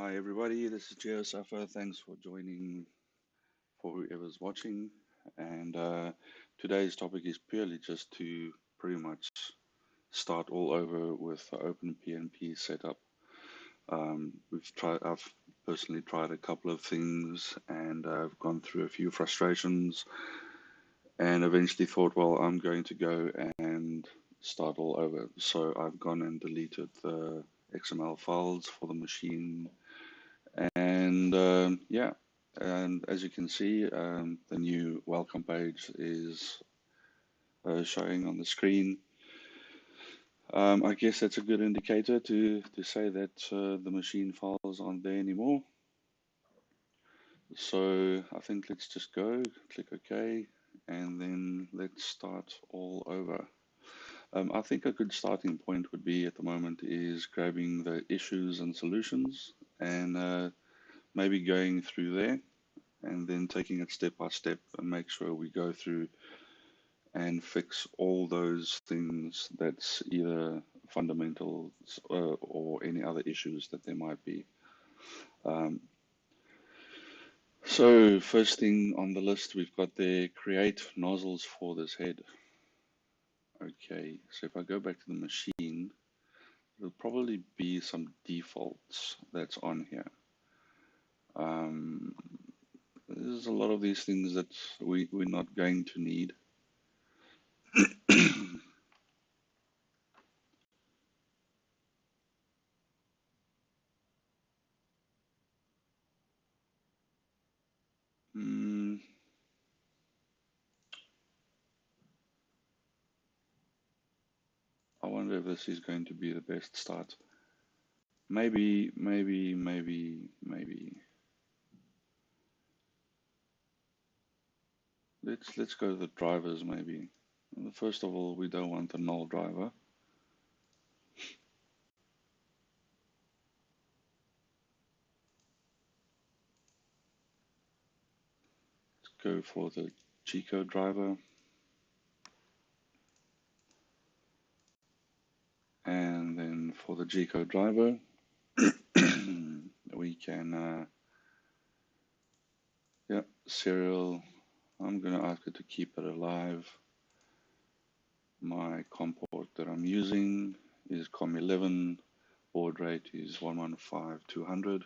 Hi everybody, this is GeoSuffer. Thanks for joining for whoever's watching. And today's topic is purely just to pretty much start all over with the Open PnP setup. I've personally tried a couple of things and I've gone through a few frustrations and eventually thought, well, I'm going to go and start all over. So I've gone and deleted the XML files for the machine. And yeah, and as you can see, the new welcome page is showing on the screen. I guess that's a good indicator to say that the machine files aren't there anymore. So I think let's just go, click OK, and then let's start all over. I think a good starting point would be at the moment is grabbing the issues and solutions and maybe going through there, and then taking it step by step and make sure we go through and fix all those things that's either fundamental or any other issues that there might be. So first thing on the list, we've got there, create nozzles for this head. Okay, so if I go back to the machine, there'll probably be some defaults that's on here. There's a lot of these things that we're not going to need. I wonder if this is going to be the best start. Maybe. Let's go to the drivers maybe. First of all, we don't want the null driver. Let's go for the G-code driver. And then for the G-code driver, we can, yeah, serial. I'm going to ask it to keep it alive. My COM port that I'm using is COM11. Baud rate is 115,200.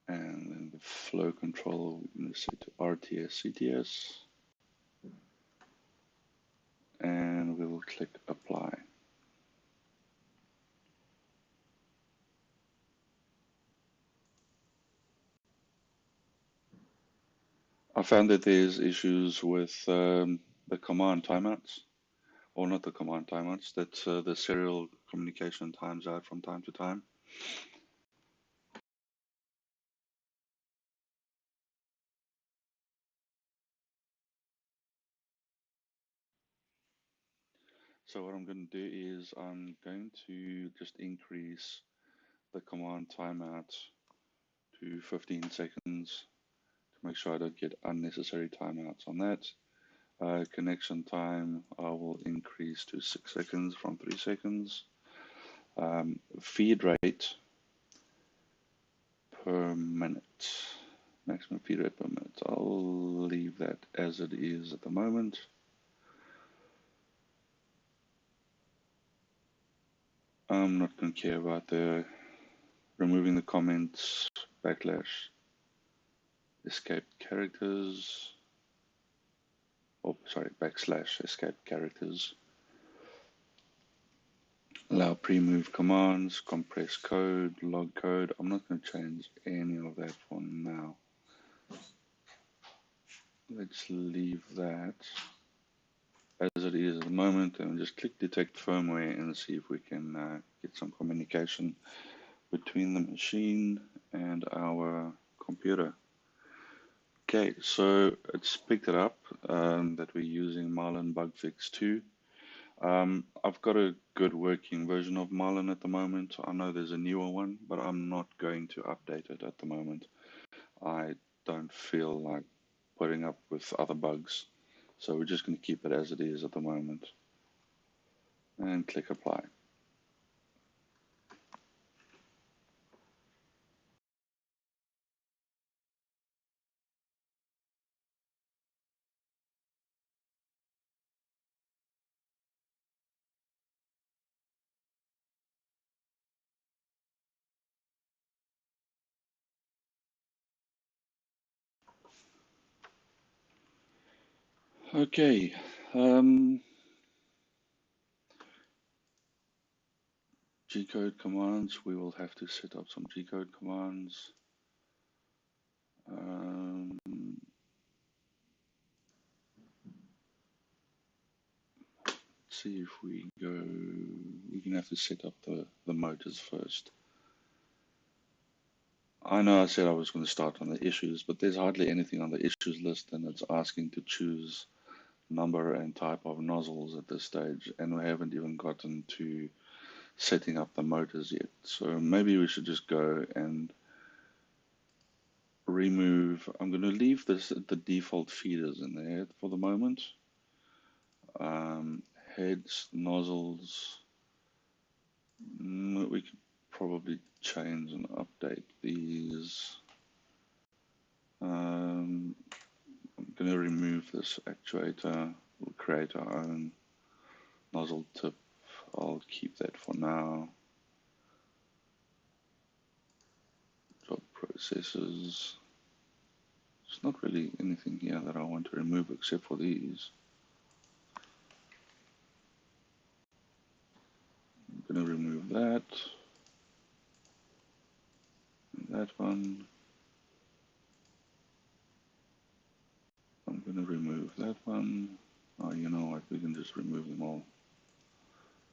And then the flow control, we're going to set to RTS CTS. And we will click apply. I found that there's issues with the command timeouts, or not the command timeouts, that the serial communication times out from time to time. So what I'm going to do is I'm going to just increase the command timeout to 15 seconds to make sure I don't get unnecessary timeouts on that. Connection time I will increase to 6 seconds from 3 seconds. Feed rate per minute, maximum feed rate per minute. I'll leave that as it is at the moment. I'm not going to care about the removing the comments, backlash, escape characters, oh sorry, backslash escape characters. Allow pre-move commands, compress code, log code. I'm not going to change any of that for now. Let's leave that as it is at the moment and just click detect firmware and see if we can get some communication between the machine and our computer. Okay, so it's picked it up that we're using Marlin Bugfix 2. I've got a good working version of Marlin at the moment. I know there's a newer one, but I'm not going to update it at the moment. I don't feel like putting up with other bugs. So we're just going to keep it as it is at the moment. And click apply. Okay. G-code commands. We will have to set up some G-code commands. See if we go, we're going to have to set up the motors first. I know I said I was going to start on the issues, but there's hardly anything on the issues list, and it's asking to choose number and type of nozzles at this stage, and we haven't even gotten to setting up the motors yet. So maybe we should just go and remove, I'm going to leave the default feeders in there for the moment. Heads, nozzles, we could probably change and update these. I'm going to remove this actuator. We'll create our own nozzle tip. I'll keep that for now. Job processes. There's not really anything here that I want to remove except for these. I'm going to remove that. And that one. I'm going to remove that one. Oh, you know what? We can just remove them all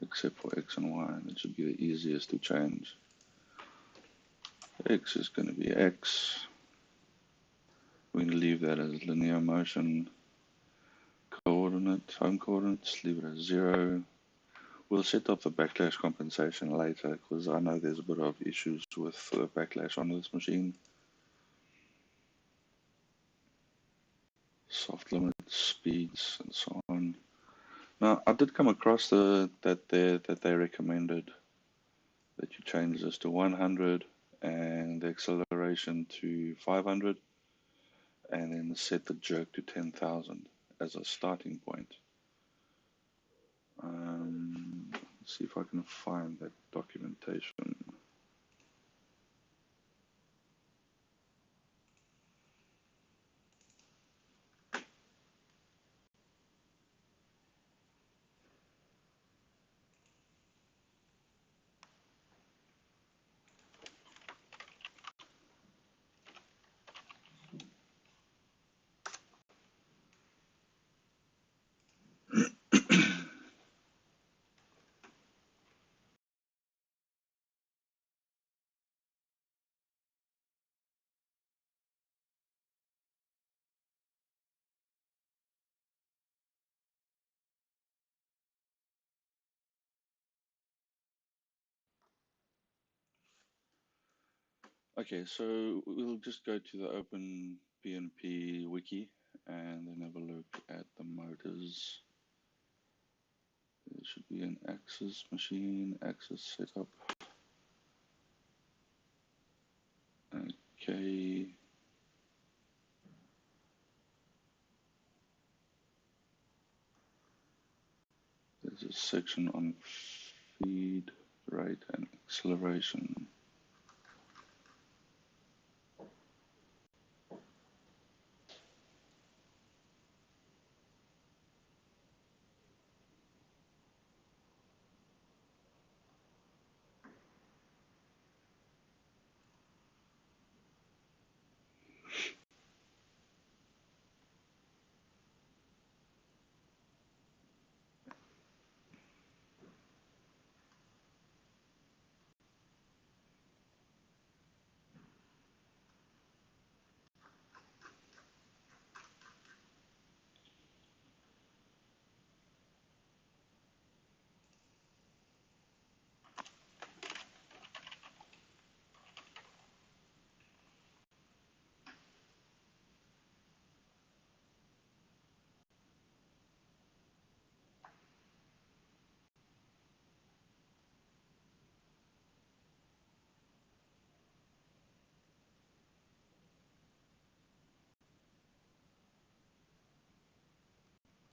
except for X and Y. That should be the easiest to change. X is going to be X. We're going to leave that as linear motion. Coordinate, home coordinates, leave it as 0. We'll set up the backlash compensation later because I know there's a bit of issues with the backlash on this machine. Soft limits, speeds, and so on. Now, I did come across that they recommended that you change this to 100 and the acceleration to 500, and then set the jerk to 10,000 as a starting point. Let's see if I can find that documentation. Okay, so we'll just go to the Open PnP wiki and then have a look at the motors. There should be an axis machine, axis setup. Okay. There's a section on feed rate and acceleration.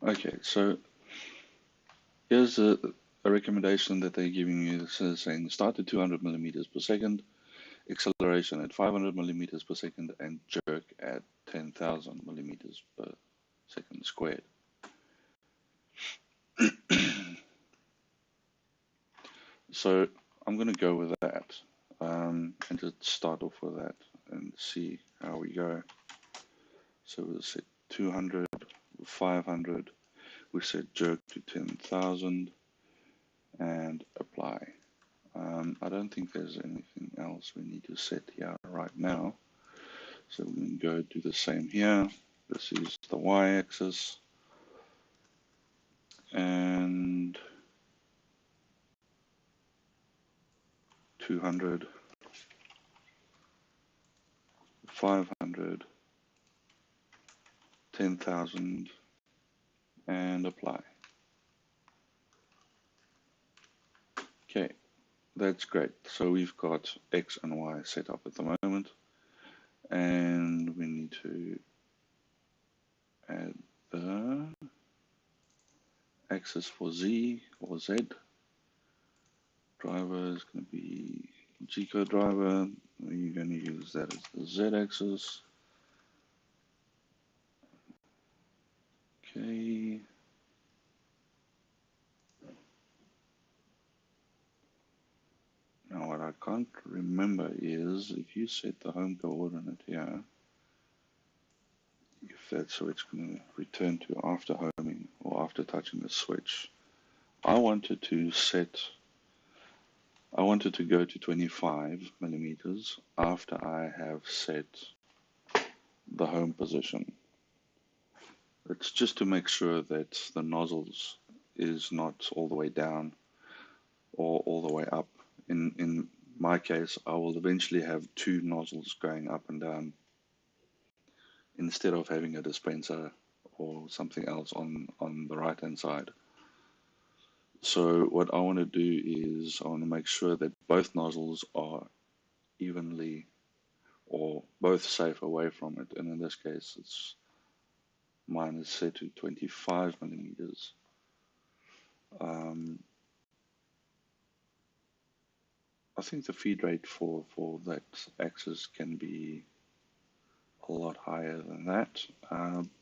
Okay, so here's a recommendation that they're giving you. This is saying start at 200 millimeters per second, acceleration at 500 millimeters per second, and jerk at 10,000 millimeters per second squared. So I'm going to go with that and just start off with that and see how we go. So we'll set 200, 500, we set jerk to 10,000 and apply. I don't think there's anything else we need to set here right now. So we can go do the same here. This is the y-axis and 200, 500, 10,000 and apply. Okay, that's great. So we've got X and Y set up at the moment, and we need to add the axis for Z or Z. Driver is going to be G-code driver. We're going to use that as the Z axis. Okay. Now what I can't remember is if you set the home coordinate here, if that's so it's going to return to after homing or after touching the switch. I wanted to go to 25 millimeters after I have set the home position. It's just to make sure that the nozzles is not all the way down or all the way up. In my case, I will eventually have two nozzles going up and down instead of having a dispenser or something else on the right hand side. So what I want to do is I want to make sure that both nozzles are evenly or both safe away from it. And in this case, mine is set to 25 millimeters. I think the feed rate for that axis can be a lot higher than that,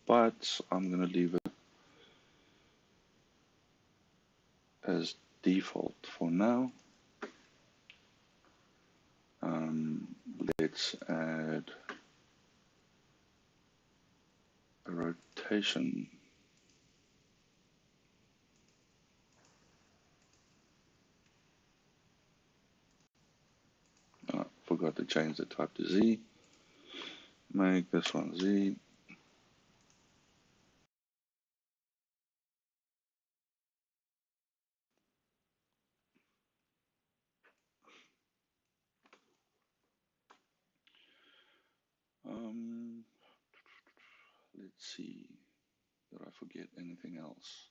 but I'm going to leave it as default for now. Let's add a rotation. Forgot to change the type to Z. Make this one Z. Let's see, did I forget anything else?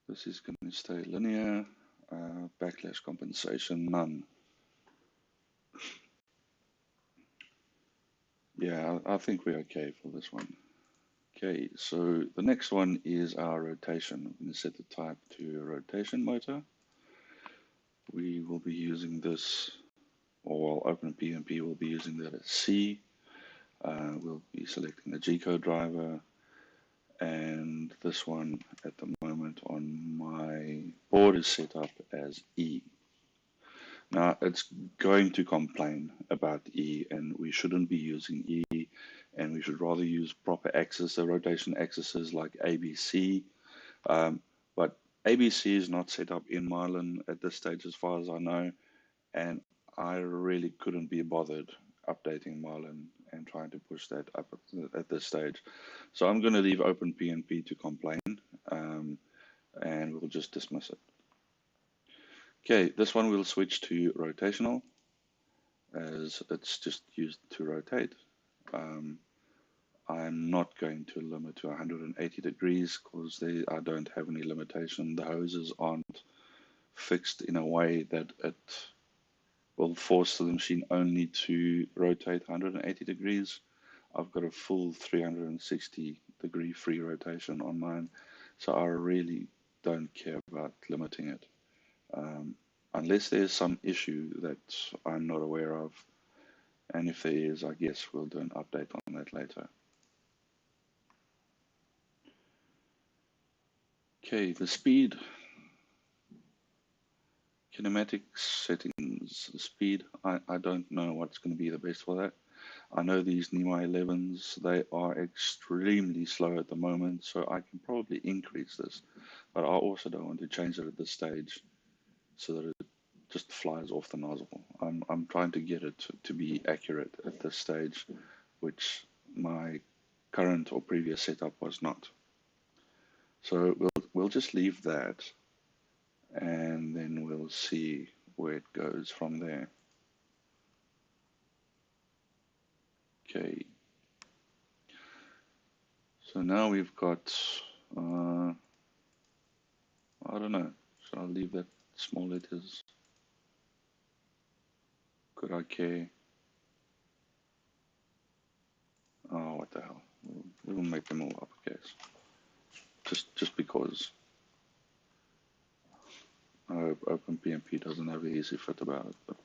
This is going to stay linear. Backlash compensation, none. Yeah, I think we're okay for this one. Okay, so the next one is our rotation. I'm going to set the type to a rotation motor. We will be using this, or OpenPnP will be using that as C. We'll be selecting the G-code driver, and this one at the moment on my board is set up as E. Now it's going to complain about E, and we shouldn't be using E, and we should rather use proper axis, the rotation axes like ABC. But ABC is not set up in Marlin at this stage as far as I know, and I really couldn't be bothered updating Marlin and trying to push that up at this stage. So I'm going to leave OpenPnP to complain, and we'll just dismiss it. Okay, this one we'll switch to rotational. as it's just used to rotate. I'm not going to limit to 180 degrees because I don't have any limitation. The hoses aren't fixed in a way that it will force the machine only to rotate 180 degrees. I've got a full 360-degree free rotation on mine, so I really don't care about limiting it. Unless there's some issue that I'm not aware of, and if there is, I guess we'll do an update on that later. Okay, the speed, kinematics settings, the speed, I don't know what's going to be the best for that. I know these NEMA 11s, they are extremely slow at the moment, so I can probably increase this, but I also don't want to change it at this stage so that it just flies off the nozzle. I'm trying to get it to be accurate at this stage, which my current or previous setup was not. So we'll just leave that, and then we'll see where it goes from there. Okay. So now we've got, I don't know, should I leave that small letters? Could I care? Oh, what the hell. We'll make them all uppercase. Just because I hope OpenPnP doesn't have an easy fit about it, but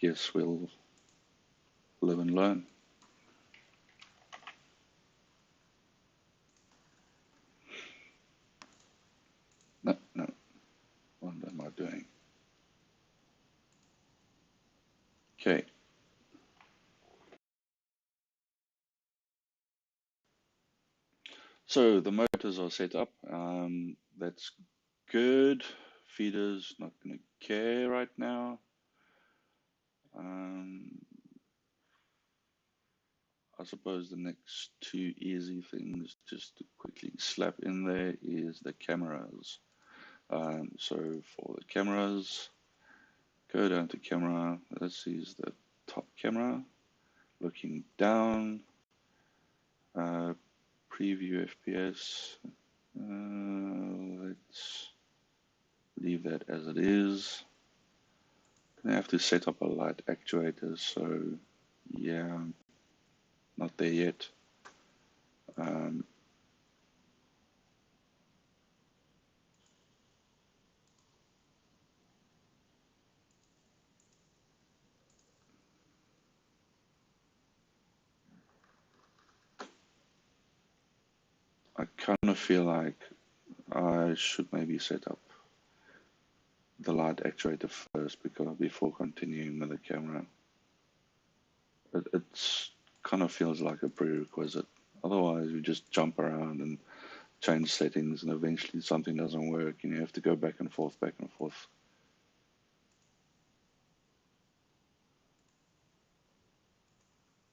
guess we'll live and learn. No, what am I doing? Okay. So the motors are set up. That's good. Feeder's not going to care right now. I suppose the next two easy things just to quickly slap in there is the cameras. So for the cameras, go down to camera. This is the top camera. Looking down, preview FPS. Let's leave that as it is. Gonna have to set up a light actuator, so yeah, not there yet. I kind of feel like I should maybe set up the light actuator first before continuing with the camera. It's kind of feels like a prerequisite. Otherwise, you just jump around and change settings, and eventually something doesn't work, and you have to go back and forth, back and forth.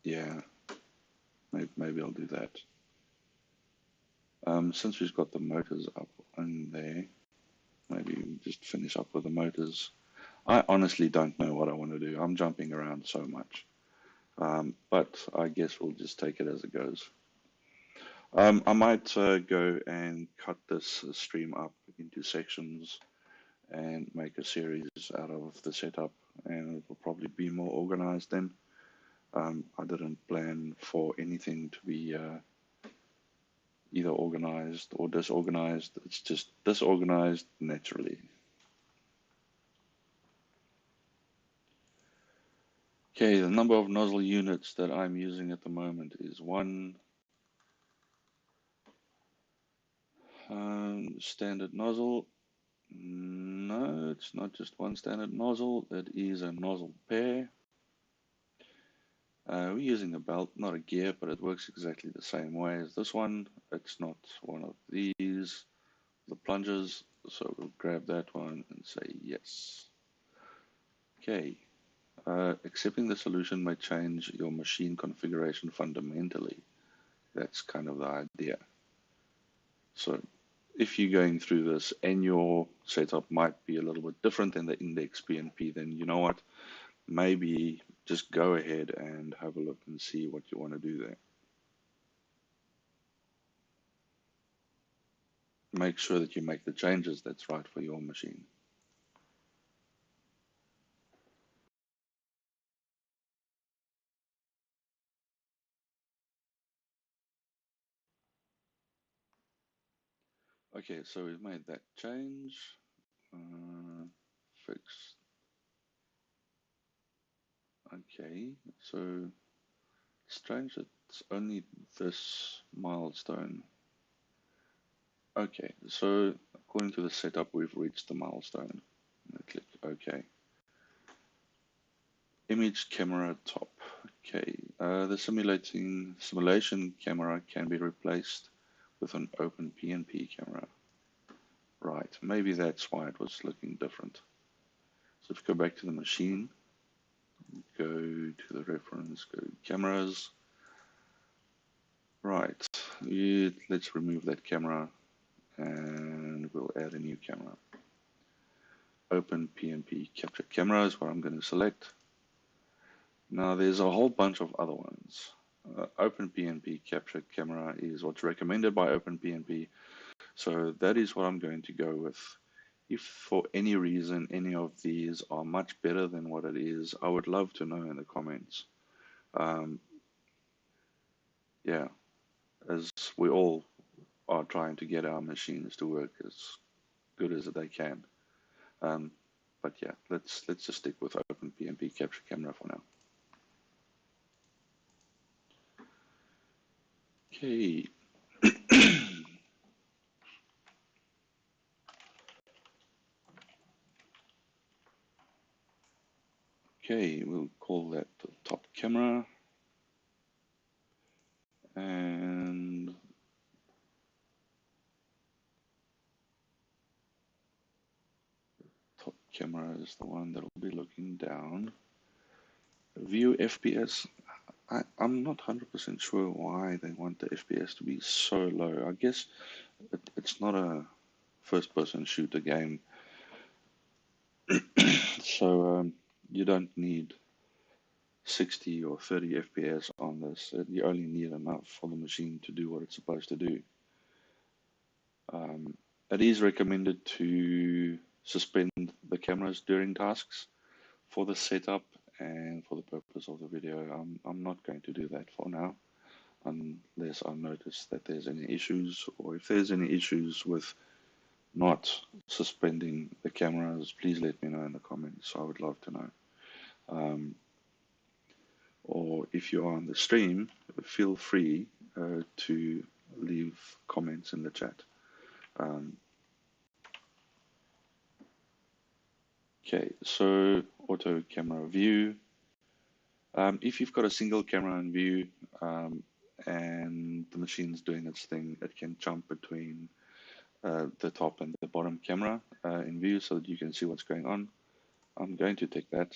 Yeah, maybe I'll do that. Since we've got the motors up in there, maybe we just finish up with the motors. I honestly don't know what I want to do. I'm jumping around so much. But I guess we'll just take it as it goes. I might go and cut this stream up into sections and make a series out of the setup, and it will probably be more organized then. I didn't plan for anything to be either organized or disorganized. It's just disorganized naturally. Okay, the number of nozzle units that I'm using at the moment is one. Standard nozzle. No, it's not just one standard nozzle. It is a nozzle pair. We're using a belt, not a gear, but it works exactly the same way as this one. It's not one of these, the plungers, so we'll grab that one and say yes. Okay, accepting the solution may change your machine configuration fundamentally. That's kind of the idea. So if you're going through this and your setup might be a little bit different than the index PnP, then you know what? Maybe just go ahead and have a look and see what you want to do there. Make sure that you make the changes that's right for your machine. Okay, so we've made that change. Fix. Okay, so strange that it's only this milestone. Okay, so according to the setup, we've reached the milestone. I click OK. Image camera top. Okay, the simulation camera can be replaced with an Open PnP camera. Right, maybe that's why it was looking different. So if you go back to the machine, go to the reference, go to cameras. Right, let's remove that camera and we'll add a new camera. Open PnP capture camera is what I'm going to select. Now there's a whole bunch of other ones. Open PnP capture camera is what's recommended by Open PnP, so that is what I'm going to go with. If for any reason any of these are much better than what it is, I would love to know in the comments. Yeah, as we all are trying to get our machines to work as good as they can. But yeah, let's just stick with Open PnP capture camera for now. Okay. Okay, we'll call that the top camera. And top camera is the one that will be looking down. View FPS. I'm not 100% sure why they want the FPS to be so low. I guess it's not a first-person shooter game, so you don't need 60 or 30 FPS on this. You only need enough for the machine to do what it's supposed to do. It is recommended to suspend the cameras during tasks for the setup and for the purpose of the video. I'm not going to do that for now unless I notice that there's any issues, or if there's any issues with not suspending the cameras, please let me know in the comments. I would love to know. Or if you are on the stream, feel free to leave comments in the chat. Okay, so auto camera view. If you've got a single camera in view and the machine's doing its thing, it can jump between the top and the bottom camera in view so that you can see what's going on. I'm going to take that.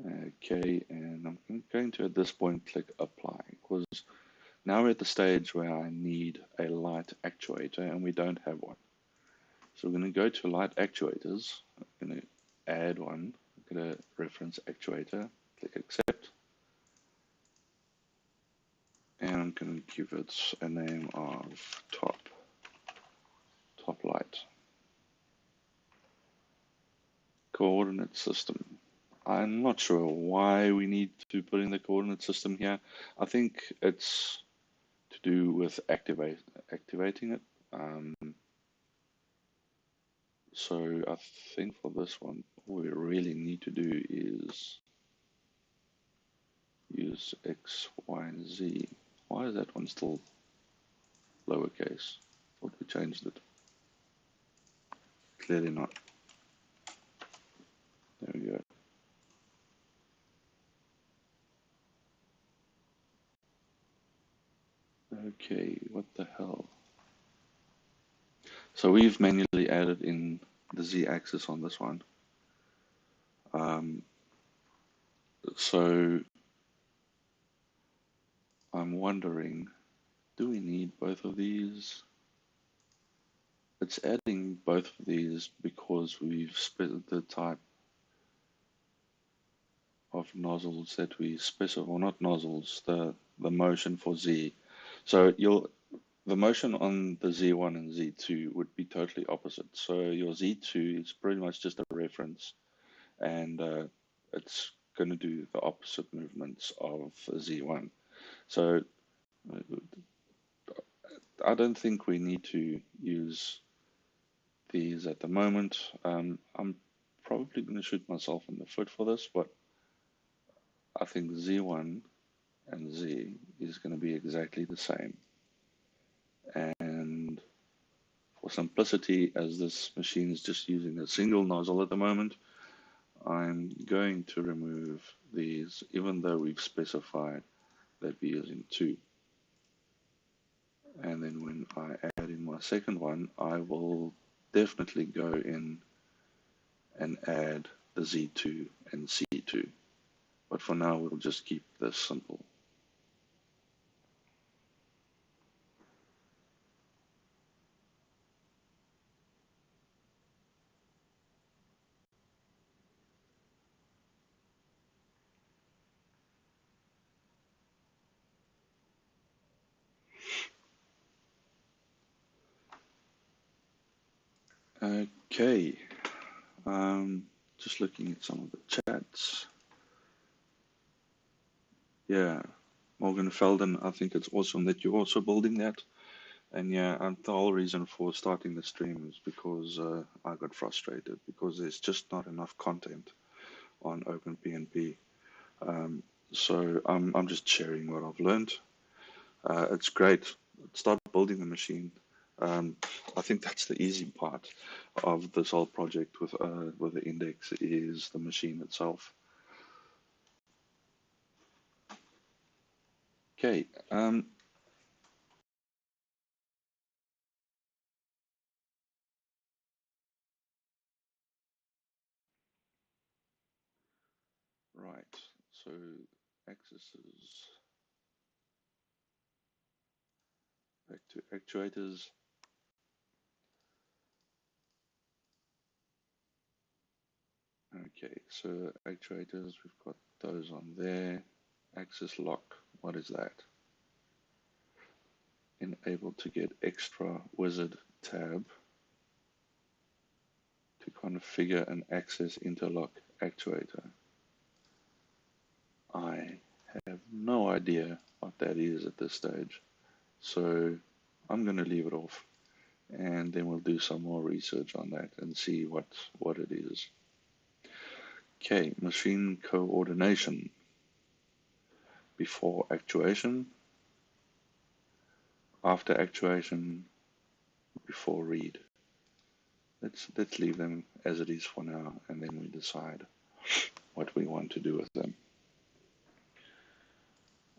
Okay, and I'm going to at this point click apply, because now we're at the stage where I need a light actuator and we don't have one. So we're going to go to light actuators. I'm going to add one. I'm going to reference actuator, click accept. And I'm going to give it a name of top light. Coordinate system. I'm not sure why we need to put in the coordinate system here. I think it's to do with activating it. So I think for this one, all we really need to do is use X, Y, and Z. Why is that one still lowercase? Thought we changed it. Clearly not. There we go. Okay, what the hell? So we've manually added in the Z-axis on this one. So I'm wondering Do we need both of these? It's adding both of these because we've split the type of nozzles that we specify, or not nozzles, the motion for Z. So the motion on the Z1 and Z2 would be totally opposite. So your Z2 is pretty much just a reference, and it's going to do the opposite movements of Z1. So I don't think we need to use these at the moment. I'm probably going to shoot myself in the foot for this, but I think Z1 and Z is going to be exactly the same. And for simplicity, as this machine is just using a single nozzle at the moment, I'm going to remove these, even though we've specified that we're using two. And then when I add in my second one, I will definitely go in and add the Z2 and C2. But for now, we'll just keep this simple. Okay, just looking at some of the chats. Yeah, Morgan Felden, I think it's awesome that you're also building that. And yeah, and the whole reason for starting the stream is because I got frustrated because there's just not enough content on OpenPnP. So I'm just sharing what I've learned. It's great. Start building the machine. I think that's the easy part of this whole project with the index is the machine itself. Okay. Right. So accesses back to actuators. Okay, so actuators, we've got those on there. Access lock, what is that? Enable to get extra wizard tab to configure an access interlock actuator. I have no idea what that is at this stage, so I'm going to leave it off, and then we'll do some more research on that and see what it is. Okay, machine coordination before actuation, after actuation, before read. Let's leave them as it is for now, and then we decide what we want to do with them.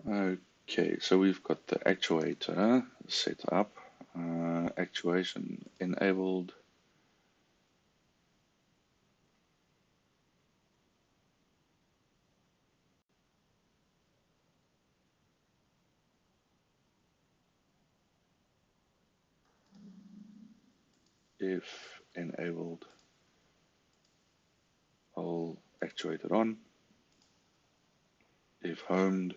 Okay, so we've got the actuator set up, actuation enabled. If enabled, I'll actuate it on. If homed,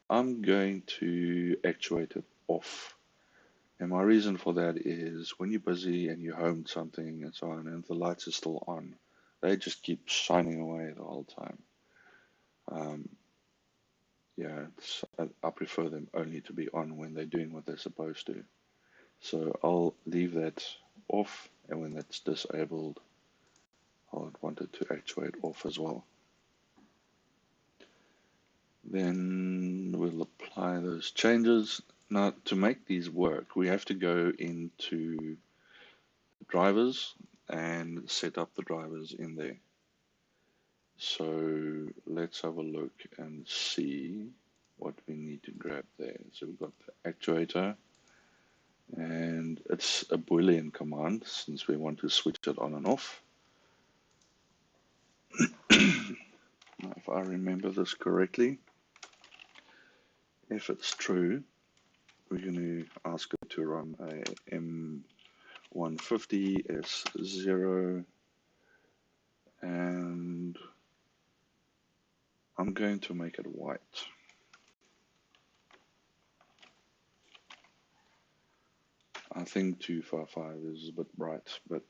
I'm going to actuate it off. And my reason for that is when you're busy and you homed something and so on, and the lights are still on, they just keep shining away the whole time. Yeah, I prefer them only to be on when they're doing what they're supposed to. So I'll leave that off, and when that's disabled, I'll want it to actuate off as well. Then we'll apply those changes. Now, to make these work, we have to go into drivers and set up the drivers in there. So let's have a look and see what we need to grab there. So we've got the actuator, and it's a Boolean command since we want to switch it on and off. Now, if I remember this correctly, if it's true, we're going to ask it to run a M150 S0, and I'm going to make it white. I think 255 is a bit bright, but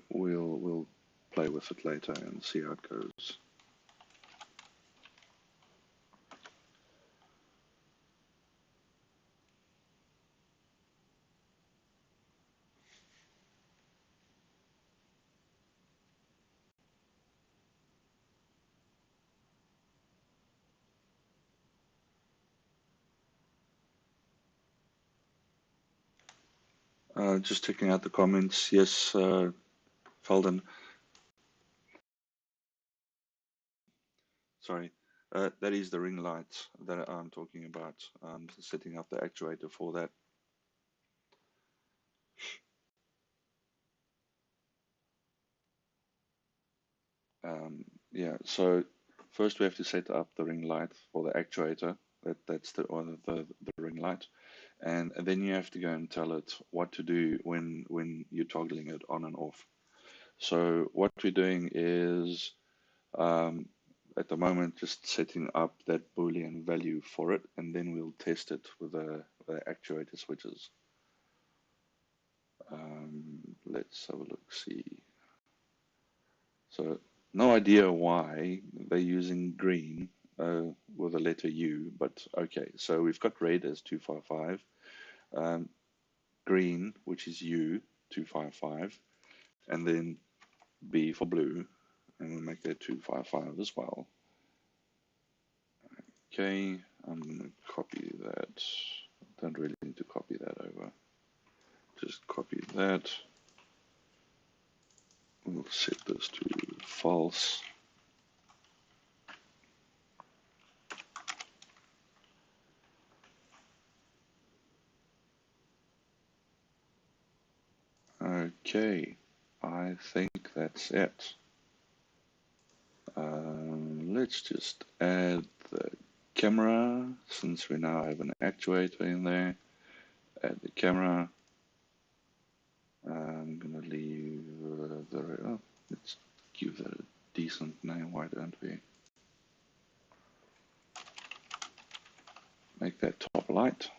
we'll play with it later and see how it goes. Just checking out the comments. Yes, Felden. Sorry, that is the ring light that I'm talking about. Setting up the actuator for that. Yeah, so first we have to set up the ring light for the actuator. That's the ring light, and then you have to go and tell it what to do when you're toggling it on and off. So what we're doing is at the moment just setting up that Boolean value for it, and then we'll test it with the actuator switches. Let's have a look, see. So no idea why they're using green with the letter U, but okay. So we've got red as 255, green, which is U, 255, and then B for blue, and we'll make that 255 as well. Okay, I'm going to copy that. Don't really need to copy that over. Just copy that. We'll set this to false. Okay, I think that's it. Let's just add the camera, since we now have an actuator in there. Add the camera. I'm going to leave let's give that a decent name, why don't we? Make that top light.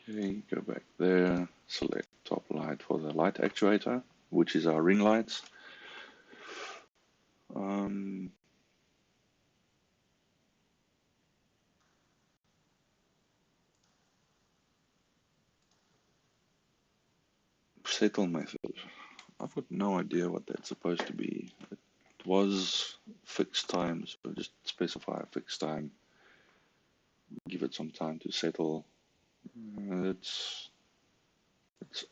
Okay, go back there, select top light for the light actuator, which is our ring lights. Settle method. I've got no idea what that's supposed to be. It was fixed time, so just specify a fixed time. Give it some time to settle. Let's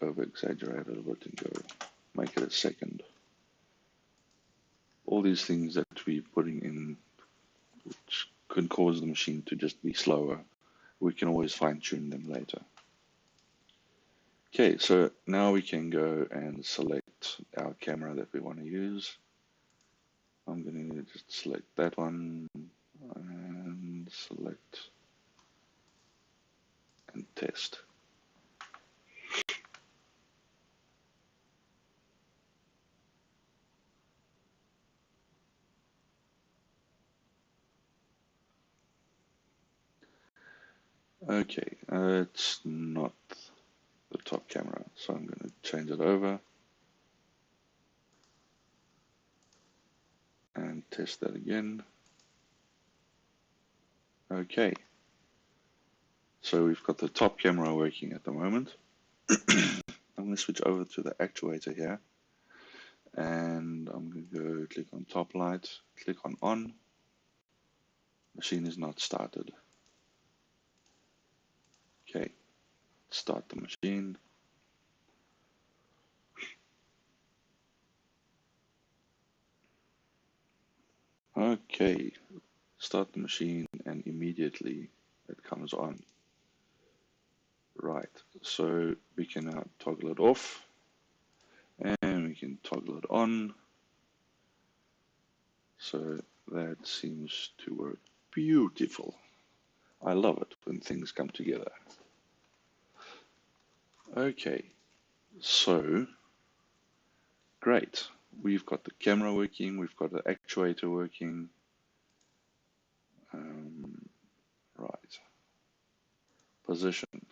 over exaggerate a bit and go make it a second. All these things that we're putting in, which could cause the machine to just be slower, we can always fine tune them later. Okay, so now we can go and select our camera that we want to use. I'm going to just select that one and select and test. Okay, it's not the top camera, so I'm going to change it over and test that again. Okay, so we've got the top camera working at the moment. I'm going to switch over to the actuator here, and I'm going to go click on top light, click on. Machine is not started. Okay, start the machine. Okay, start the machine and immediately it comes on. Right, so we can now toggle it off and we can toggle it on. So That seems to work beautiful. I love it when things come together. Okay, so great. We've got the camera working, we've got the actuator working. Right. Position.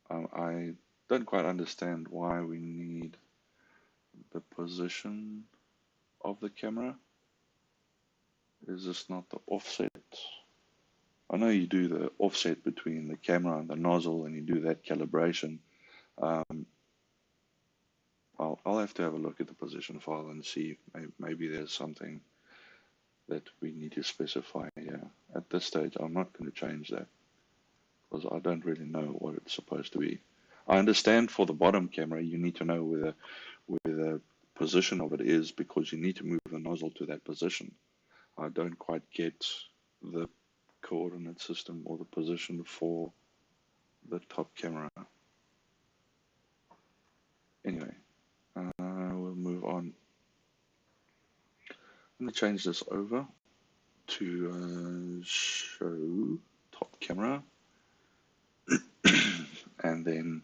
I don't quite understand why we need the position of the camera. Is this not the offset? I know you do the offset between the camera and the nozzle and you do that calibration. I'll have to have a look at the position file and see. Maybe there's something that we need to specify here. At this stage, I'm not going to change that because I don't really know what it's supposed to be. I understand for the bottom camera, you need to know where the position of it is because you need to move the nozzle to that position. I don't quite get the coordinate system or the position for the top camera. Anyway, we'll move on. I'm going to change this over to show top camera. And then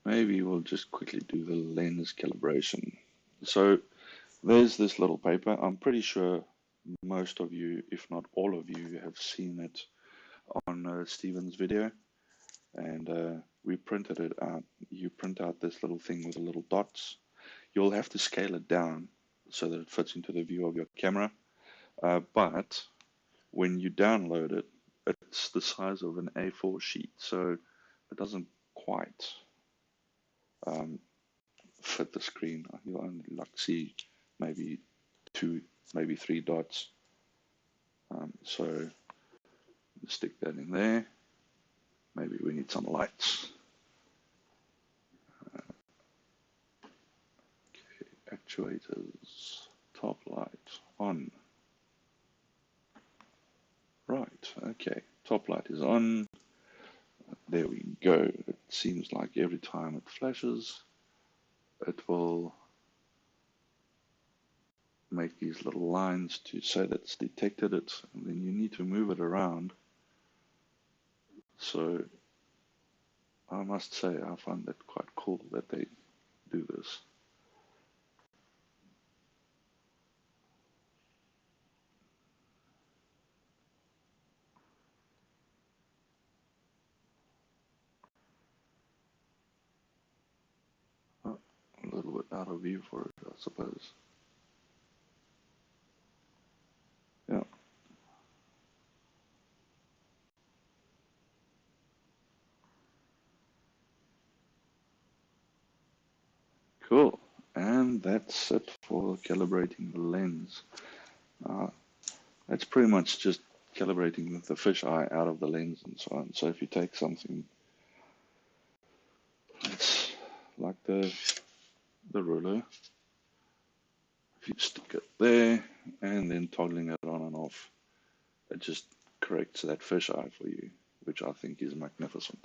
maybe we'll just quickly do the lens calibration. So there's this little paper. I'm pretty sure most of you, if not all of you, have seen it on Steven's video. And we printed it out. You print out this little thing with the little dots. You'll have to scale it down so that it fits into the view of your camera. But when you download it, it's the size of an A4 sheet, so it doesn't quite fit the screen. You'll only see maybe 2, maybe 3 dots. So stick that in there. Maybe we need some lights. Okay, actuators, top light on. Right, okay, top light is on. There we go. It seems like every time it flashes, it will make these little lines to say that it's detected it, and then you need to move it around. So I must say I find that quite cool that they do this. A little bit out of view for it, I suppose. Yeah. Cool. And that's it for calibrating the lens. That's pretty much just calibrating the fisheye out of the lens and so on. So if you take something that's like the ruler, if you stick it there and then toggling it on and off, it just corrects that fisheye for you, which I think is magnificent.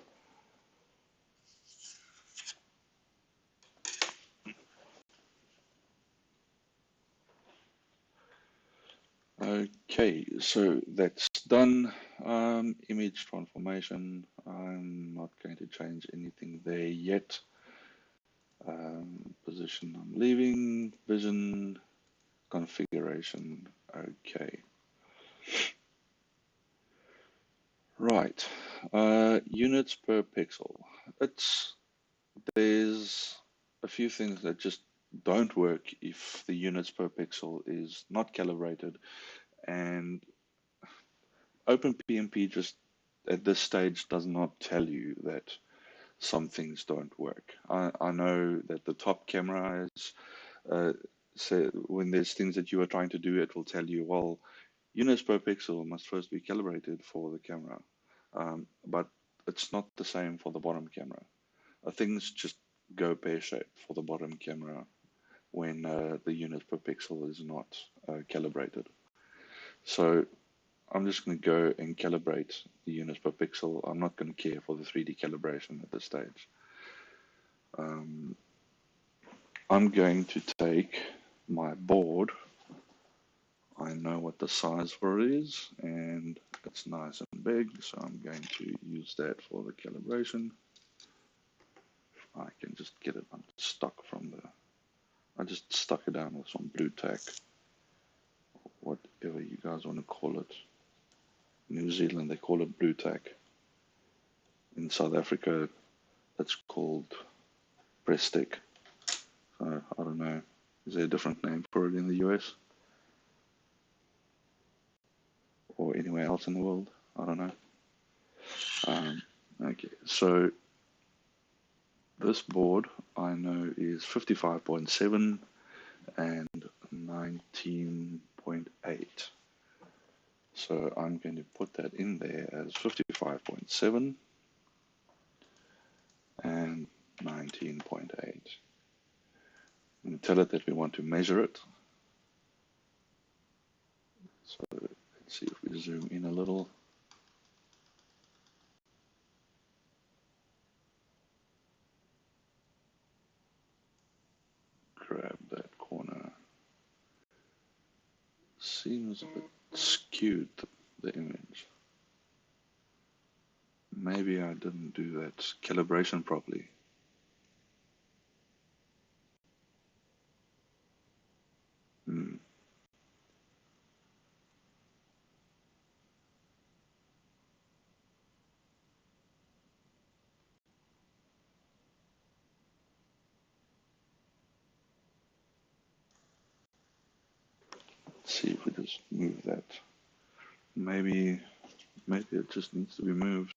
Okay, so that's done. Image transformation, I'm not going to change anything there yet. Position I'm leaving, vision, configuration, okay. Right, units per pixel. There's a few things that just don't work if the units per pixel is not calibrated, and OpenPnP just at this stage does not tell you that some things don't work. I know that the top camera is, so when there's things that you are trying to do, it will tell you, well, units per pixel must first be calibrated for the camera. But it's not the same for the bottom camera. Things just go pear-shaped for the bottom camera when the units per pixel is not calibrated. So I'm just going to go and calibrate the units per pixel. I'm not going to care for the 3D calibration at this stage. I'm going to take my board I know what the size for it is, and it's nice and big, so I'm going to use that for the calibration. I can just get it unstuck from the... I just stuck it down with some blue tack, whatever you guys want to call it. New Zealand, they call it blue tack. In South Africa, that's called press stick. So I don't know. Is there a different name for it in the US? Or anywhere else in the world? I don't know. Okay, so this board I know is 55.7 and 19.8. So I'm going to put that in there as 55.7 and 19.8. And tell it that we want to measure it. So let's see if we zoom in a little. Grab that corner. Seems a bit skewed, the image. Maybe I didn't do that calibration properly. Let's see if we just move that. Maybe it just needs to be moved.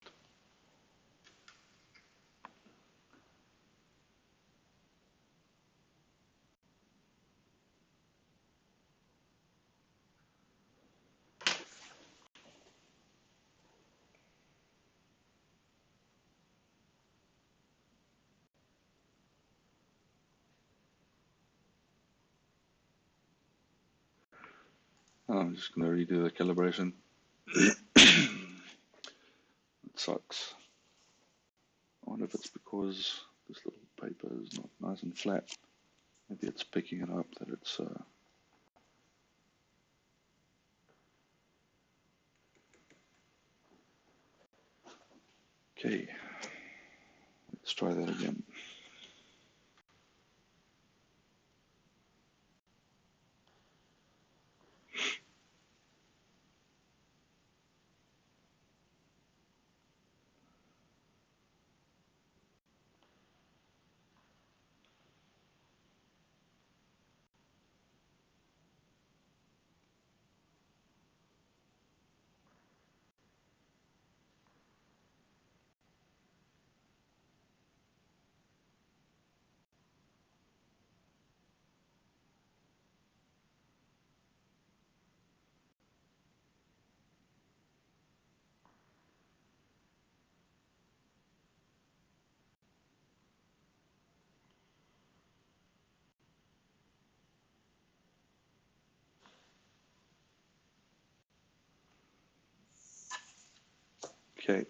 I'm just going to redo the calibration. It sucks. I wonder if it's because this little paper is not nice and flat. Maybe it's picking it up that it's... Okay, let's try that again. Okay.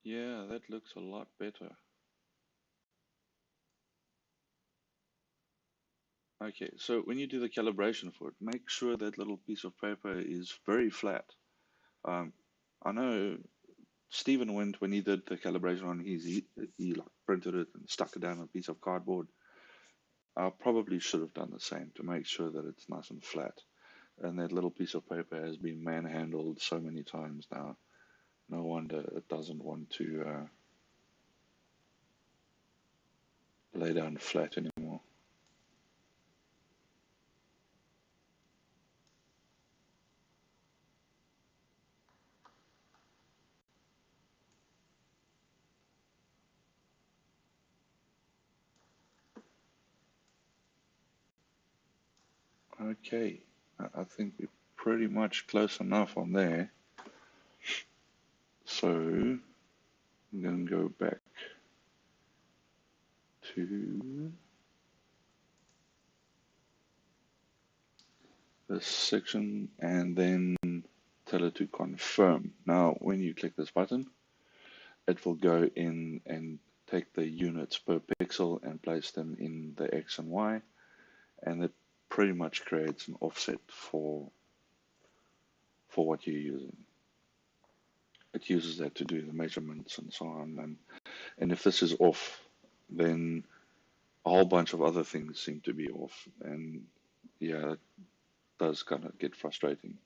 Yeah, that looks a lot better. Okay, so when you do the calibration for it, make sure that little piece of paper is very flat. I know Stephen went when he did the calibration on his, he like printed it and stuck it down on a piece of cardboard. I probably should have done the same to make sure that it's nice and flat. And that little piece of paper has been manhandled so many times now. No wonder it doesn't want to lay down flat anymore. Okay, I think we're pretty much close enough on there. So I'm going to go back to this section and then tell it to confirm. Now, when you click this button, it will go in and take the units per pixel and place them in the X and Y, and it pretty much creates an offset for what you're using. It uses that to do the measurements and so on, and if this is off, then a whole bunch of other things seem to be off, and yeah, it does kind of get frustrating.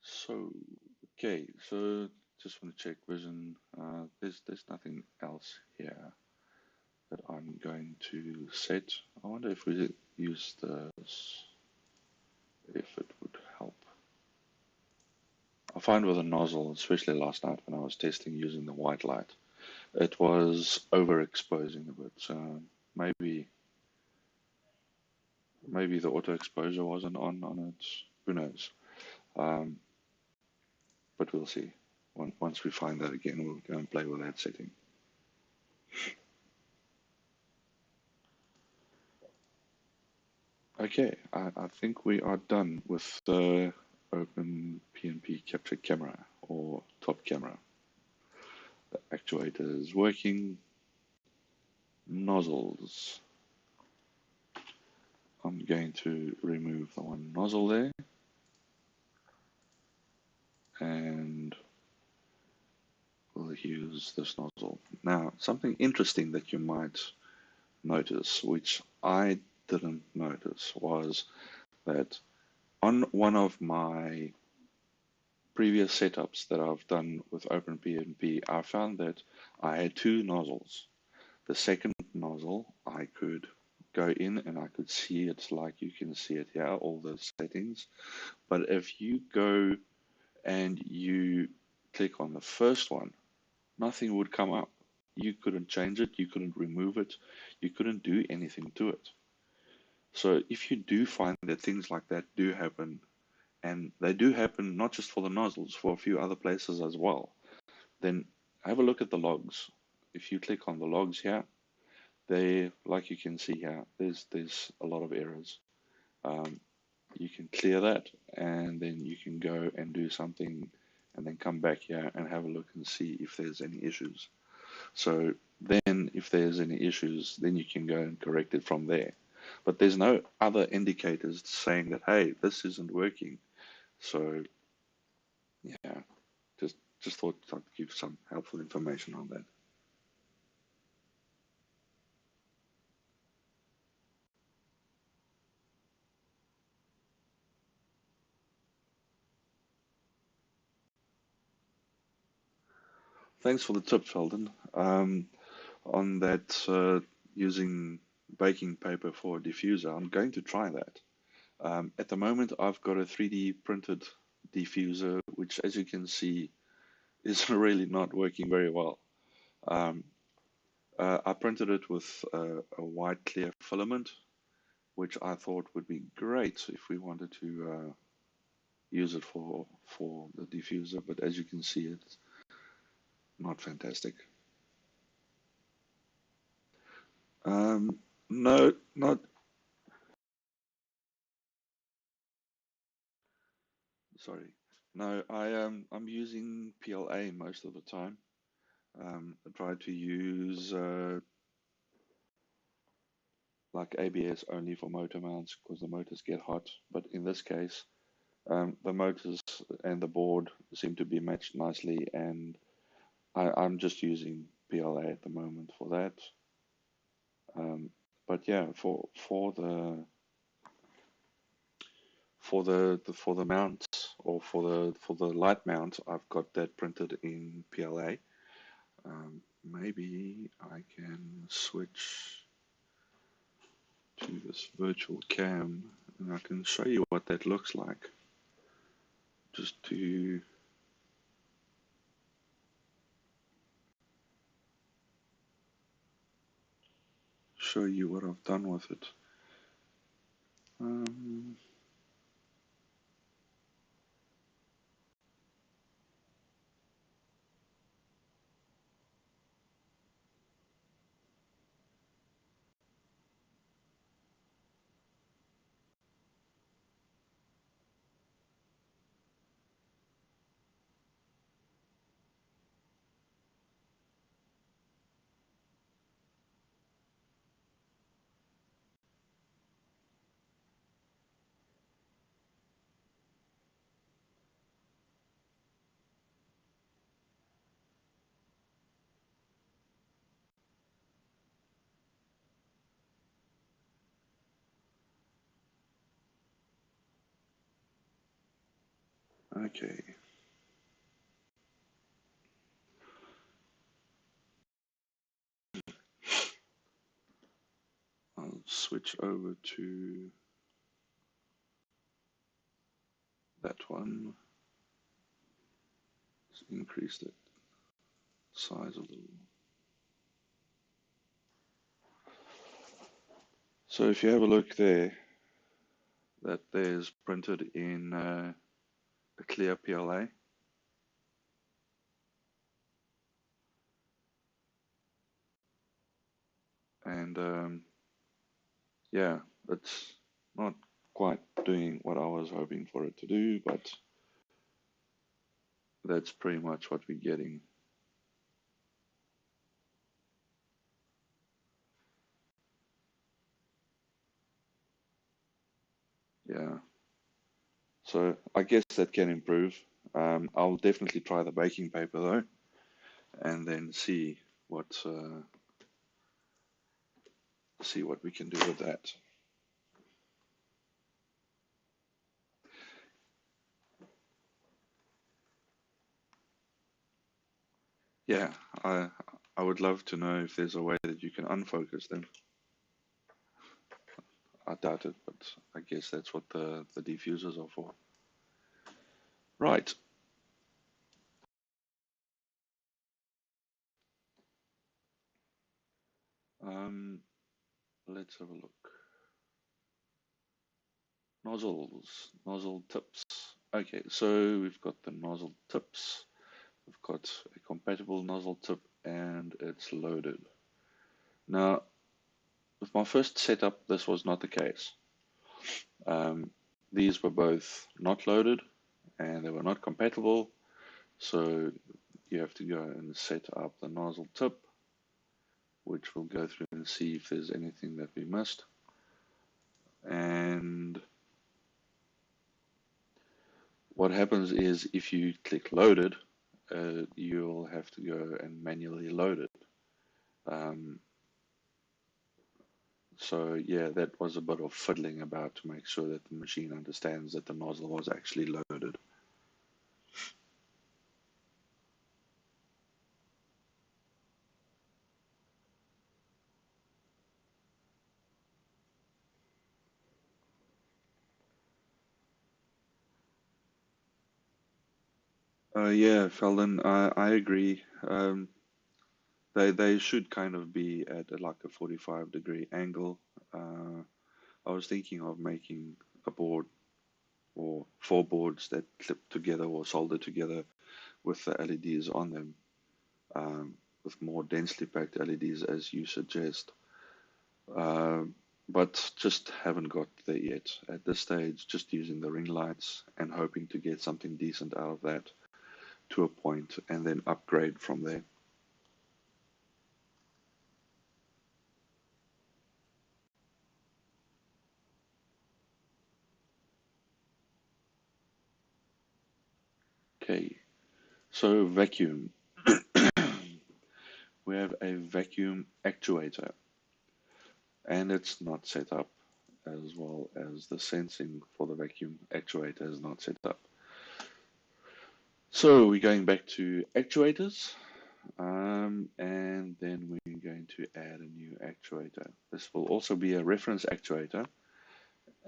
So, okay, so just want to check vision. There's nothing else here that I'm going to set. I wonder if we use this, if it would help. I find with a nozzle, especially last night when I was testing using the white light, it was overexposing a bit. So maybe the auto exposure wasn't on it. Who knows? Um, but we'll see. Once we find that again, we'll go and play with that setting. Okay, I think we are done with the Open PnP capture camera or top camera. The actuator is working. Nozzles. I'm going to remove the one nozzle there, and we'll use this nozzle. Now, something interesting that you might notice, which I didn't notice, was that on one of my previous setups that I've done with OpenPnP, I found that I had two nozzles. The second nozzle, I could go in and I could see it like you can see it here, all the settings. But if you go and you click on the first one, nothing would come up. You couldn't change it, you couldn't remove it, you couldn't do anything to it. So if you do find that things like that do happen, and they do happen not just for the nozzles, for a few other places as well, then have a look at the logs. If you click on the logs here, they, like you can see here, there's a lot of errors. You can clear that, and then you can go and do something, and then come back here and have a look and see if there's any issues. So then, if there's any issues, then you can go and correct it from there. But there's no other indicators saying that, hey, this isn't working. So yeah, just thought I'd give some helpful information on that. Thanks for the tip, Sheldon. On that, using baking paper for a diffuser, I'm going to try that. At the moment, I've got a 3D printed diffuser, which, as you can see, is really not working very well. I printed it with a white clear filament, which I thought would be great if we wanted to use it for the diffuser, but as you can see, it's not fantastic. No, not sorry. No, I'm using PLA most of the time. I try to use like ABS only for motor mounts because the motors get hot. But in this case, the motors and the board seem to be matched nicely, and I'm just using PLA at the moment for that. But yeah, for the mount or for the light mount, I've got that printed in PLA. Maybe I can switch to this virtual cam and I can show you what that looks like. Just to show you what I've done with it. Okay. I'll switch over to that one. Let's increase the size a little. So if you have a look there, that there's printed in a clear PLA. And yeah, it's not quite doing what I was hoping for it to do, but that's pretty much what we're getting. Yeah. So I guess that can improve. I'll definitely try the baking paper though, and then see what we can do with that. Yeah, I would love to know if there's a way that you can unfocus them. I doubt it, but I guess that's what the diffusers are for. Right. Let's have a look. Nozzle tips. Okay, so we've got the nozzle tips. We've got a compatible nozzle tip, and it's loaded. Now, with my first setup, this was not the case. These were both not loaded, and they were not compatible. So you have to go and set up the nozzle tip, which we'll go through and see if there's anything that we missed. And what happens is if you click loaded, you'll have to go and manually load it. So yeah, that was a bit of fiddling about to make sure that the machine understands that the nozzle was actually loaded. Yeah, Felden, I agree. They should kind of be at like a 45-degree angle. I was thinking of making a board or 4 boards that clip together or solder together with the LEDs on them, with more densely packed LEDs as you suggest. But just haven't got there yet. At this stage, just using the ring lights and hoping to get something decent out of that to a point and then upgrade from there. Okay, so vacuum. We have a vacuum actuator, and it's not set up, as well as the sensing for the vacuum actuator is not set up. So we're going back to actuators, and then we're going to add a new actuator. This will also be a reference actuator,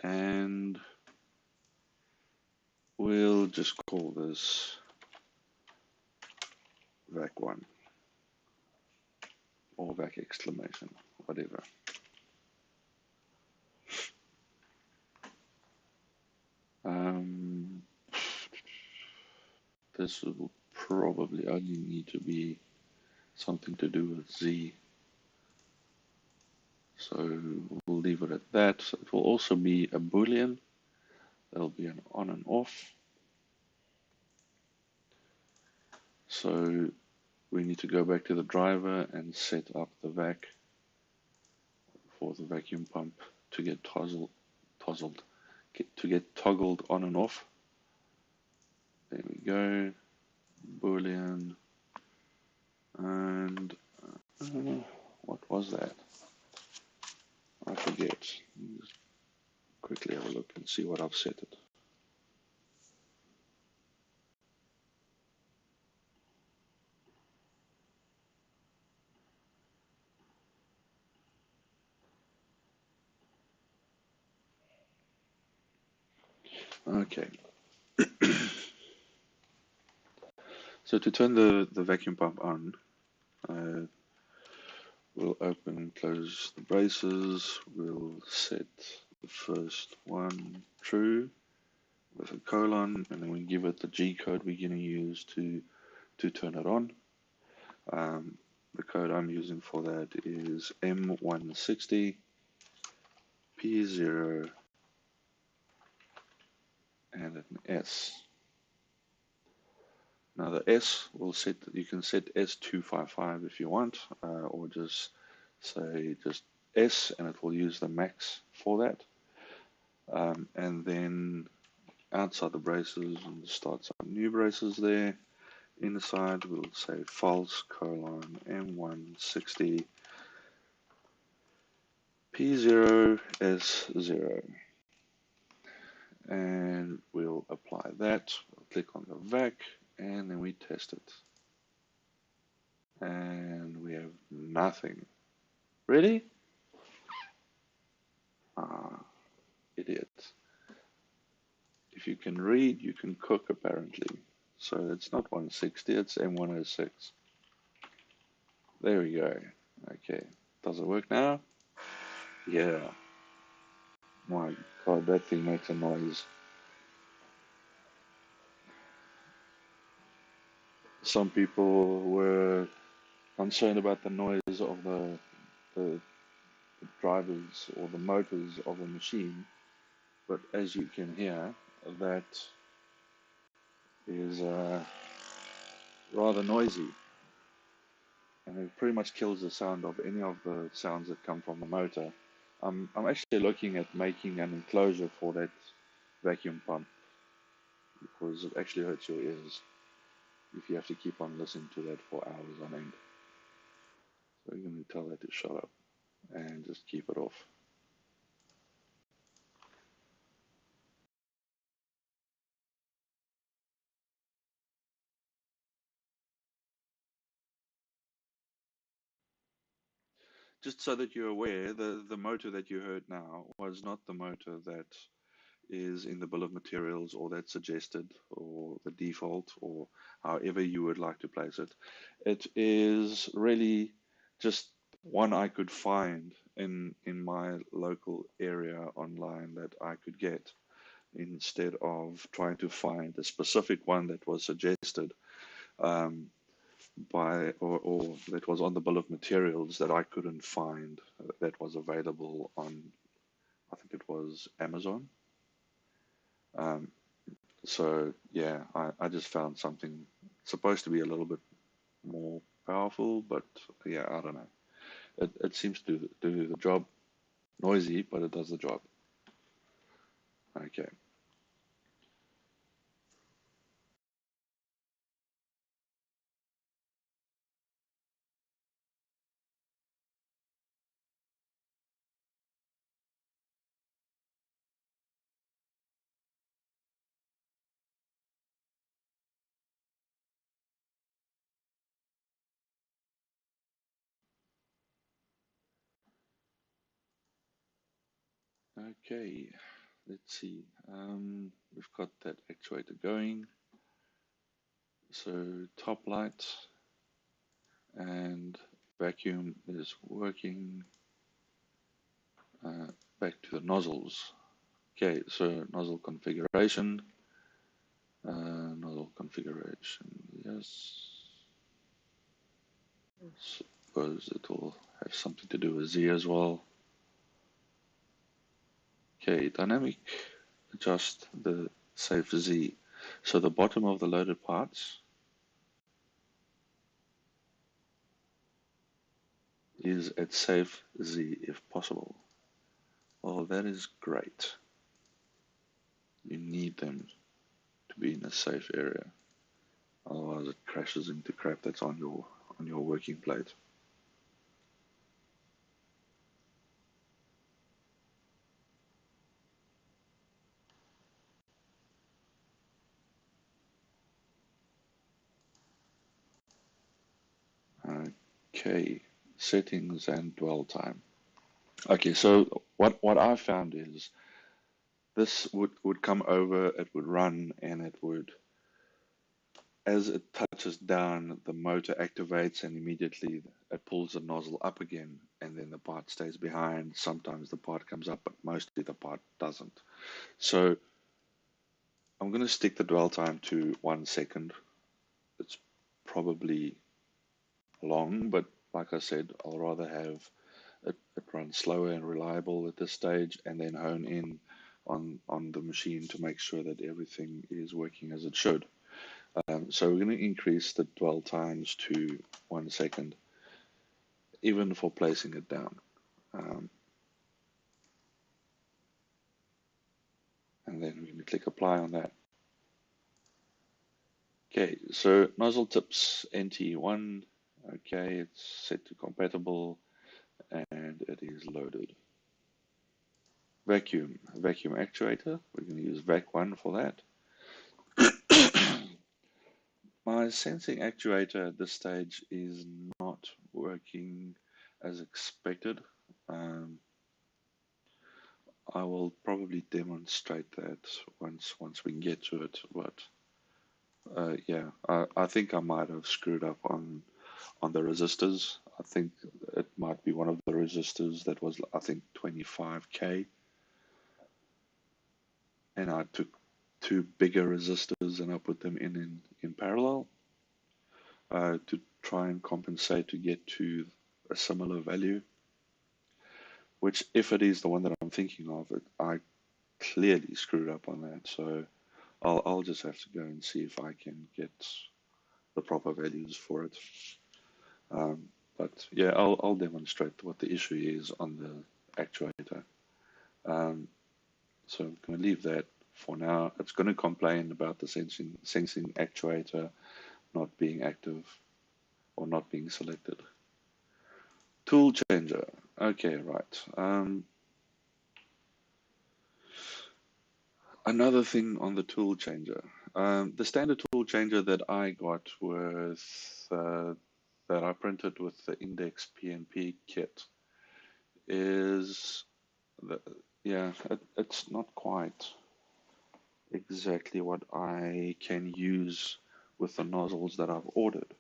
and we'll just call this vac1 or vac exclamation, whatever. this will probably only need to be something to do with Z. So we'll leave it at that. So it will also be a Boolean. That'll be an on and off. So we need to go back to the driver and set up the vac for the vacuum pump to get toggled on and off. There we go. Boolean. And what was that? I forget. Just quickly have a look and see what I've set it. Okay. So to turn the vacuum pump on, we'll open and close the braces. We'll set the first one true with a colon, and then we give it the G code we're going to use to turn it on. The code I'm using for that is M160 P0 and an S. Now the S will set, you can set S255 if you want, or just say just S and it will use the max for that. And then outside the braces, we'll start some new braces there. Inside we'll say false colon M160 P0 S0. And we'll apply that. We'll click on the vac and then we test it. And we have nothing. Really? Ah, idiot. If you can read, you can cook apparently. So it's not 160, it's M106. There we go. Okay. Does it work now? Yeah. My God, that thing makes a noise. Some people were concerned about the noise of the drivers or the motors of the machine, but as you can hear, that is rather noisy, and it pretty much kills the sound of any of the sounds that come from the motor. I'm actually looking at making an enclosure for that vacuum pump because it actually hurts your ears if you have to keep on listening to that for hours on end. So you're going to tell that to shut up and just keep it off. Just so that you're aware, the motor that you heard now was not the motor that is in the bill of materials or that's suggested or the default or however you would like to place it. It is really just one I could find in my local area online that I could get instead of trying to find a specific one that was suggested by or that was on the bill of materials that I couldn't find that was available on, I think it was Amazon. So yeah, I just found something supposed to be a little bit more powerful, but yeah, I don't know. It seems to do the job. Noisy, but it does the job. Okay. Okay, let's see. We've got that actuator going. So top light and vacuum is working. Back to the nozzles. Okay, so nozzle configuration. Nozzle configuration. Yes. Suppose it will have something to do with Z as well. Okay, dynamic adjust the safe Z. So the bottom of the loaded parts is at safe Z if possible. Well, that is great. You need them to be in a safe area. Otherwise it crashes into crap that's on your working plate. Okay, settings and dwell time. Okay, so what I found is this would come over, it would run, and it would, as it touches down, the motor activates and immediately it pulls the nozzle up again, and then the part stays behind. Sometimes the part comes up, but mostly the part doesn't. So I'm going to stick the dwell time to 1 second. It's probably long, but like I said, I'll rather have it run slower and reliable at this stage, and then hone in on the machine to make sure that everything is working as it should. So we're going to increase the dwell times to 1 second, even for placing it down. And then we're going to click apply on that. Okay, so nozzle tips NT1. Okay, it's set to compatible and it is loaded. Vacuum actuator. We're going to use VAC1 for that. My sensing actuator at this stage is not working as expected. I will probably demonstrate that once we can get to it. But yeah, I think I might have screwed up on the resistors. I think it might be one of the resistors that was, I think, 25K, and I took two bigger resistors and I put them in parallel to try and compensate to get to a similar value. Which, if it is the one that I'm thinking of, I clearly screwed up on that. So I'll just have to go and see if I can get the proper values for it. But yeah, I'll demonstrate what the issue is on the actuator. So I'm going to leave that for now. It's going to complain about the sensing actuator not being active or not being selected. Tool changer. Okay, right. Another thing on the tool changer. The standard tool changer that I got with that I printed with the Index PnP kit is yeah, it's not quite exactly what I can use with the nozzles that I've ordered.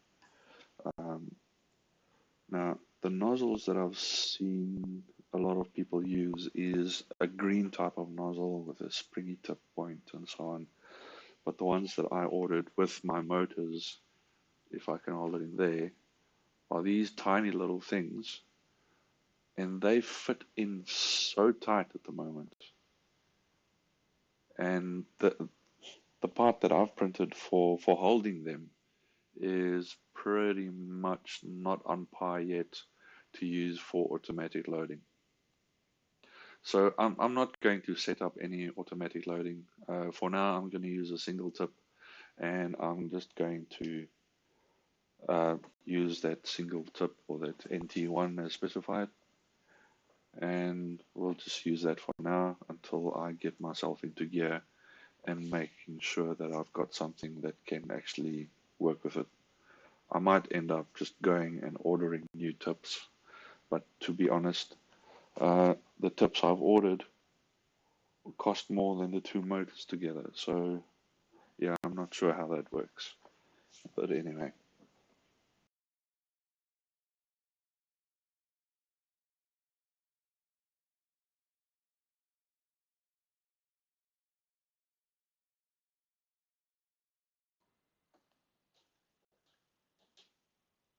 Now, the nozzles that I've seen a lot of people use is a green type of nozzle with a springy tip point and so on. But the ones that I ordered with my motors, if I can hold it in there, are these tiny little things, and they fit in so tight at the moment. And the part that I've printed for holding them is pretty much not on par yet to use for automatic loading. So I'm not going to set up any automatic loading. For now, I'm going to use a single tip, and I'm just going to use that single tip or that NT1 as specified. And we'll just use that for now until I get myself into gear and making sure that I've got something that can actually work with it. I might end up just going and ordering new tips, but to be honest, the tips I've ordered cost more than the two motors together. So yeah, I'm not sure how that works. But anyway.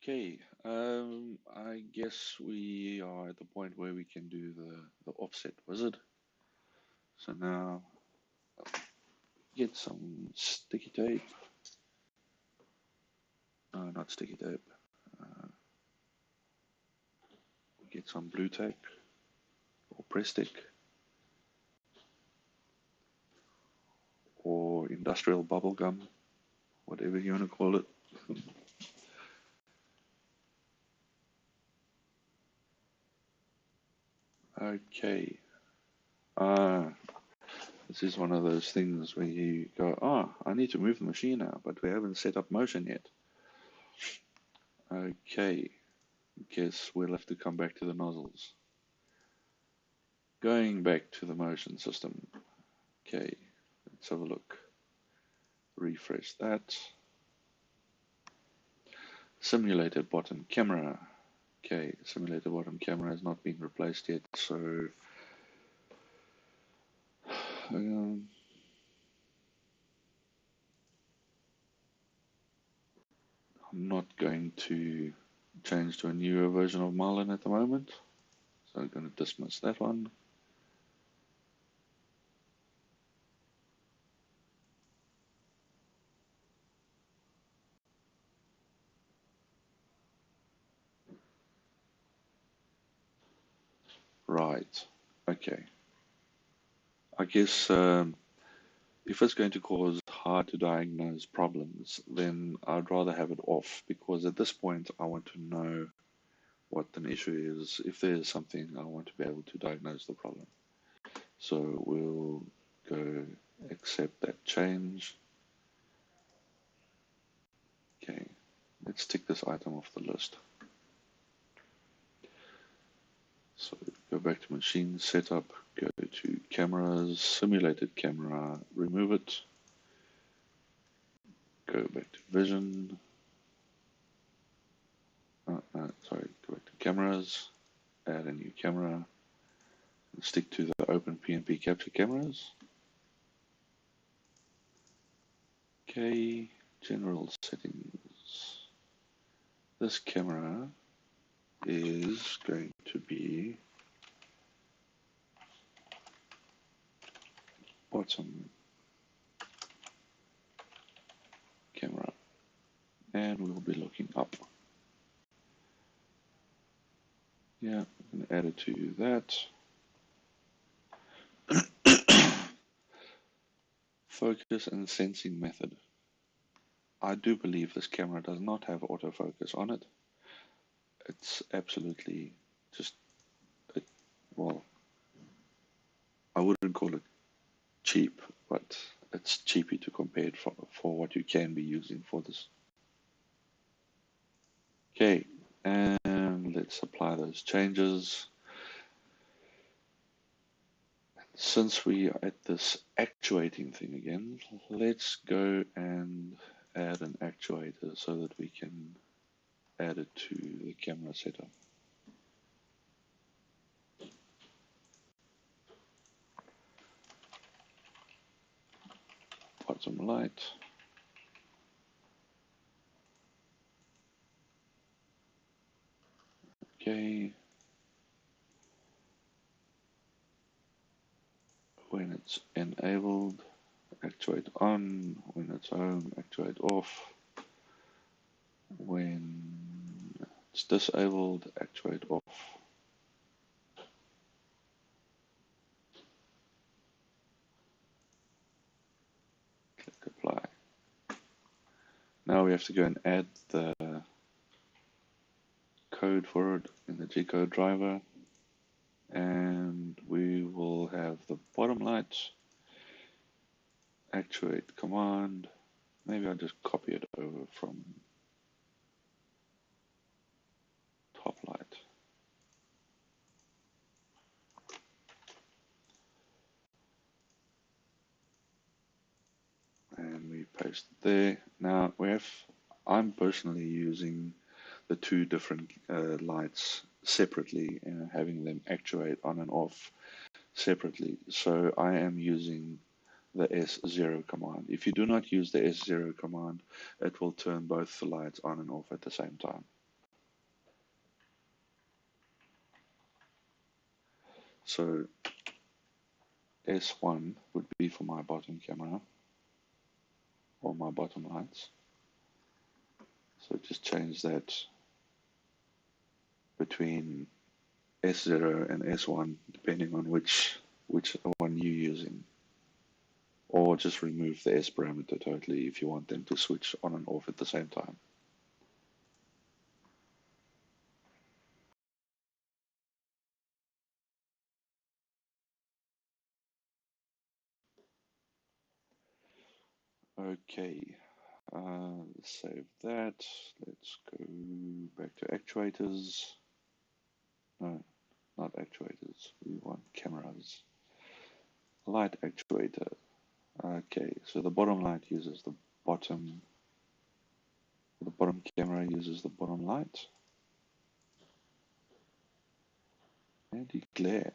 Okay, I guess we are at the point where we can do the offset wizard. So now get some sticky tape. No, not sticky tape. Get some blue tape or press stick or industrial bubble gum, whatever you want to call it. Okay. This is one of those things where you go, I need to move the machine now, but we haven't set up motion yet. Okay. Guess we'll have to come back to the nozzles. Going back to the motion system. Okay, let's have a look. Refresh that. Simulated bottom camera. Okay, simulated bottom camera has not been replaced yet, so I'm not going to change to a newer version of Marlin at the moment. So I'm going to dismiss that one. Right, okay. I guess if it's going to cause hard to diagnose problems, then I'd rather have it off, because at this point I want to know what an issue is. If there's something, I want to be able to diagnose the problem. So we'll go accept that change. Okay, let's tick this item off the list. So go back to machine setup, go to cameras, simulated camera, remove it. Go back to vision. Sorry, go back to cameras, add a new camera, and stick to the Open PnP capture cameras. Okay, general settings. This camera is going to be bottom camera, and we'll be looking up. Yeah, I'm going to add it to that. Focus and sensing method. I do believe this camera does not have autofocus on it. It's absolutely just, well, I wouldn't call it cheap, but it's cheapy to compare it for what you can be using for this. Okay, and let's apply those changes. Since we are at this actuating thing again, let's go and add an actuator so that we can add it to the camera setup. Bottom light. Okay. When it's enabled, actuate on. When it's home, actuate off. When it's disabled, actuate off. Click apply. Now we have to go and add the code for it in the G-code driver, and we will have the bottom light, actuate command. Maybe I'll just copy it over from top light. And we paste it there. Now I'm personally using the two different lights separately and having them actuate on and off separately. So I am using the S0 command. If you do not use the S0 command, it will turn both the lights on and off at the same time. So S1 would be for my bottom camera or my bottom lights. So just change that between S0 and S1 depending on which one you're using. Or just remove the S parameter totally if you want them to switch on and off at the same time. Okay, save that. Let's go back to actuators. No, not actuators. We want cameras. Light actuator. Okay, so the bottom light uses the bottom camera uses the bottom light. And the glare.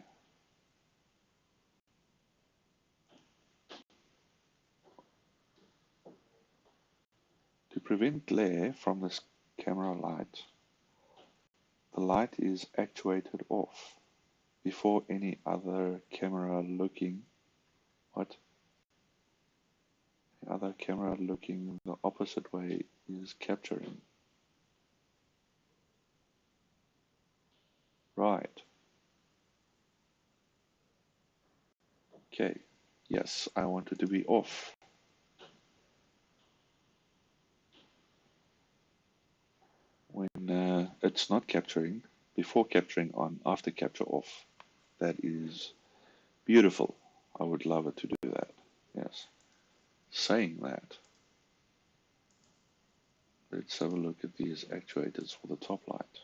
To prevent glare from this camera light, the light is actuated off before any other camera looking the opposite way is capturing. Right. Okay. Yes, I want it to be off. When it's not capturing, before capturing on, after capture off. That is beautiful. I would love it to do that. Yes. Saying that, let's have a look at these actuators for the top light.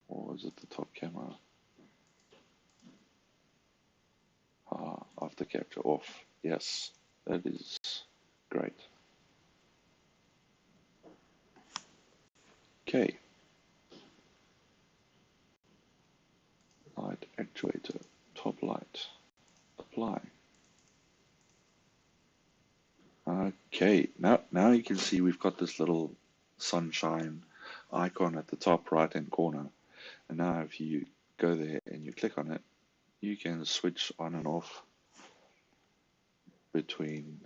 Or is it the top camera? After capture off. Yes, that is great. Okay. Light actuator, top light, apply. Okay, now you can see we've got this little sunshine icon at the top right hand corner. And now if you go there and you click on it, you can switch on and off between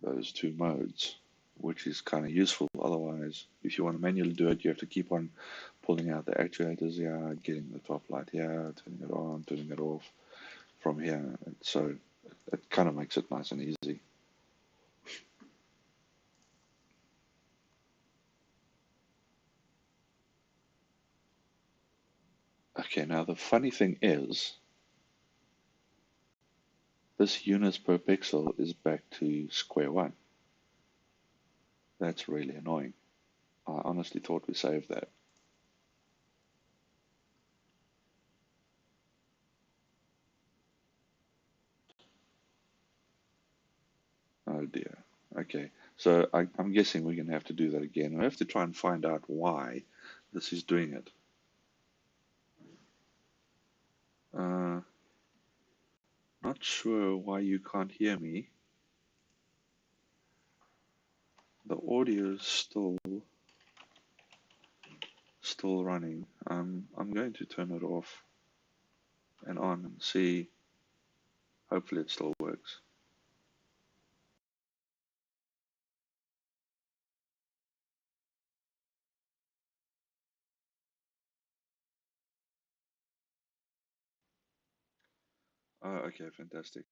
those two modes, which is kind of useful. Otherwise, if you want to manually do it, you have to keep on pulling out the actuators here, getting the top light here, turning it on, turning it off from here. And so it kind of makes it nice and easy. Okay, now the funny thing is, this units per pixel is back to square one. That's really annoying. I honestly thought we saved that. Oh dear. Okay, so I'm guessing we're going to have to do that again. We have to try and find out why this is doing it. Not sure why you can't hear me. The audio is still running. I'm going to turn it off and on and see. Hopefully it still works. Oh, okay, fantastic.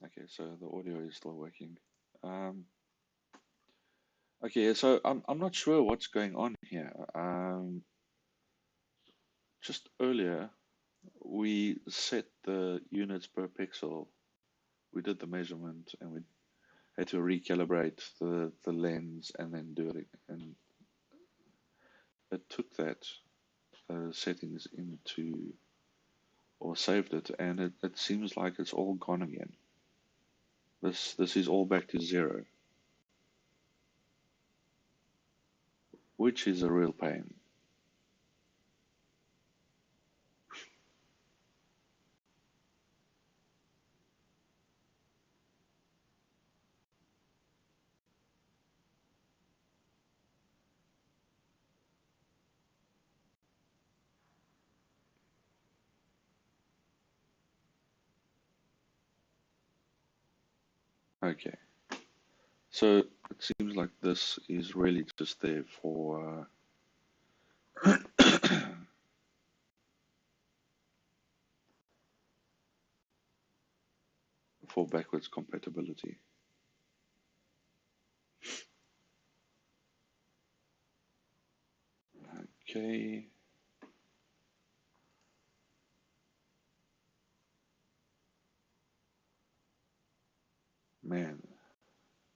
Okay, so the audio is still working. Okay, so I'm not sure what's going on here. Just earlier, we set the units per pixel. We did the measurement and we had to recalibrate the lens and then do it. And it took that settings into or saved it, and it seems like it's all gone again. This is all back to zero, which is a real pain. Okay. So it seems like this is really just there for for backwards compatibility. Okay. Man,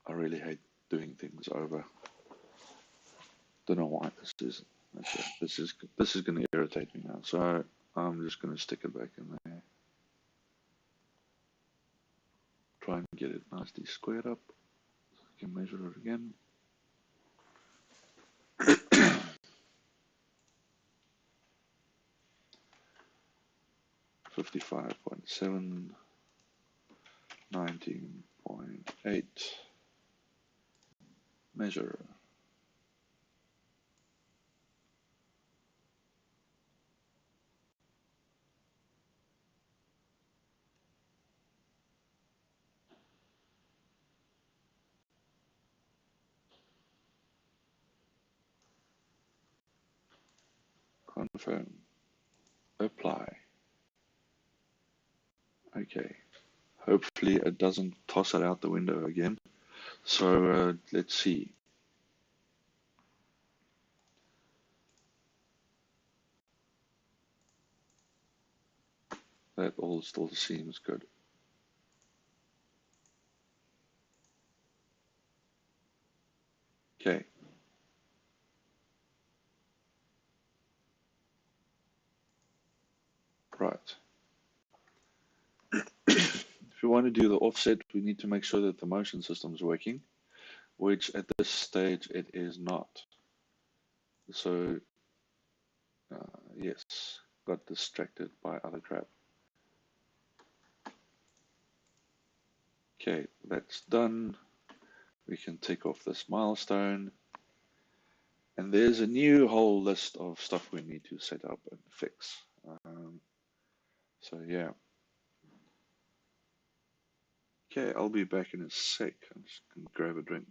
I really hate doing things over. Don't know why this is. Okay, this is going to irritate me now. So I'm just going to stick it back in there. Try and get it nicely squared up. So I can measure it again. 55.7, 19.8. Measure. Confirm. Apply. Okay. Hopefully it doesn't toss it out the window again. So let's see. That all still seems good. Okay. Right. If we want to do the offset, we need to make sure that the motion system is working, which at this stage it is not. So, yes, got distracted by other crap. Okay, that's done. We can tick off this milestone. And there's a new whole list of stuff we need to set up and fix. So, yeah. Okay, I'll be back in a sec. I'm just going to grab a drink.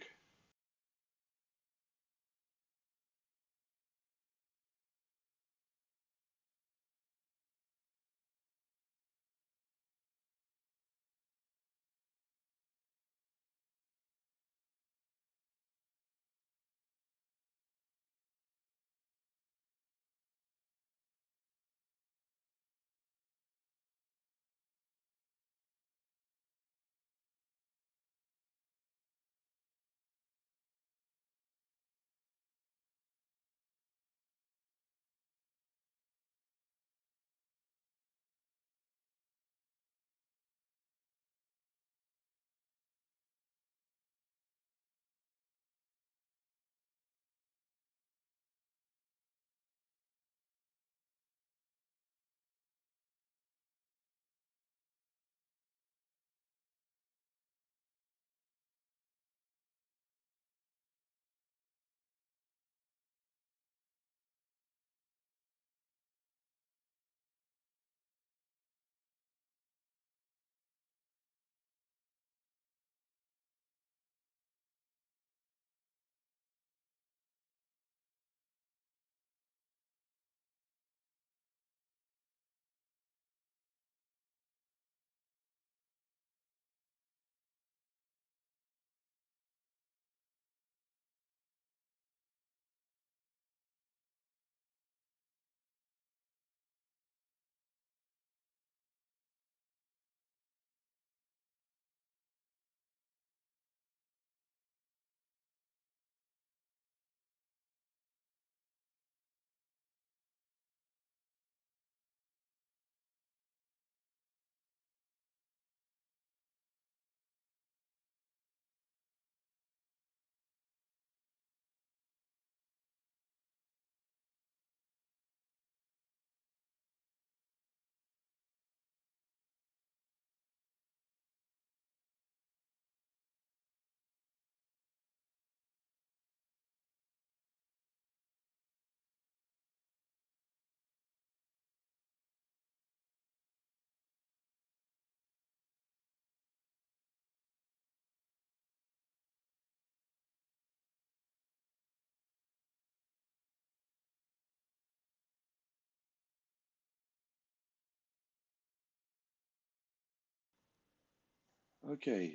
Okay,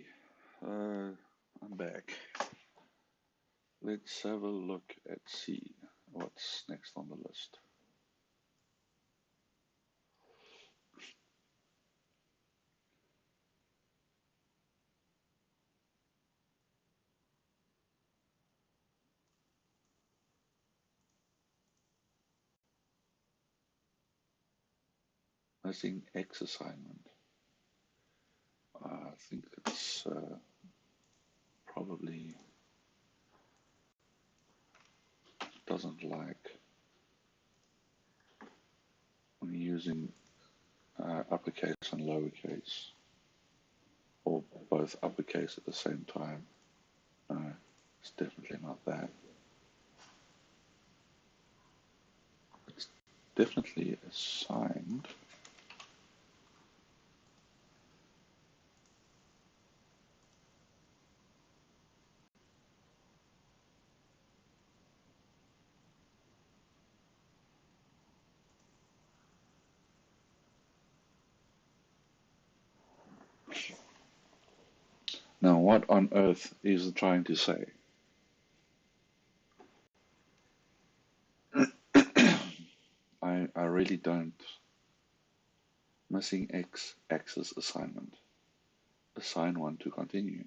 I'm back. Let's have a look at see what's next on the list. Missing X assignment. I think it's probably doesn't like when you're using uppercase and lowercase, or both uppercase at the same time. No, it's definitely not that. It's definitely assigned. Now, what on earth is it trying to say? I really don't. Missing X axis assignment. Assign one to continue.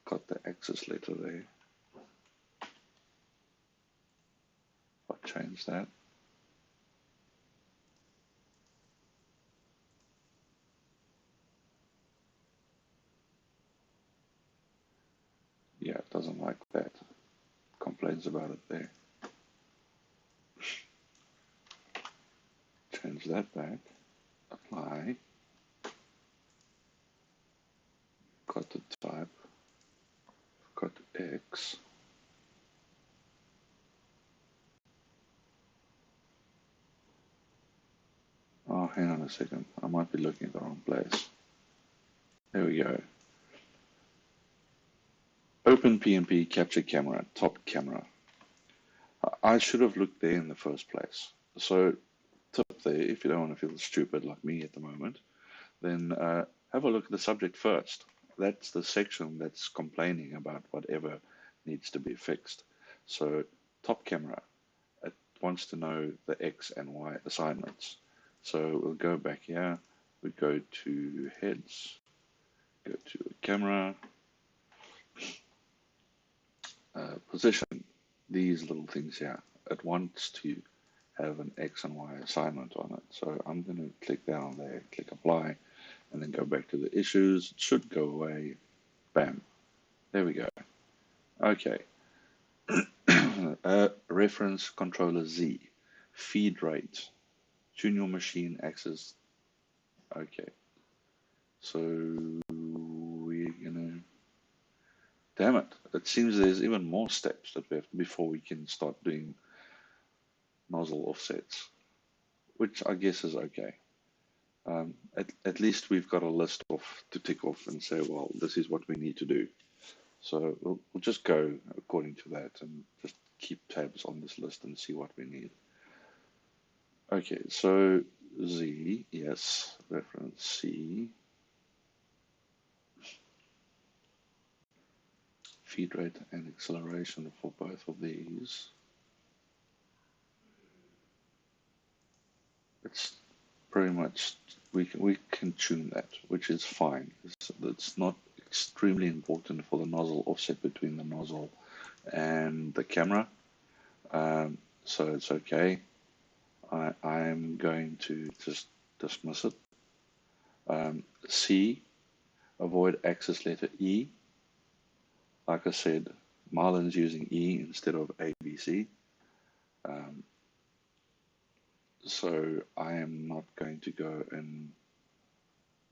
Got the axis letter there. I'll change that. Yeah, it doesn't like that. Complains about it there. Change that back. Apply. Got the type. Got X. Oh, hang on a second. I might be looking at the wrong place. There we go. Open PnP capture camera, top camera. I should have looked there in the first place. So, tip there, if you don't want to feel stupid like me at the moment, then have a look at the subject first. That's the section that's complaining about whatever needs to be fixed. So, top camera, it wants to know the X and Y assignments. So, we'll go back here, we go to heads, go to camera, position, these little things here. It wants to have an X and Y assignment on it. So I'm going to click down there, click apply, and then go back to the issues. It should go away. Bam. There we go. Okay. Reference controller Z. Feed rate. Tune your machine access. Okay. So we're going to... Damn it. It seems there's even more steps that we have before we can start doing nozzle offsets, which I guess is okay. At least we've got a list off to tick off and say, well, this is what we need to do. So we'll just go according to that and just keep tabs on this list and see what we need. Okay, so Z, yes, reference C. Feed rate and acceleration for both of these. It's pretty much, we can tune that, which is fine. It's not extremely important for the nozzle offset between the nozzle and the camera. So it's okay. I'm going to just dismiss it. C, avoid access letter E. Like I said, Marlin's using E instead of ABC. So I am not going to go and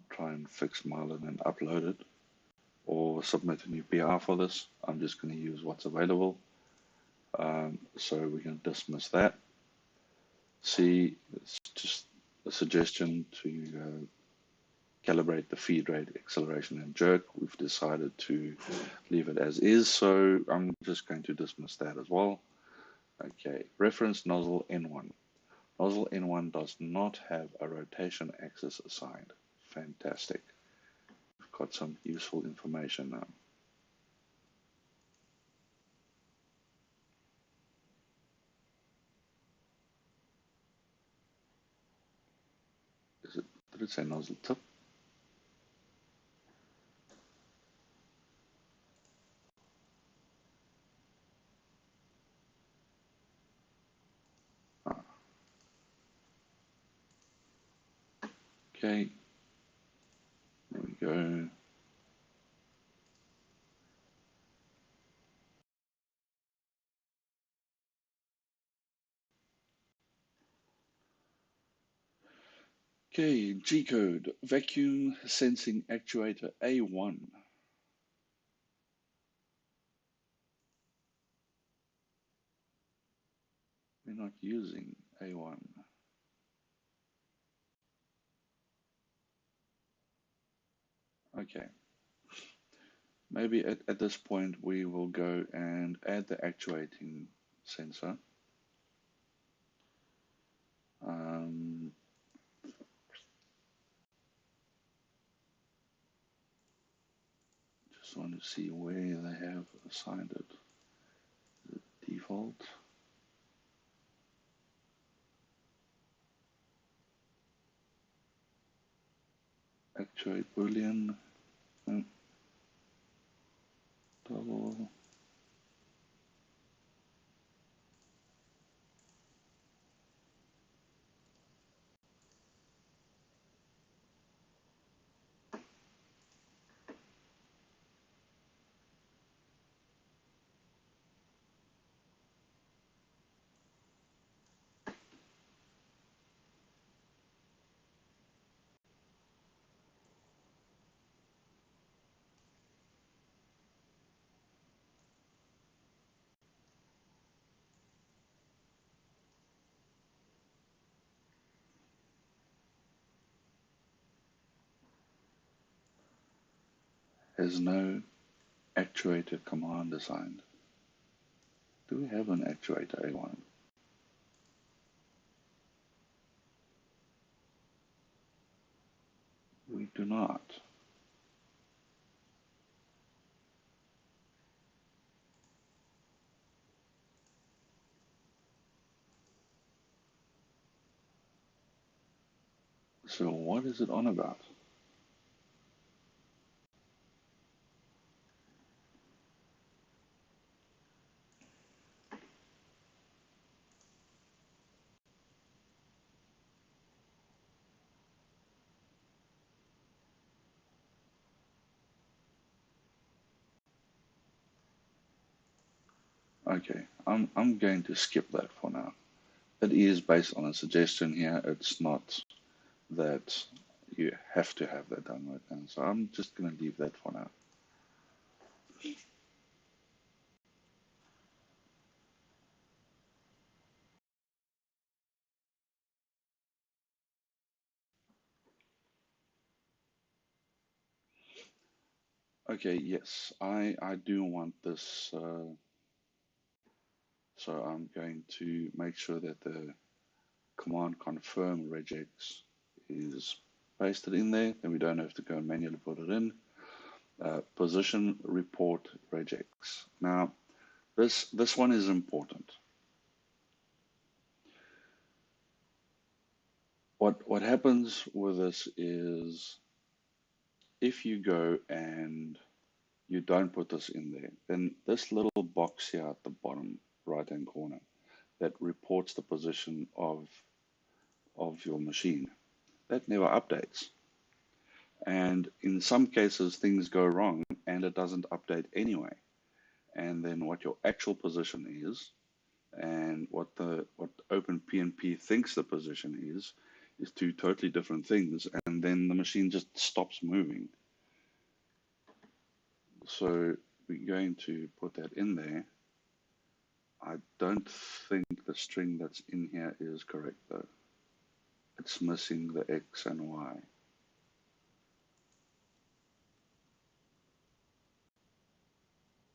try and fix Marlin and upload it or submit a new PR for this. I'm just going to use what's available. So we can dismiss that. C, it's just suggestion to calibrate the feed rate, acceleration, and jerk. We've decided to leave it as is, so I'm just going to dismiss that as well. Okay, reference nozzle N1. Nozzle N1 does not have a rotation axis assigned. Fantastic. We've got some useful information now. Did it say nozzle tip? Ah, okay, there we go. Okay, G code, vacuum sensing actuator A1. We're not using A1. Okay, maybe at this point we will go and add the actuating sensor. Just want to see where they have assigned it. The default. Actuate Boolean. No. Double. Has no actuator command assigned. Do we have an actuator A1? We do not. So what is it on about? Okay, I'm going to skip that for now. It is based on a suggestion here. It's not that you have to have that done right now. So I'm just going to leave that for now. Okay, yes, I do want this. So I'm going to make sure that the command confirm regex is pasted in there. Then we don't have to go and manually put it in. Position report regex. Now, this one is important. What happens with this is if you go and you don't put this in there, then this little box here at the bottom right hand corner that reports the position of your machine, that never updates. And in some cases things go wrong and it doesn't update anyway. And then what your actual position is and what Open PnP thinks the position is two totally different things, and then the machine just stops moving. So we're going to put that in there. I don't think the string that's in here is correct though. it's missing the X and Y.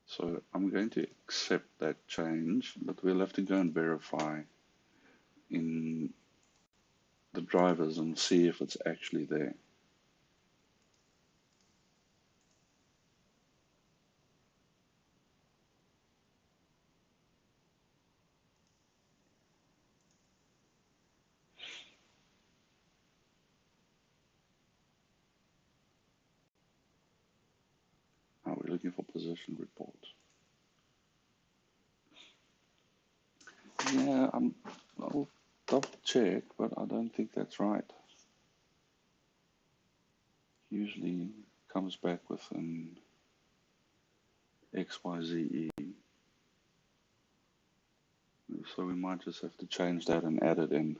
So I'm going to accept that change, but we'll have to go and verify in the drivers and see if it's actually there. Are we looking for position report? Yeah, I'll double check, but I don't think that's right. Usually comes back with an XYZE. So we might just have to change that and add it in.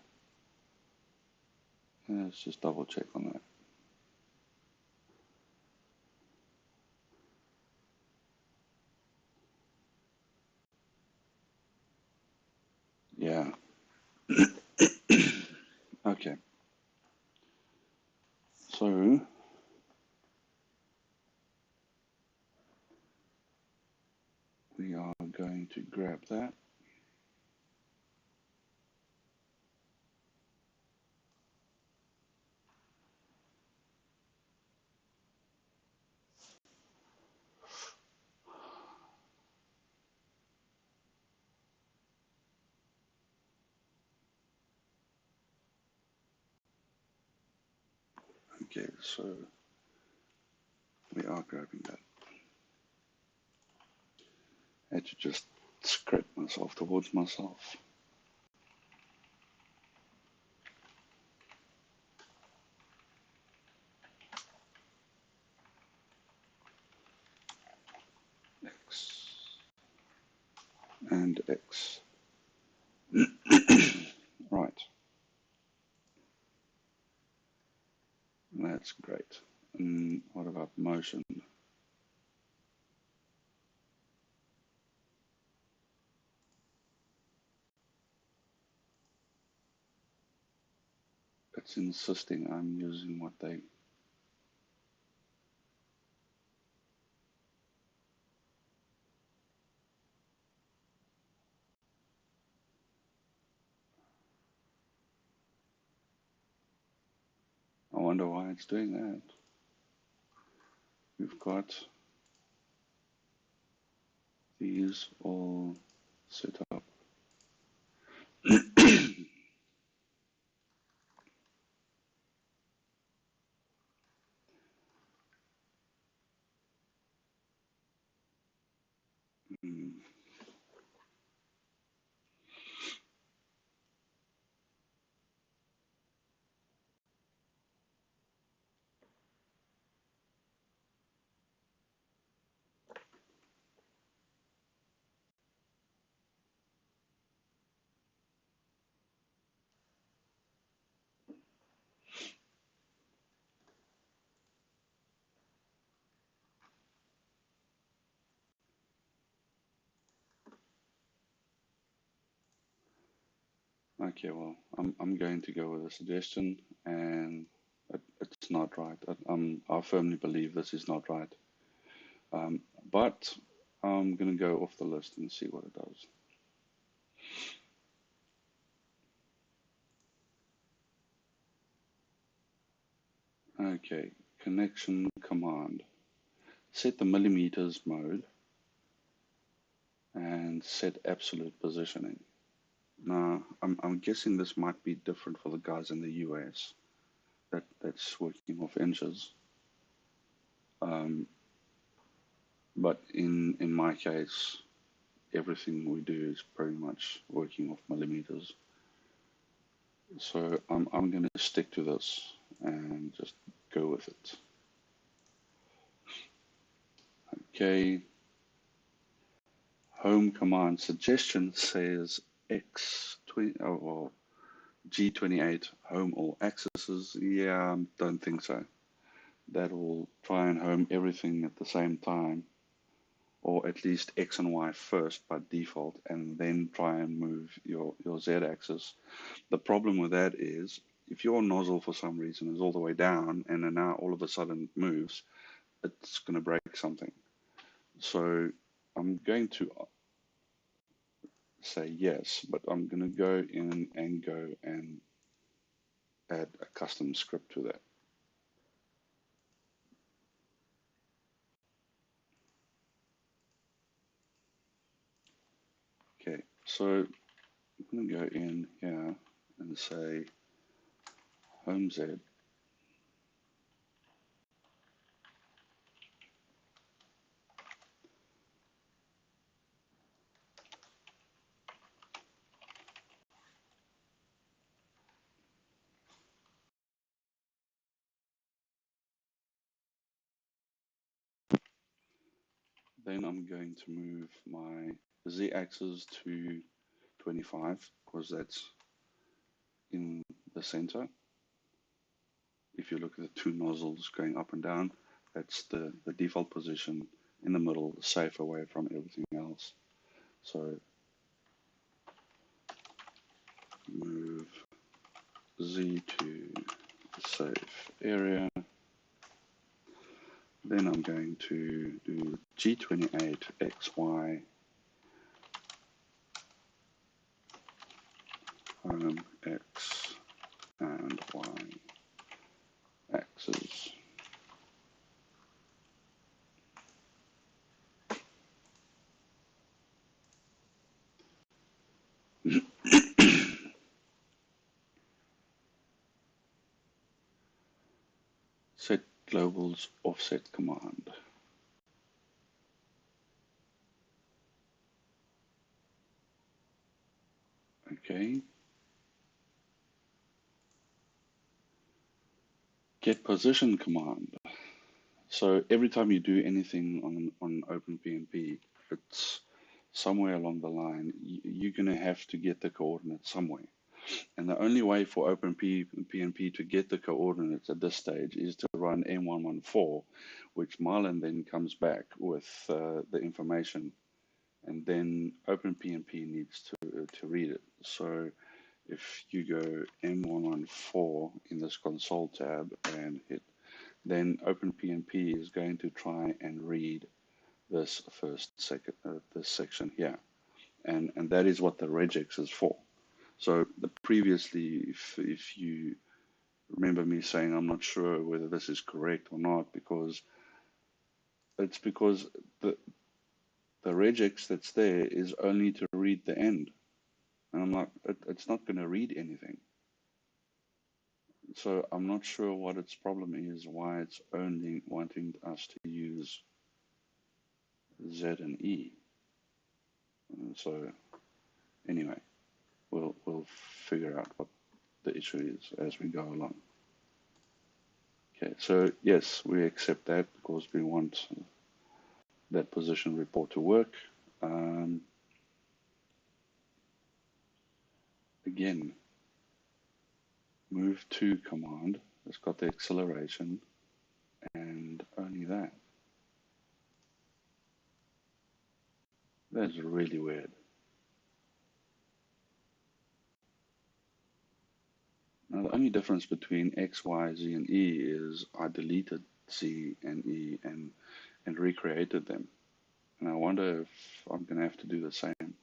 Yeah, let's just double check on that. Yeah. Okay. So we are going to grab that. Okay, so we are grabbing that. I had to just scrape myself towards myself. X and X. Right. That's great. And what about motion? It's insisting I'm using what they... I wonder why it's doing that. We've got these all set up. Okay, well, I'm going to go with a suggestion, and it's not right. I firmly believe this is not right. But I'm going to go off the list and see what it does. Okay, connection command. Set the millimeters mode and set absolute positioning. Now, I'm guessing this might be different for the guys in the US that's working off inches. But in my case, everything we do is pretty much working off millimeters. So I'm going to stick to this and just go with it. Okay. Home command suggestion says X20, oh, well, G28 home all accesses. Yeah, don't think so. That will try and home everything at the same time, or at least X and Y first by default, and then try and move your Z axis. The problem with that is if your nozzle for some reason is all the way down and then now all of a sudden it moves, it's going to break something. So I'm going to say yes, but I'm going to go in and add a custom script to that. Okay, so I'm going to go in here and say home Z. Then I'm going to move my Z-axis to 25 because that's in the center. If you look at the two nozzles going up and down, that's the default position in the middle, safe away from everything else. So move Z to the safe area. Then I'm going to do G28 XY home X and Y axis. Set global's offset command. Okay. Get position command. So every time you do anything on OpenPnP, it's somewhere along the line, you're going to have to get the coordinates somewhere. And the only way for OpenPnP to get the coordinates at this stage is to run M114, which Marlin then comes back with the information. And then OpenPnP needs to read it. So if you go M114 in this console tab and hit, then OpenPnP is going to try and read this this section here. And that is what the regex is for. So previously, if you remember me saying I'm not sure whether this is correct or not, because the regex that's there is only to read the end. And I'm like, it's not going to read anything. So I'm not sure what its problem is, why it's only wanting us to use Z and E. And so anyway, we'll figure out what the issue is as we go along. Okay, so yes, we accept that because we want that position report to work. Again, move to command. It's got the acceleration and only that. That's really weird. Now, the only difference between X, Y, Z, and E is I deleted Z and E and recreated them. And I wonder if I'm going to have to do the same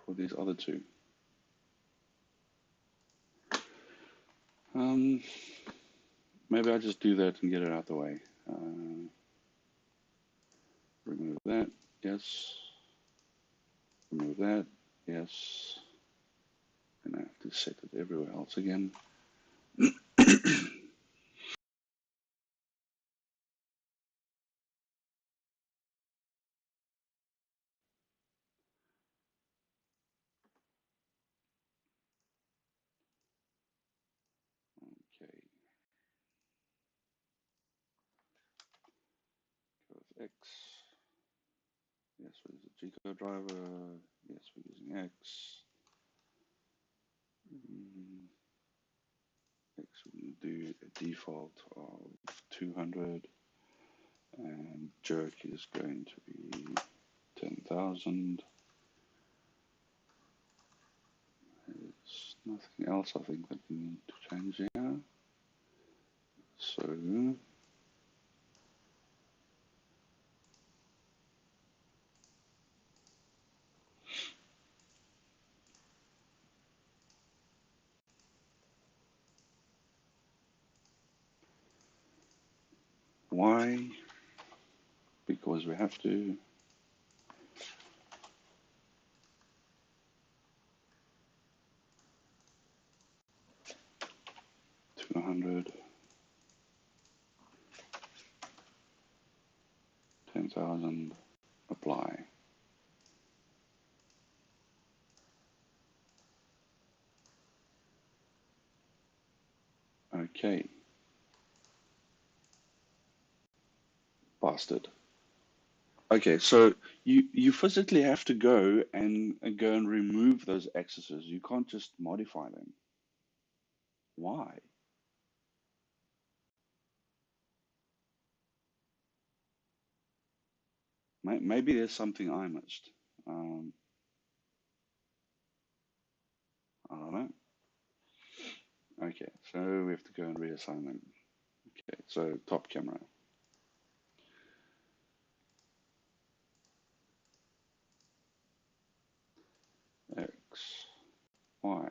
for these other two. Maybe I'll just do that and get it out of the way. Remove that, yes. Remove that, yes. And I have to set it everywhere else again. Okay. Go with X. Yes, we're using a G-code driver. Yes, we're using X. X, we're going to do a default of 200. And jerk is going to be 10,000. It's Nothing else I think that we need to change here. So why? Because we have to. 200, 10,000, apply. Okay, bastard. Okay, so you physically have to go and remove those accesses. You can't just modify them. Why? Maybe there's something I missed. I don't know. Okay, so we have to go and reassign them. Okay, so top camera. X, Y.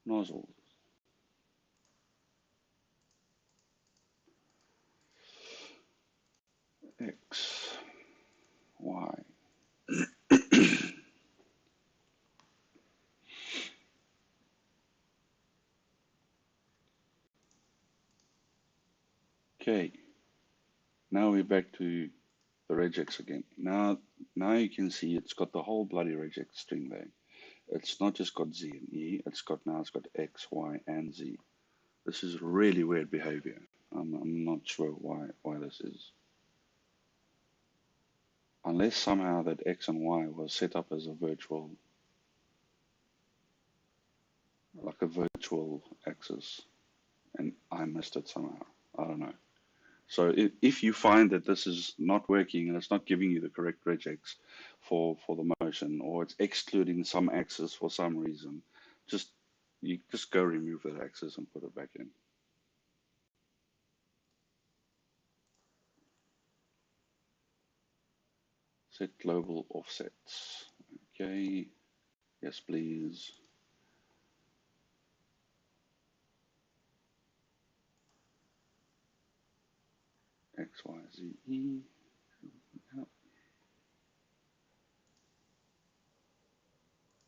Nozzle. X, Y. Okay, now we're back to the regex again. Now you can see it's got the whole bloody regex string there. It's not just got Z and E, it's got X, Y, and Z. This is really weird behavior. I'm not sure why this is. Unless somehow that X and Y was set up as a virtual, like a virtual axis, and I missed it somehow. I don't know. So if you find that this is not working and it's not giving you the correct regex for the motion, or it's excluding some axis for some reason, you just go remove that axis and put it back in. Set global offsets. Okay. Yes, please. X, Y, Z, E. Yep.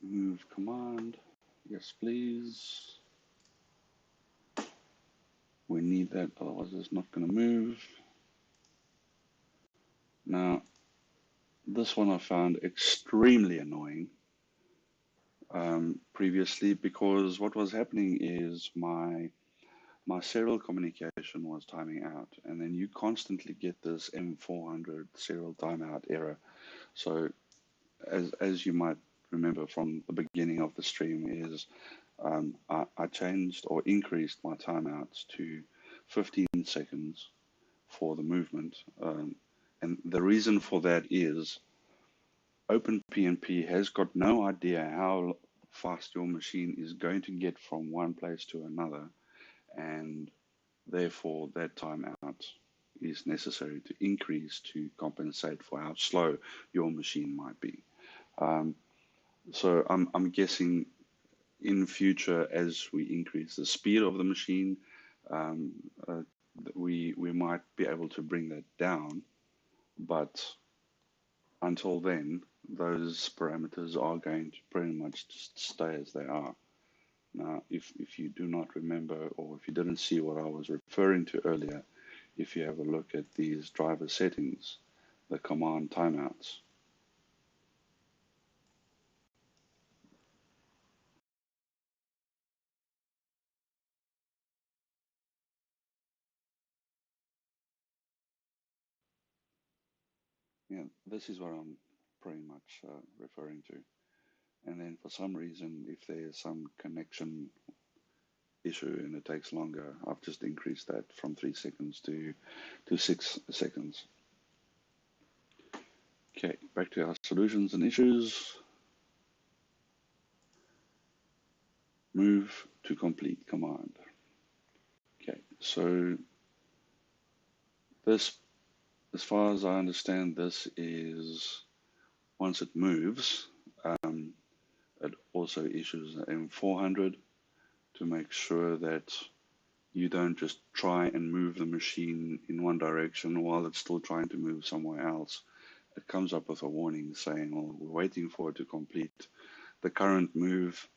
Move command. Yes, please. We need that, otherwise it's not going to move. Now, this one I found extremely annoying previously, because what was happening is my serial communication was timing out, and then you constantly get this M400 serial timeout error. So as you might remember from the beginning of the stream is I changed or increased my timeouts to 15 seconds for the movement. And the reason for that is OpenPnP has got no idea how fast your machine is going to get from one place to another, and therefore that timeout is necessary to increase to compensate for how slow your machine might be. So I'm guessing in future, as we increase the speed of the machine, um, uh, we might be able to bring that down. But until then, those parameters are going to pretty much just stay as they are. Now, if you do not remember, or if you didn't see what I was referring to earlier, if you have a look at these driver settings, the command timeouts, yeah, this is what I'm pretty much referring to. And then for some reason, if there's some connection issue and it takes longer, I've just increased that from 3 seconds to 6 seconds. Okay, back to our solutions and issues. Move to complete command. Okay, so this, as far as I understand, this is once it moves, it also issues an M400 to make sure that you don't just try and move the machine in one direction while it's still trying to move somewhere else. It comes up with a warning saying, well, we're waiting for it to complete the current move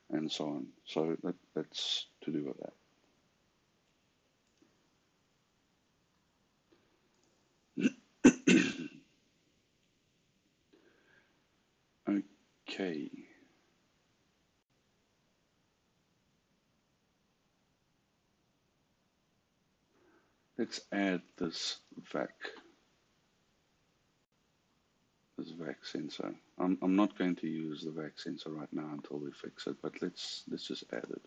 and so on. So that's to do with that. Okay. Let's add this vac sensor. I'm not going to use the vac sensor right now until we fix it, but let's just add it.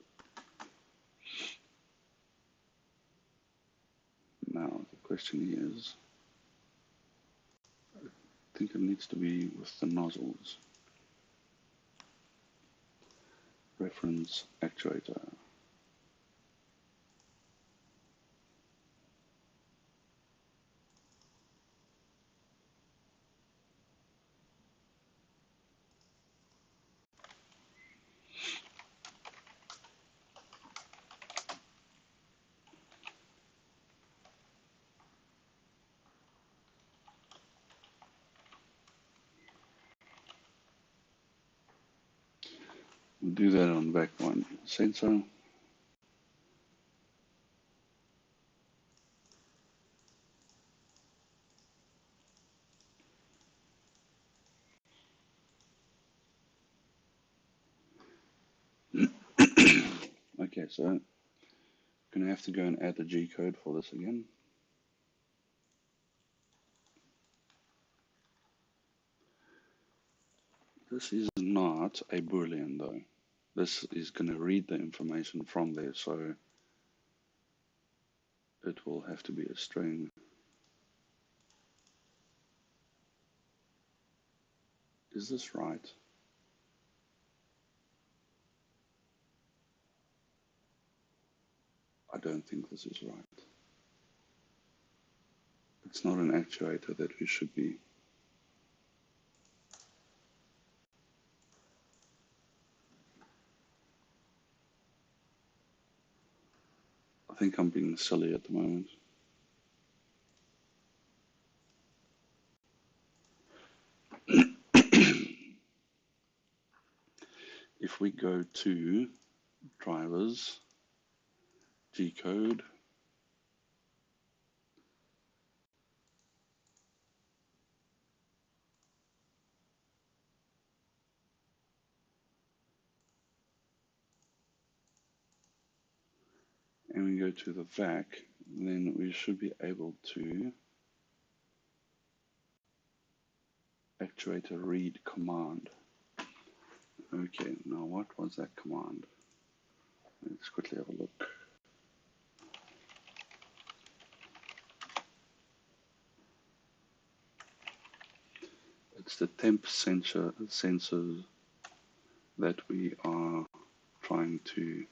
Now the question is, I think it needs to be with the nozzles. Reference actuator. We'll do that on vac one sensor. Okay, so I'm gonna have to go and add the G code for this again. This is not a Boolean though. This is going to read the information from there, so it will have to be a string. Is this right? I don't think this is right. It's not an actuator that we should be. I think I'm being silly at the moment. If we go to drivers, G code, and we go to the VAC, then we should be able to actuator read command. Okay, now what was that command? Let's quickly have a look. It's the temp sensors that we are trying to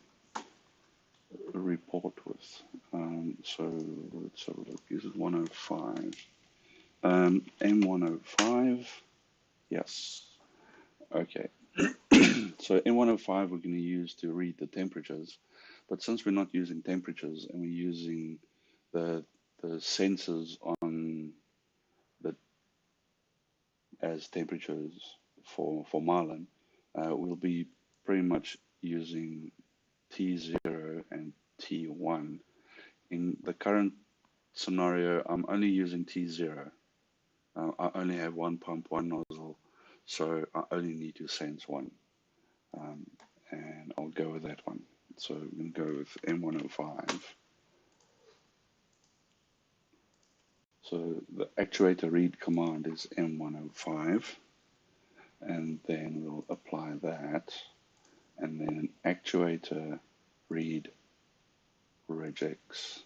report with. So let's have a look. This is 105. M105. Yes. Okay. So M105 we're going to use to read the temperatures, but since we're not using temperatures and we're using the sensors on the as temperatures for Marlin, we'll be pretty much using T0 and T1. In the current scenario, I'm only using T0. I only have one pump, one nozzle, so I only need to sense one. And I'll go with that one. So I'm going to go with M105. So the actuator read command is M105, and then we'll apply that, and then actuator read regex.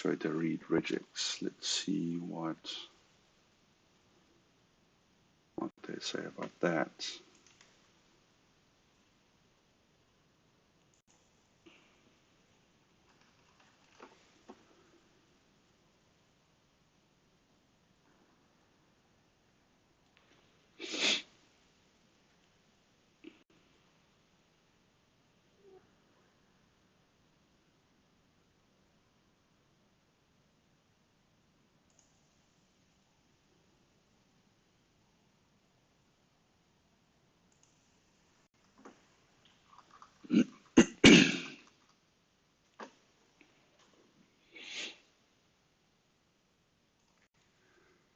Actuator read regex. Let's see what they say about that.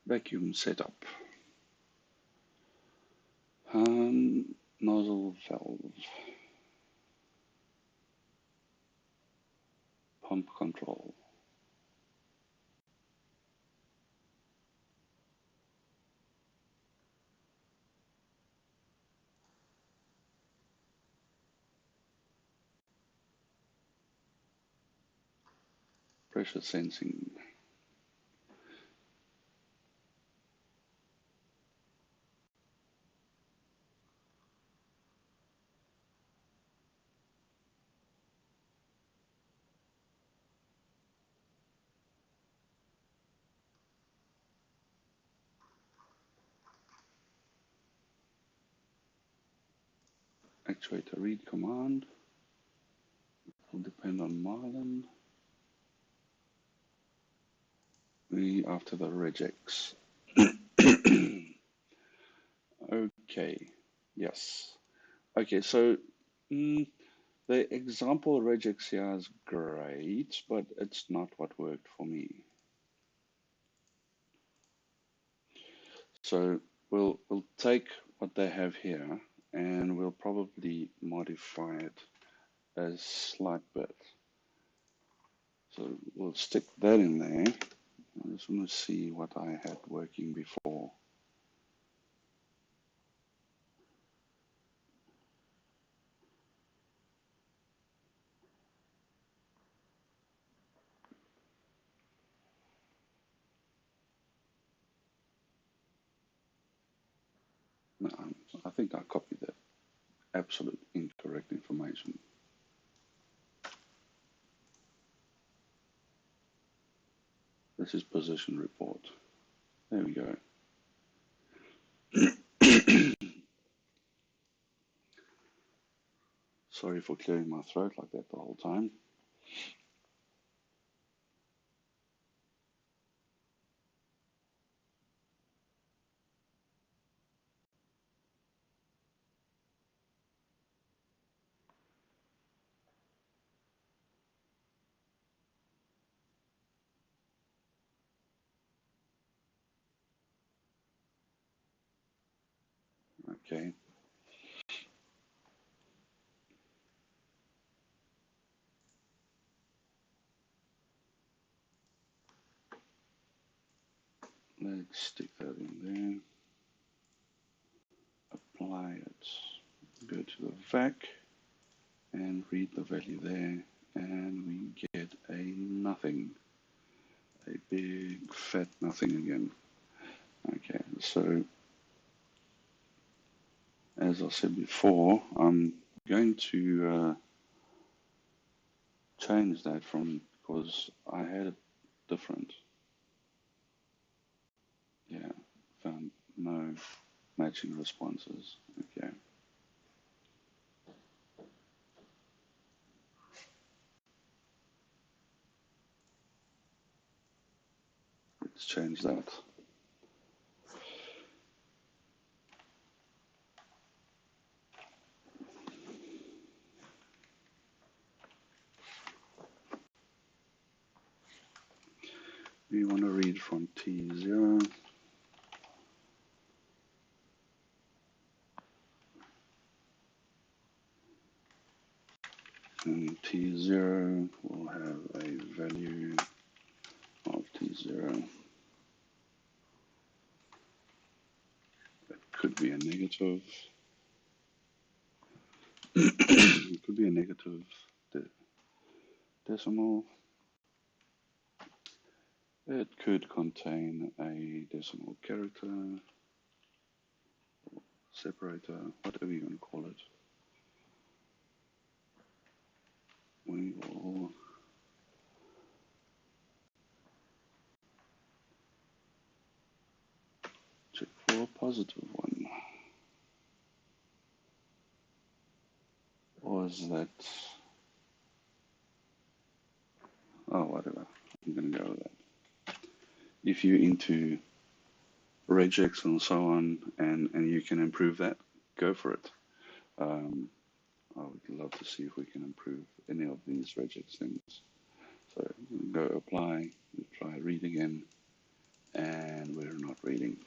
Vacuum setup. Nozzle valve. Pump control. Pressure sensing. Actuator read command. Will depend on Marlin. We after the regex. Okay. Yes. Okay. So the example regex here is great, but it's not what worked for me. So we'll take what they have here and we'll probably modify it a slight bit. So we'll stick that in there. I just want to see what I had working before. No, I think I copied that absolute incorrect information. This is position report. There we go. Sorry for clearing my throat like that the whole time. Okay. Let's stick that in there. Apply it. Go to the vac and read the value there, and we get a nothing. A big fat nothing again. Okay, so as I said before, I'm going to change that from, because I had it different. Yeah, found no matching responses. Okay. Let's change that. We want to read from T0. And T0 will have a value of T0. It could be a negative. It could be a negative decimal. It could contain a decimal character, separator, whatever you want to call it. We will check for a positive one. Or is that... oh, whatever. I'm going to go with that. If you're into Regex and so on, and you can improve that, go for it. I would love to see if we can improve any of these Regex things. So go apply, try read again, and we're not reading.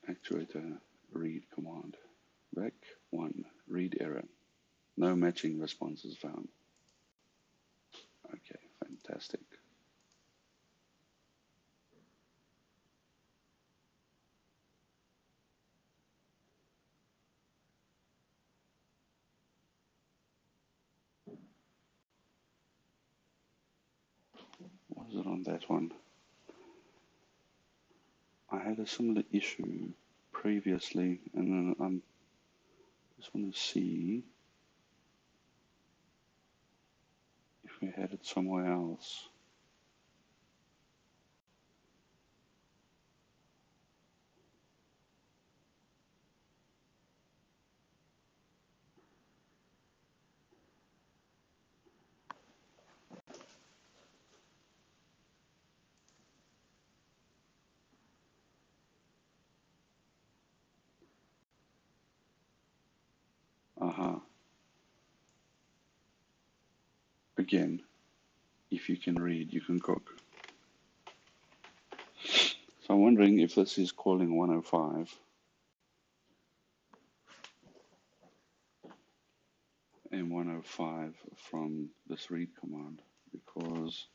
Actuator read command. Back 1, read error. No matching responses found. Okay, fantastic. Was it on that one? I had a similar issue previously, and then I just want to see if we had it somewhere else. Aha. Again, if you can read, you can cook. So I'm wondering if this is calling 105 and 105 from this read command, because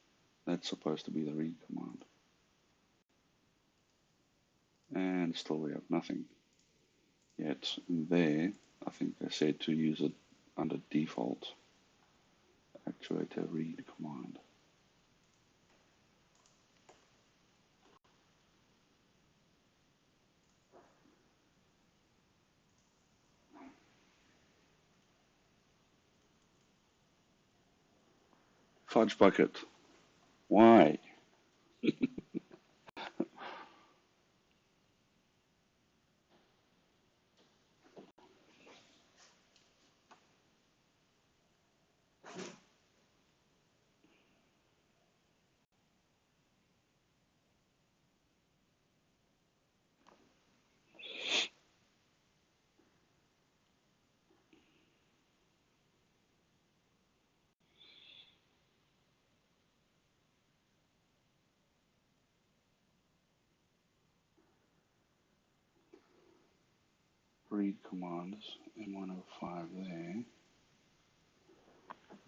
that's supposed to be the read command. And still we have nothing. Yet there, I think they said to use it under default. Actuator read command. Fudge bucket. Why? Read commands M105 there.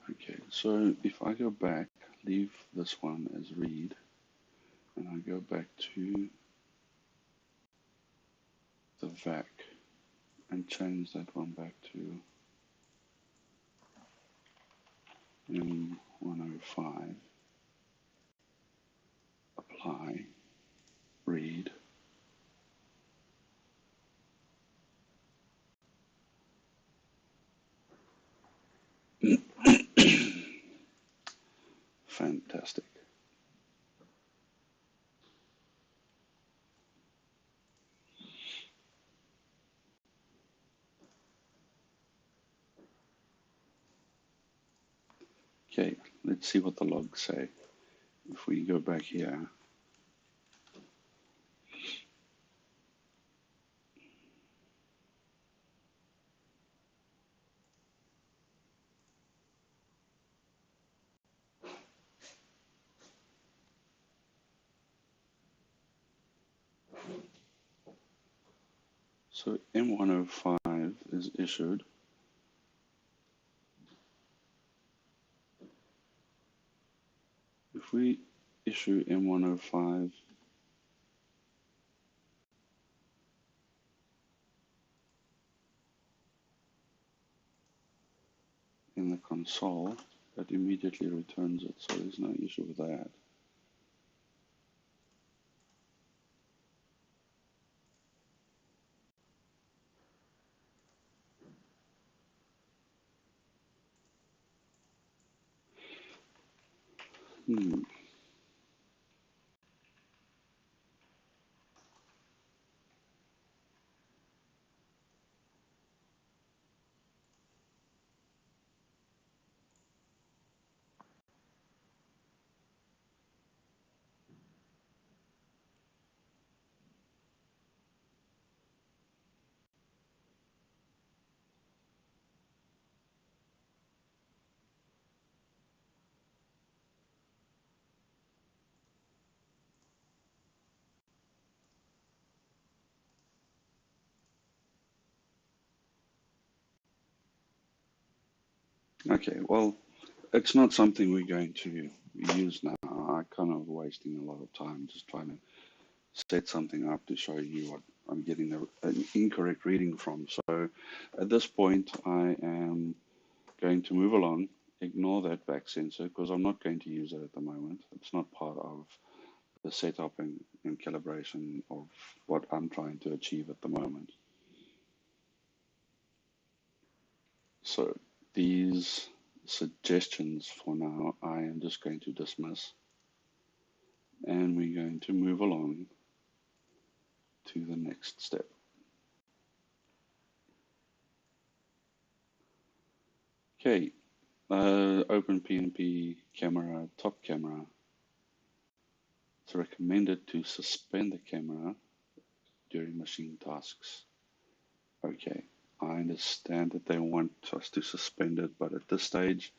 Okay, so if I go back, leave this one as read, and I go back to the VAC and change that one back to M105, apply, read, fantastic. Okay, let's see what the logs say. If we go back here, so M105 is issued. If we issue M105 in the console, it immediately returns it, so there's no issue with that. Hmm. Okay, well, it's not something we're going to use now. I kind of wasting a lot of time just trying to set something up to show you what I'm getting an incorrect reading from. So at this point, I am going to move along, ignore that back sensor because I'm not going to use it at the moment. It's not part of the setup and calibration of what I'm trying to achieve at the moment. So these suggestions for now, I am just going to dismiss, and we're going to move along to the next step. Okay, Open PnP camera, top camera. It's recommended to suspend the camera during machine tasks. Okay, I understand that they want us to suspend it, but at this stage,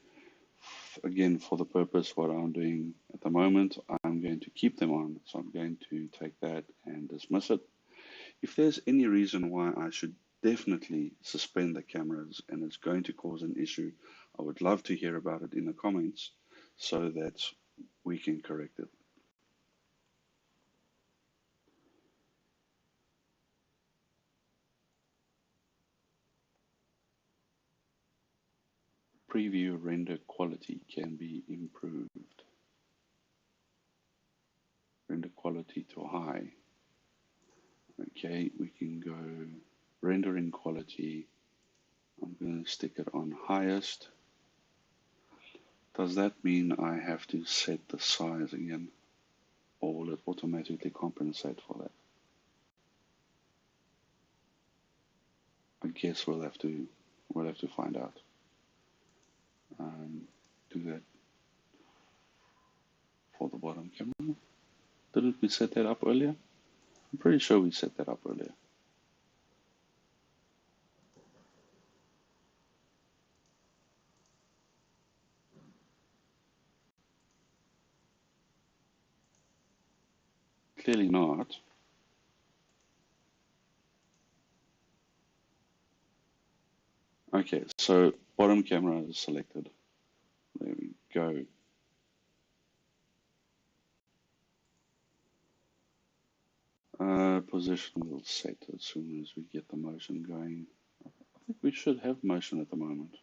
again, for the purpose what I'm doing at the moment, I'm going to keep them on. So I'm going to take that and dismiss it. If there's any reason why I should definitely suspend the cameras and it's going to cause an issue, I would love to hear about it in the comments so that we can correct it. Preview render quality can be improved. Render quality to high. Okay, we can go rendering quality. I'm going to stick it on highest. Does that mean I have to set the size again, or will it automatically compensate for that? I guess we'll have to find out. Do that for the bottom camera. Didn't we set that up earlier? I'm pretty sure we set that up earlier. Clearly not. Okay, so bottom camera is selected. There we go. Position will set as soon as we get the motion going. I think we should have motion at the moment.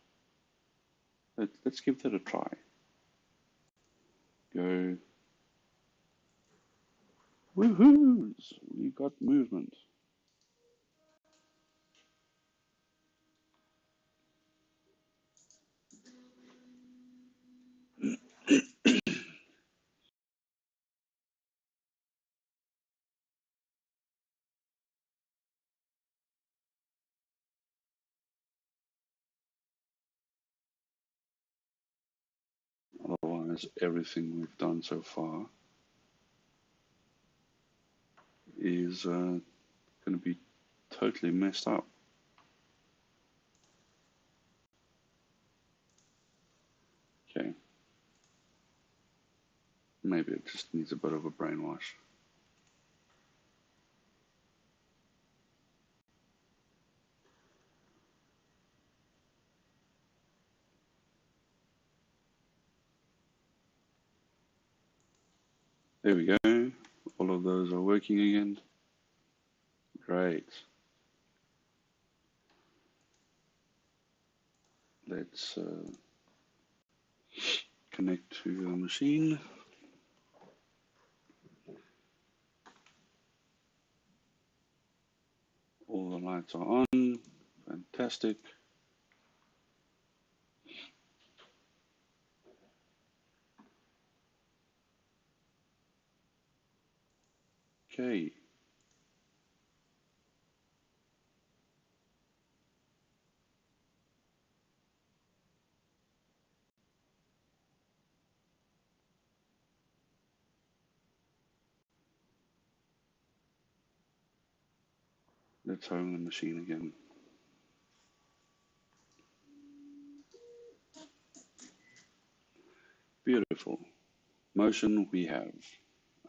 Let's give that a try. Go. Woohoo! We got movement. Otherwise, everything we've done so far is going to be totally messed up. Okay. Maybe it just needs a bit of a brainwash. There we go. All of those are working again. Great. Let's connect to the machine. All the lights are on. Fantastic. Okay. Let's home the machine again. Beautiful. Motion we have.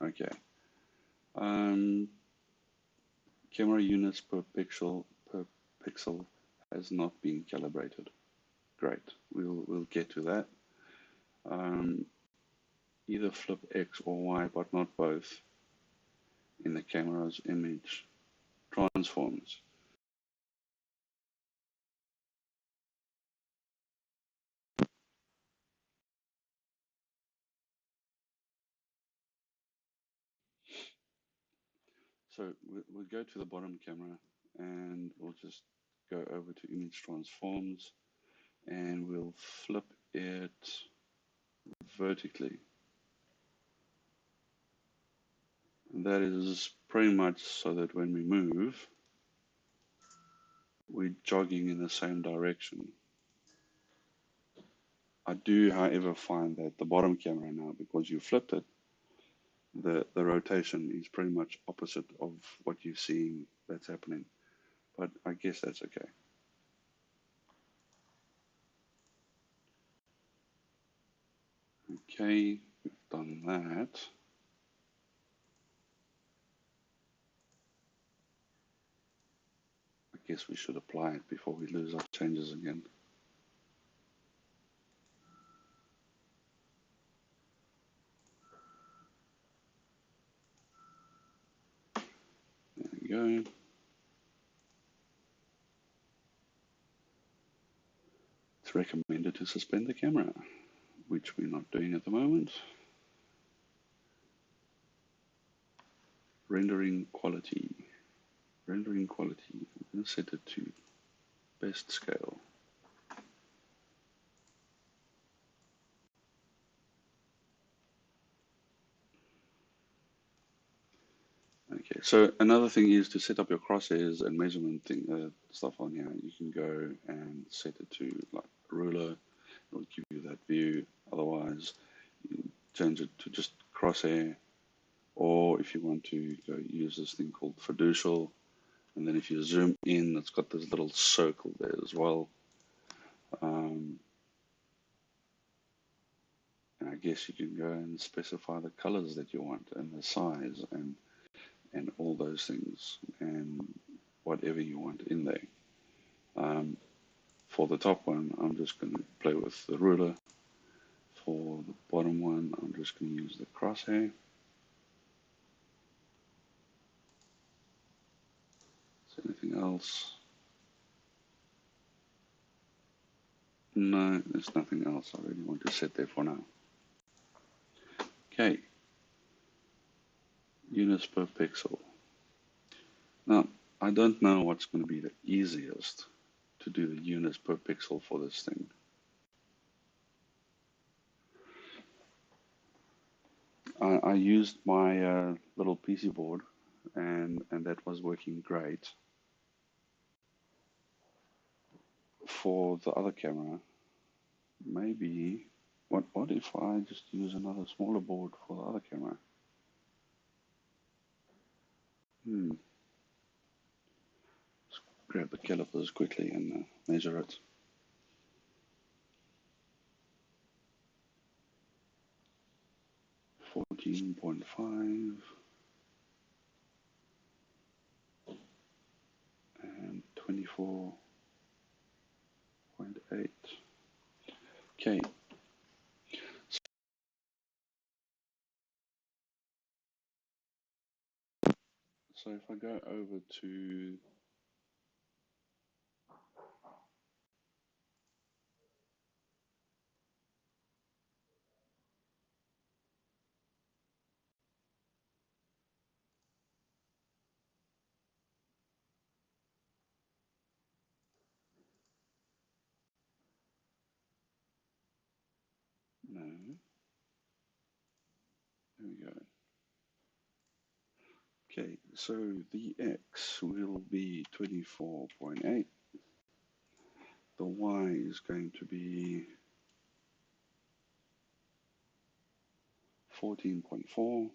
Okay. Camera units per pixel has not been calibrated. Great. We'll get to that. Either flip X or Y, but not both, in the camera's image transforms. So we'll go to the bottom camera and we'll just go over to image transforms and we'll flip it vertically. And that is pretty much so that when we move, we're jogging in the same direction. I do, however, find that the bottom camera now, because you flipped it, the rotation is pretty much opposite of what you're seeing that's happening. But I guess that's okay. Okay, we've done that. I guess we should apply it before we lose our changes again. There we go. It's recommended to suspend the camera, which we're not doing at the moment. Rendering quality. Rendering quality. I'm going to set it to best scale. Okay, so another thing is to set up your crosshairs and measurement stuff on here. You can go and set it to like ruler. It'll give you that view. Otherwise, you change it to just crosshair. Or if you want to go use this thing called fiducial, and then if you zoom in, it's got this little circle there as well. And I guess you can go and specify the colors that you want and the size and all those things and whatever you want in there. For the top one, I'm just going to play with the ruler. For the bottom one, I'm just going to use the crosshair. Is there anything else? No, there's nothing else I really want to set there for now. Okay, units per pixel. Now, I don't know what's going to be the easiest to do the units per pixel for this thing. I used my little PC board and that was working great. For the other camera, maybe, what if I just use another smaller board for the other camera? Let's grab the calipers quickly and measure it. .5 and 24.8. Okay. So if I go over to So the X will be 24.8. The Y is going to be 14.4.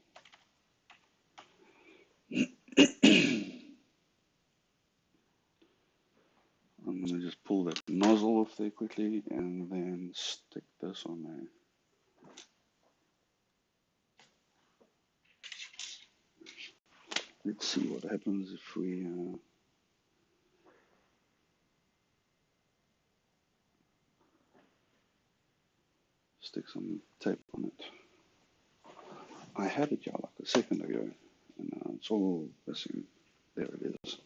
I'm going to just pull that nozzle off there quickly and then stick this on there. Let's see what happens if we stick some tape on it. I had it here like a second ago, and now it's all missing. There it is.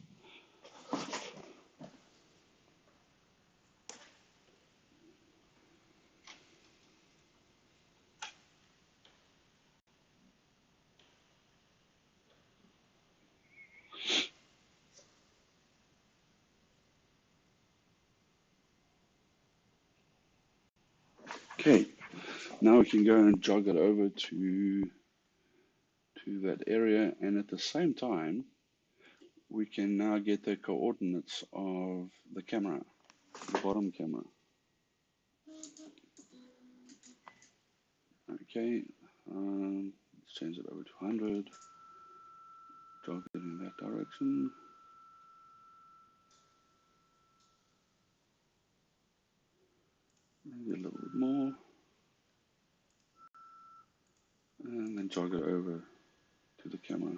Okay, now we can go and jog it over to that area, and at the same time, we can now get the coordinates of the camera, the bottom camera. Okay, let's change it over to 100, jog it in that direction. Maybe a little bit more, and then jog it over to the camera.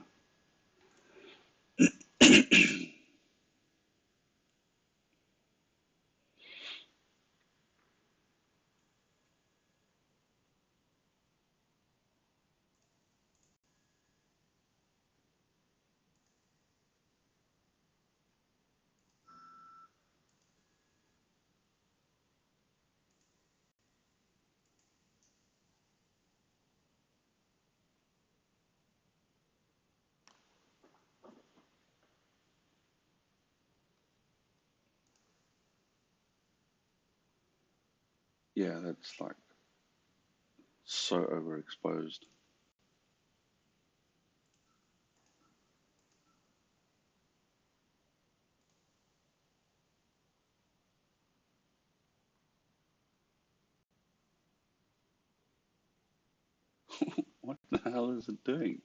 Yeah, that's like so overexposed. What the hell is it doing?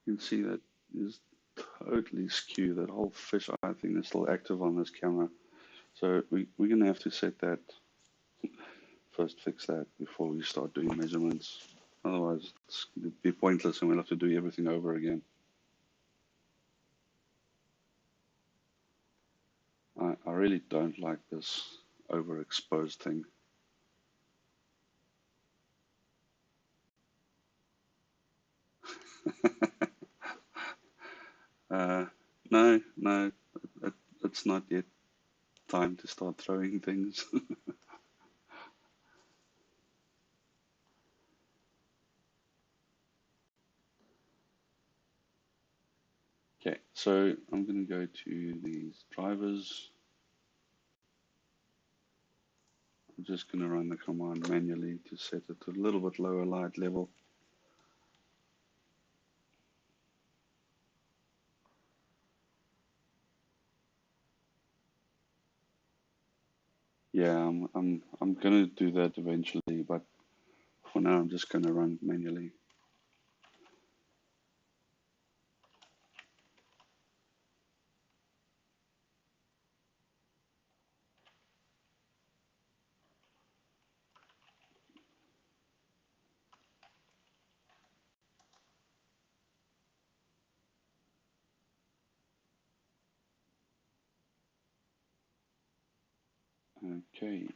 You can see that is totally skewed. That whole fisheye thing is still active on this camera. So we're going to have to set that, first fix that before we start doing measurements. Otherwise, it'd be pointless and we'll have to do everything over again. I really don't like this overexposed thing. No, no, it's not yet time to start throwing things. Okay, so I'm going to go to these drivers. I'm just going to run the command manually to set it to a little bit lower light level. Yeah, I'm going to do that eventually, but for now I'm just going to run manually. Okay.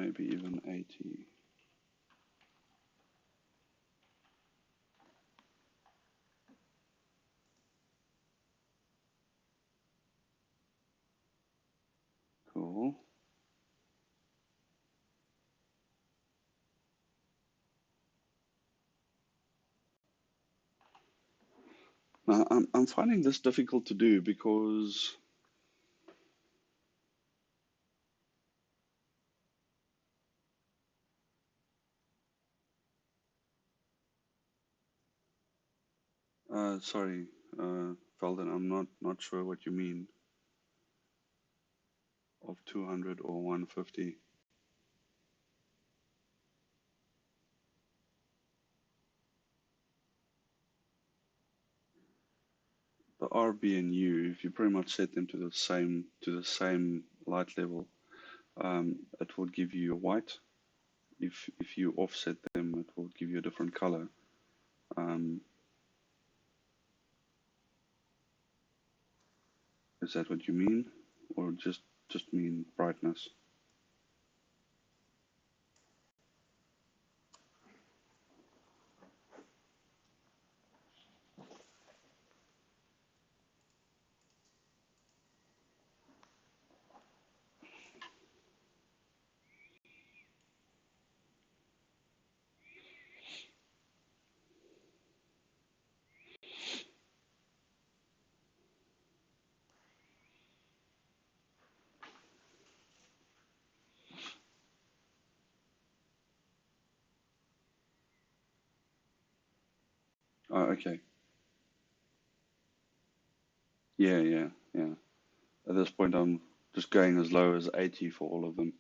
maybe even 80. Cool. Now, I'm finding this difficult to do because sorry, Velden, I'm not sure what you mean of 200 or 150. The R, B, and U, if you pretty much set them to the same light level, it will give you a white. If you offset them, it will give you a different color. Is that what you mean, or just mean brightness? Oh, okay. Yeah. At this point, I'm just going as low as 80 for all of them.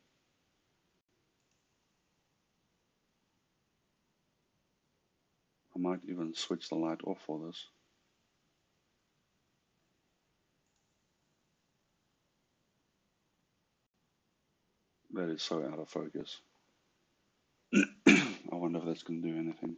I might even switch the light off for this. That is so out of focus. I wonder if that's going to do anything.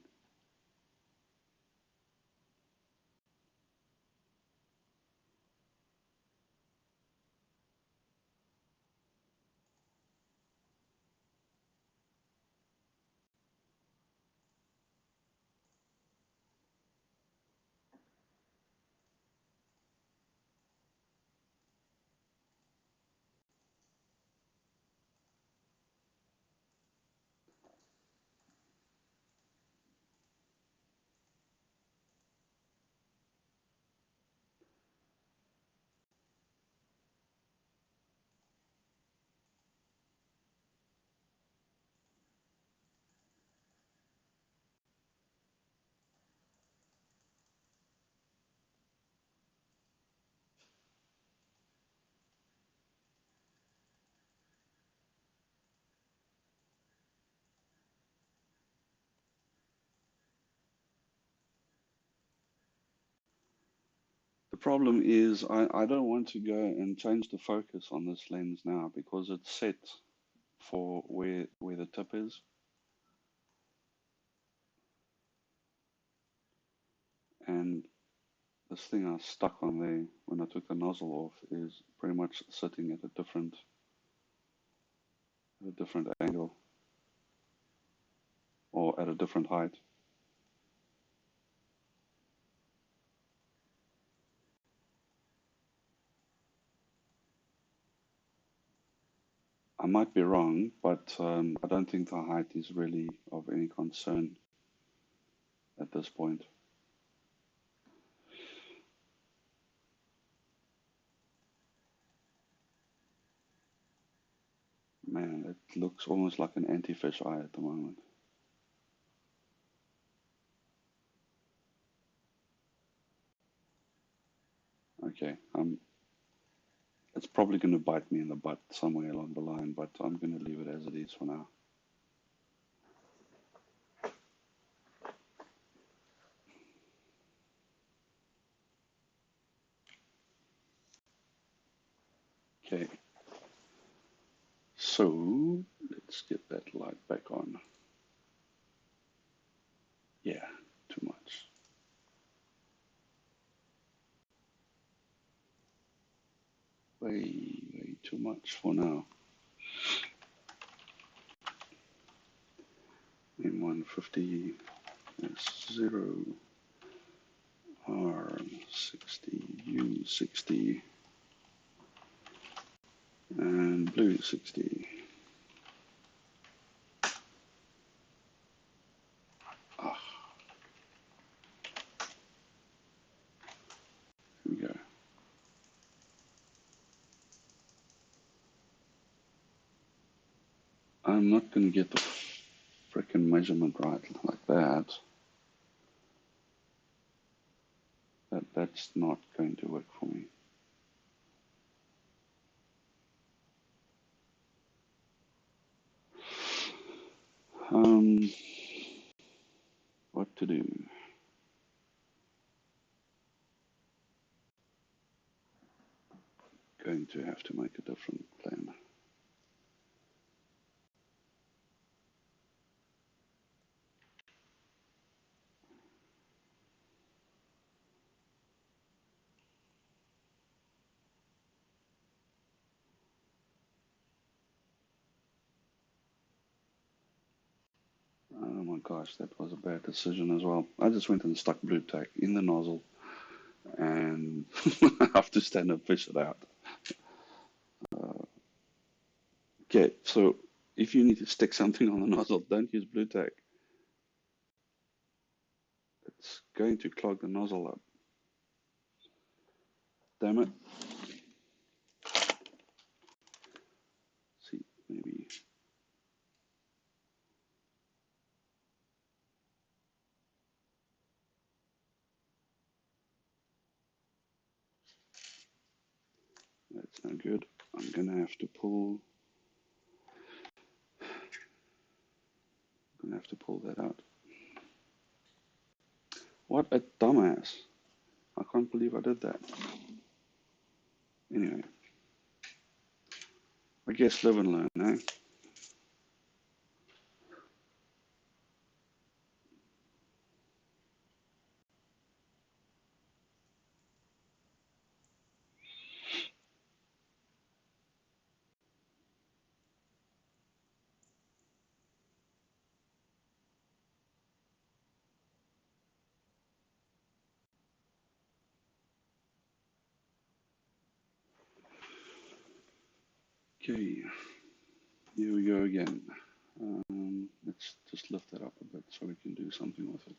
The problem is I don't want to go and change the focus on this lens now because it's set for where the tip is. And this thing I stuck on there when I took the nozzle off is pretty much sitting at a different angle or at a different height. I might be wrong, but I don't think the height is really of any concern at this point. Man, it looks almost like an anti-fish eye at the moment. Okay, it's probably going to bite me in the butt somewhere along the line, but I'm going to leave it as it is for now. Okay, so let's get that light back on. Yeah, too much. Way too much for now. M150 S0 R60 U60 and blue 60. Ah, here we go. I'm not going to get the frickin' measurement right like that. That's not going to work for me. What to do? Going to have to make a different plan. Oh my gosh, that was a bad decision as well. I just went and stuck blue tack in the nozzle and I have to stand and fish it out. Okay, so if you need to stick something on the nozzle, don't use blue tack. It's going to clog the nozzle up. Damn it. See, maybe. That's no good. I'm gonna have to pull that out. What a dumbass. I can't believe I did that. Anyway. I guess live and learn, eh? Okay, here we go again. Let's just lift that up a bit so we can do something with it.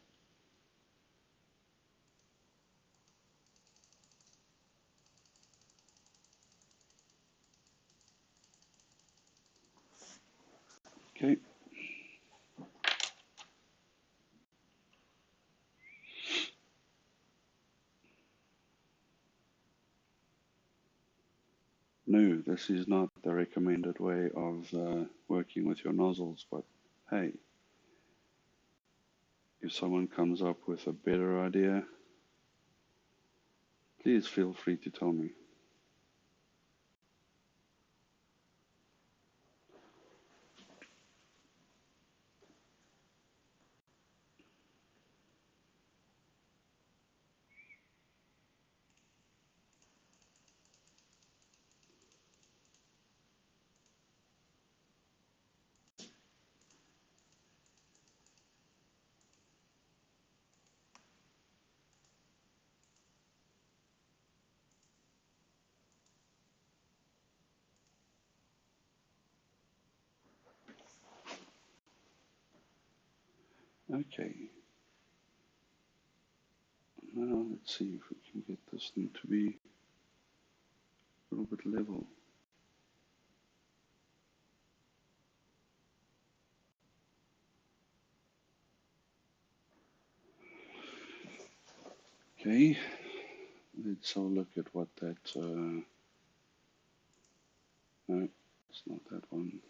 Okay. No, this is not the recommended way of working with your nozzles, but hey, if someone comes up with a better idea, please feel free to tell me. Okay. Now let's see if we can get this thing to be a little bit level. Okay, let's have a look at what that, no, it's not that one.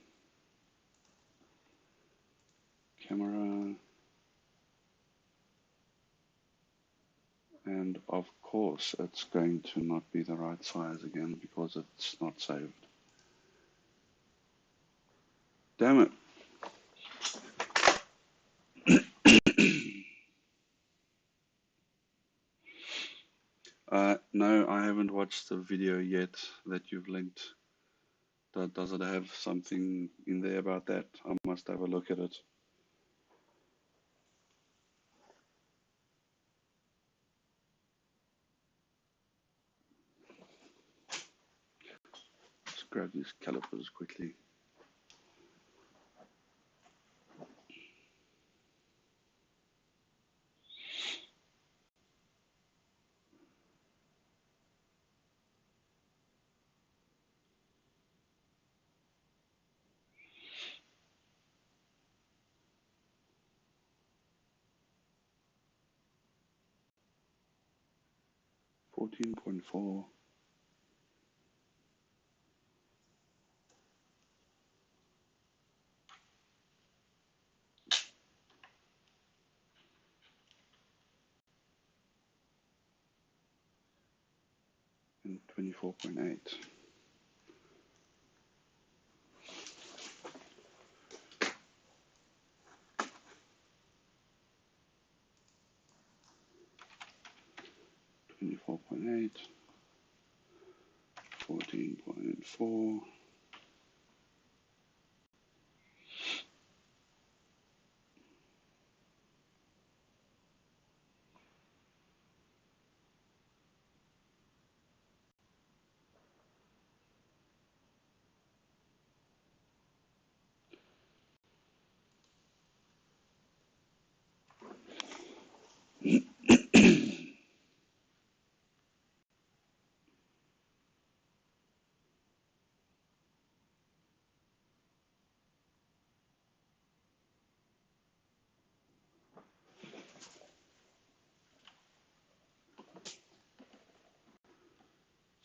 Camera, and of course it's going to not be the right size again because it's not saved. Damn it. No, I haven't watched the video yet that you've linked. Does it have something in there about that? I must have a look at it. grab these calipers quickly. $14.4. And 24.8. $24.8. 14.4.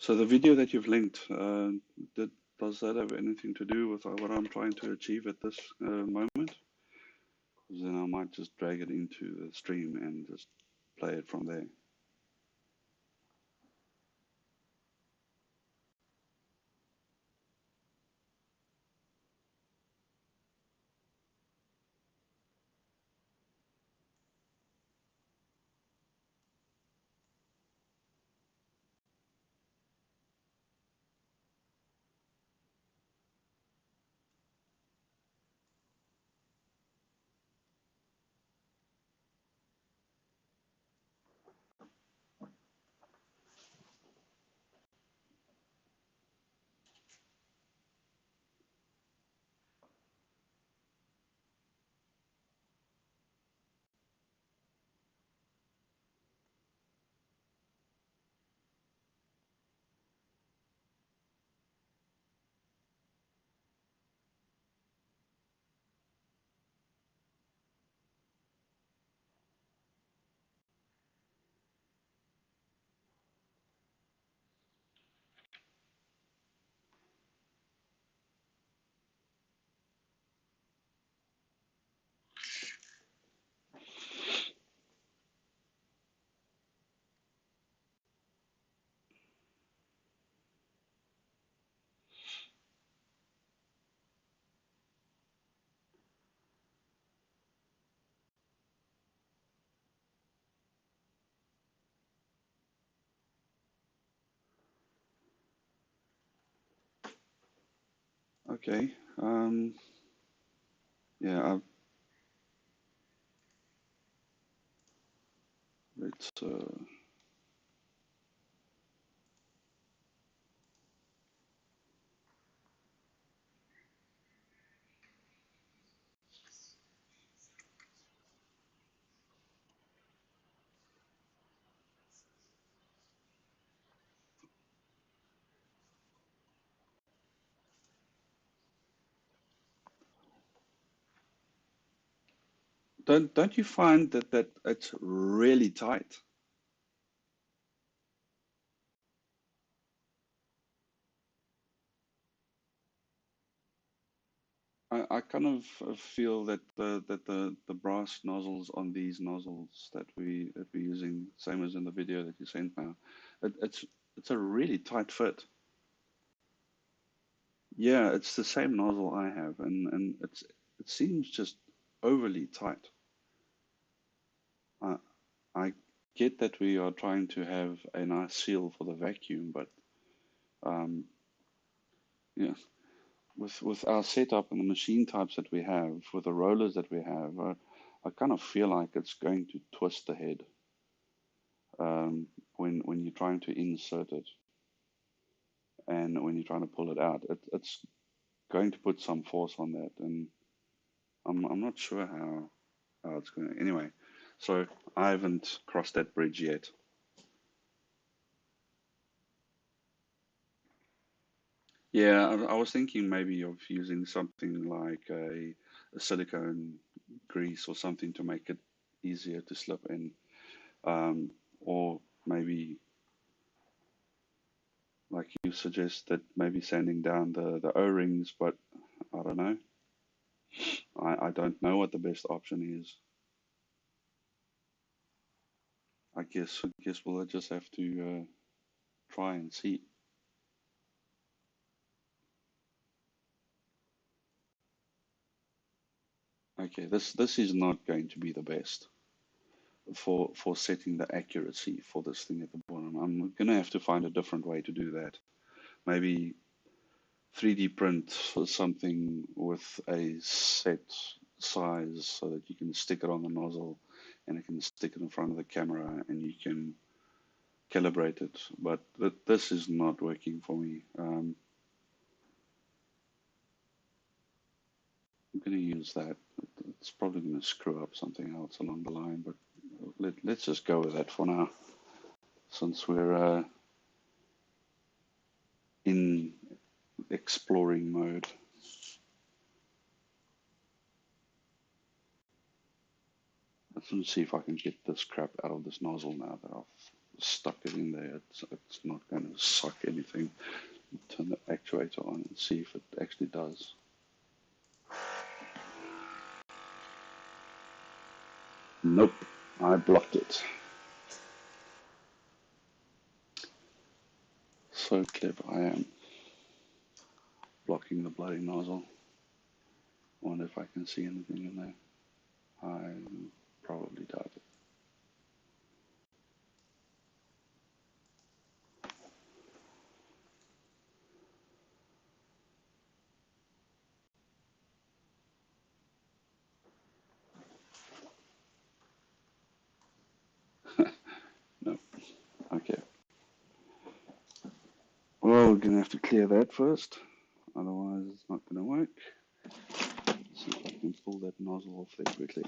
So the video that you've linked, does that have anything to do with what I'm trying to achieve at this moment? Because then I might just drag it into the stream and just play it from there. Okay. Yeah, let's. Don't you find that it's really tight? I kind of feel that the brass nozzles on these nozzles that we're using, same as in the video that you sent now, it's a really tight fit. Yeah, it's the same nozzle I have, and it seems just overly tight. I I get that we are trying to have a nice seal for the vacuum, but um, yeah, with our setup and the machine types that we have, with the rollers that we have, I kind of feel like it's going to twist the head when you're trying to insert it. and when you're trying to pull it out, it's going to put some force on that, and I'm not sure how it's going to. Anyway, so I haven't crossed that bridge yet. Yeah, I was thinking maybe of using something like a silicone grease or something to make it easier to slip in, or maybe like you suggested, maybe sanding down the O-rings, but I don't know. I don't know what the best option is. I guess we'll just have to try and see. Okay, this is not going to be the best for setting the accuracy for this thing at the bottom. I'm gonna have to find a different way to do that. Maybe 3D print something with a set size so that you can stick it on the nozzle and it can stick it in front of the camera and you can calibrate it. But this is not working for me. I'm going to use that. It's probably going to screw up something else along the line, but let's just go with that for now, since we're in exploring mode. Let's see if I can get this crap out of this nozzle now that I've stuck it in there. It's not going to suck anything. Turn the actuator on and see if it actually does. Nope, I blocked it. So clever I am. Blocking the bloody nozzle. Wonder if I can see anything in there. I probably doubt it. No. Okay. Well, we're going to have to clear that first. Otherwise, it's not going to work. Let's see if I can pull that nozzle off there quickly.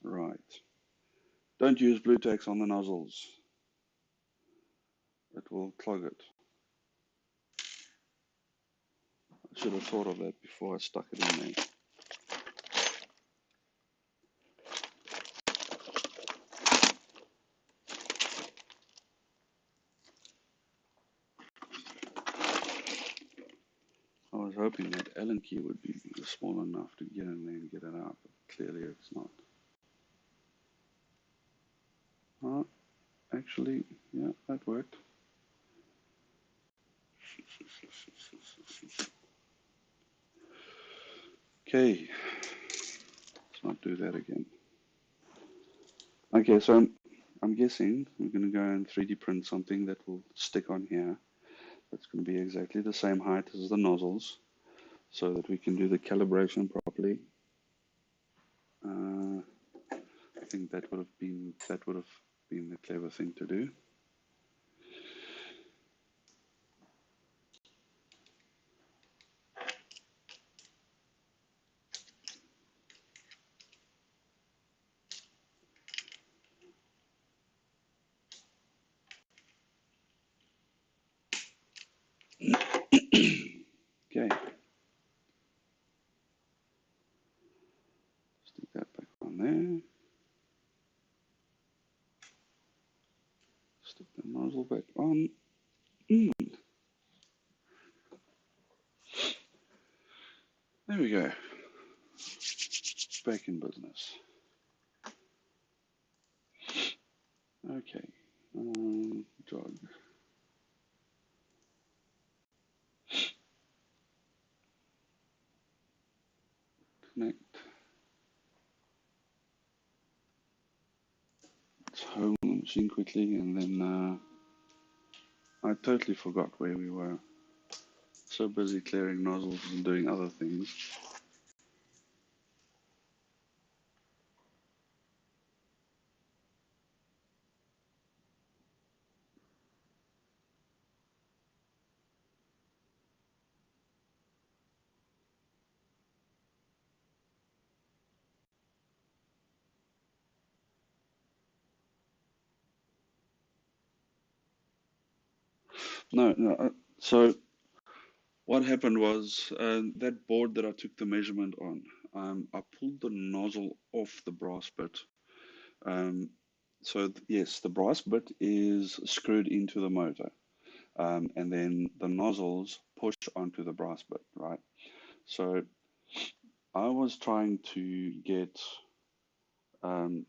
Right. Don't use blue tacks on the nozzles. It will clog it. I should have thought of that before I stuck it in there. I was hoping that Allen key would be small enough to get in there and get it out, but clearly it's not. Oh, actually, yeah, that worked. Okay, let's not do that again. Okay, so I'm guessing we're going to go and 3D print something that will stick on here. That's going to be exactly the same height as the nozzles, so that we can do the calibration properly. I think that would have been the clever thing to do. Okay. Stick that back on there. Stick the nozzle back on. There we go. back in business. Okay, jog. Connect. Let's home the machine quickly, and then I totally forgot where we were. So busy clearing nozzles and doing other things. No. So what happened was that board that I took the measurement on, I pulled the nozzle off the brass bit. So yes, the brass bit is screwed into the motor, and then the nozzles push onto the brass bit, right? So I was trying to get um,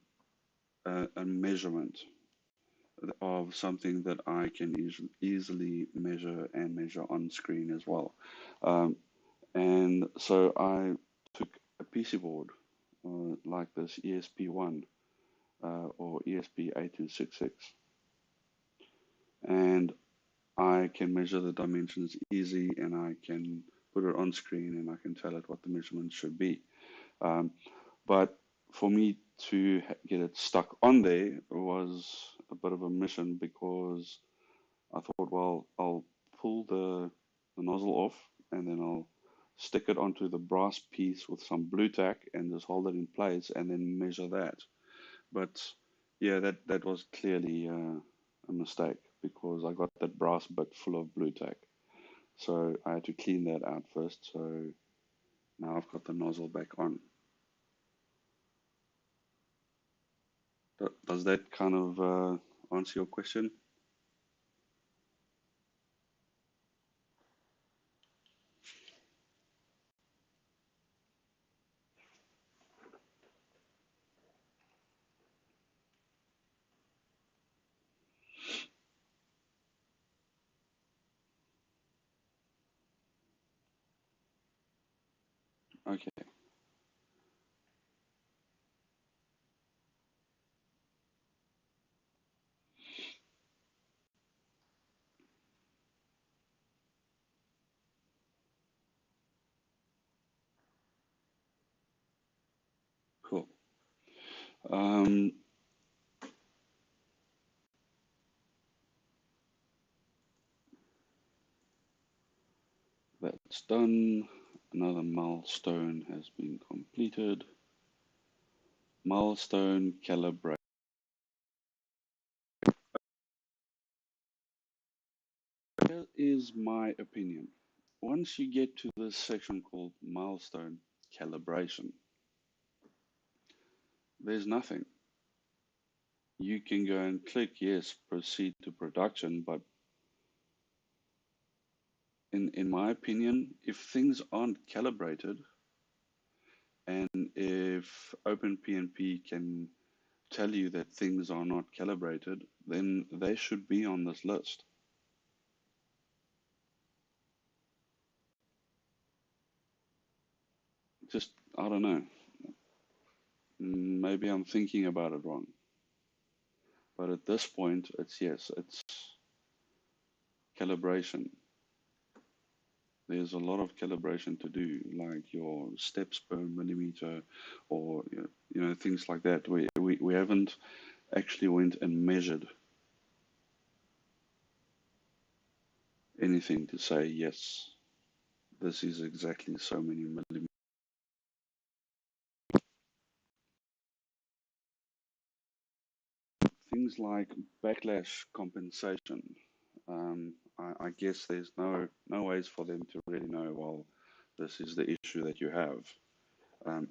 a measurement of something that I can easily measure on screen as well. And so I took a PC board like this ESP1 or ESP8266, and I can measure the dimensions easy, and I can put it on screen, and I can tell it what the measurement should be. But for me to get it stuck on there was a bit of a mission, because I thought, well, I'll pull the nozzle off, and then I'll stick it onto the brass piece with some blue tack and just hold it in place and then measure that. But yeah, that was clearly a mistake, because I got that brass bit full of blue tack. So I had to clean that out first. So now I've got the nozzle back on. Does that kind of answer your question? Okay, cool. Um, that's done. Another milestone has been completed. Milestone calibration. Here is my opinion. Once you get to this section called milestone calibration, there's nothing. You can go and click yes, proceed to production, but in my opinion, if things aren't calibrated, and if OpenPnP can tell you that things are not calibrated, then they should be on this list. Just, I don't know. Maybe I'm thinking about it wrong. But at this point, it's yes, it's calibration. There's a lot of calibration to do, like your steps per millimeter, or things like that. We haven't actually went and measured anything to say yes, this is exactly so many millimeters. Things like backlash compensation. I guess there's no ways for them to really know, well, this is the issue that you have.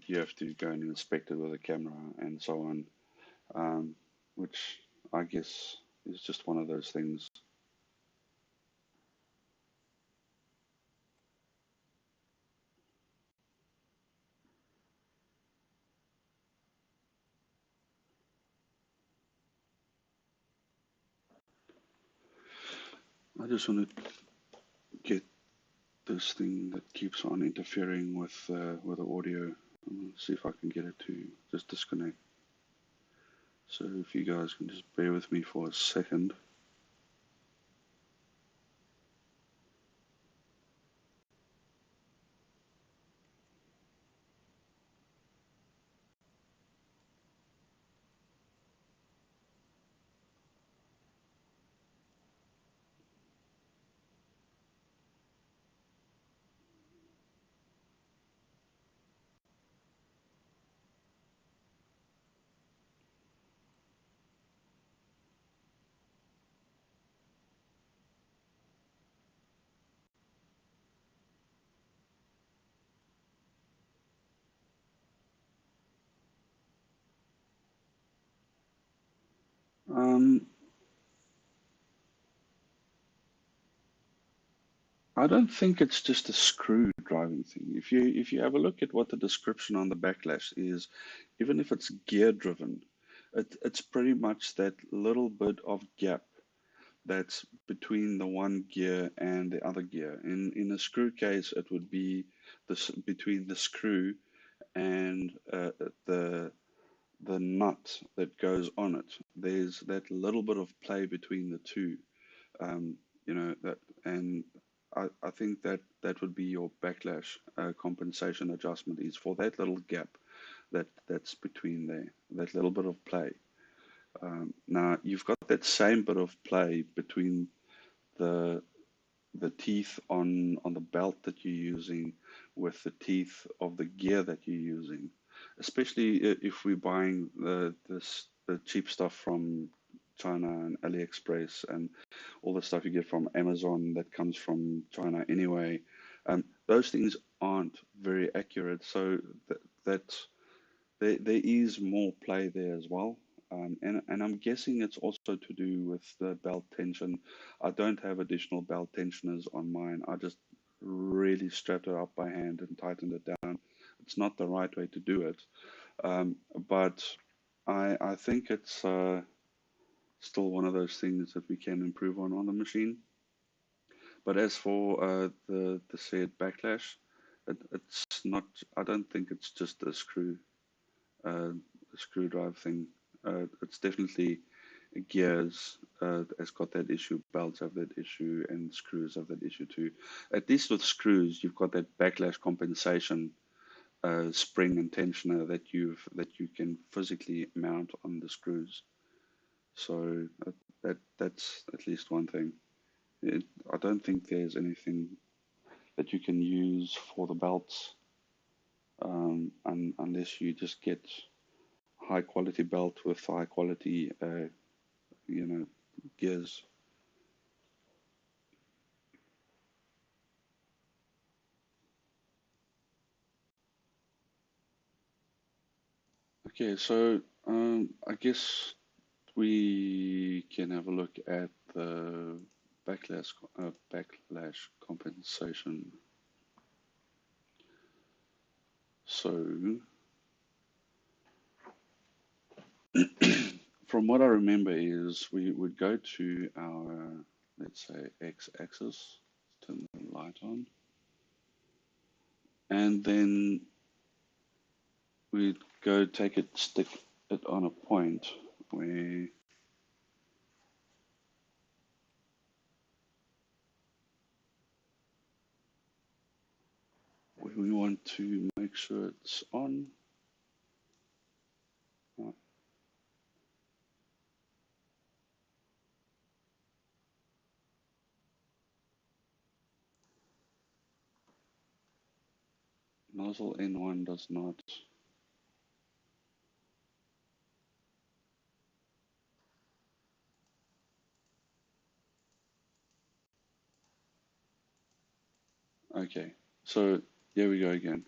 You have to go and inspect it with a camera and so on, which I guess is just one of those things. just want to get this thing that keeps on interfering with the audio. See if I can get it to just disconnect. So if you guys can just bear with me for a second. Um, I don't think it's just a screw driving thing. If you have a look at what the description on the Backlash is, even if it's gear driven, it's pretty much that little bit of gap that's between the one gear and the other gear. In a screw case, it would be this between the screw and the nut that goes on it. There's that little bit of play between the two. Um, that, and I think that would be your backlash compensation adjustment is for that little gap that's between there, that little bit of play. Now you've got that same bit of play between the the teeth on the belt that you're using with the teeth of the gear that you're using, especially if we're buying the cheap stuff from China and AliExpress and all the stuff you get from Amazon that comes from China anyway. Those things aren't very accurate, so that there is more play there as well. And I'm guessing it's also to do with the belt tension. I don't have additional belt tensioners on mine. I just really strapped it up by hand and tightened it down. It's not the right way to do it. But I think it's still one of those things that we can improve on the machine. But as for the said backlash, it's not. I don't think it's just uh, a screw drive thing. It's definitely gears has got that issue, belts have that issue, and screws have that issue too. At least with screws, you've got that backlash compensation spring and tensioner that you can physically mount on the screws. So that's at least one thing. I don't think there's anything that you can use for the belts, unless you just get high quality belt with high quality, you know, gears. Okay, so I guess we can have a look at the backlash compensation. So from what I remember is we would go to our, let's say, x-axis, turn the light on, and then we'd go take it, stick it on a point where we want to make sure it's on. Nozzle N1 does not. Okay, so here we go again.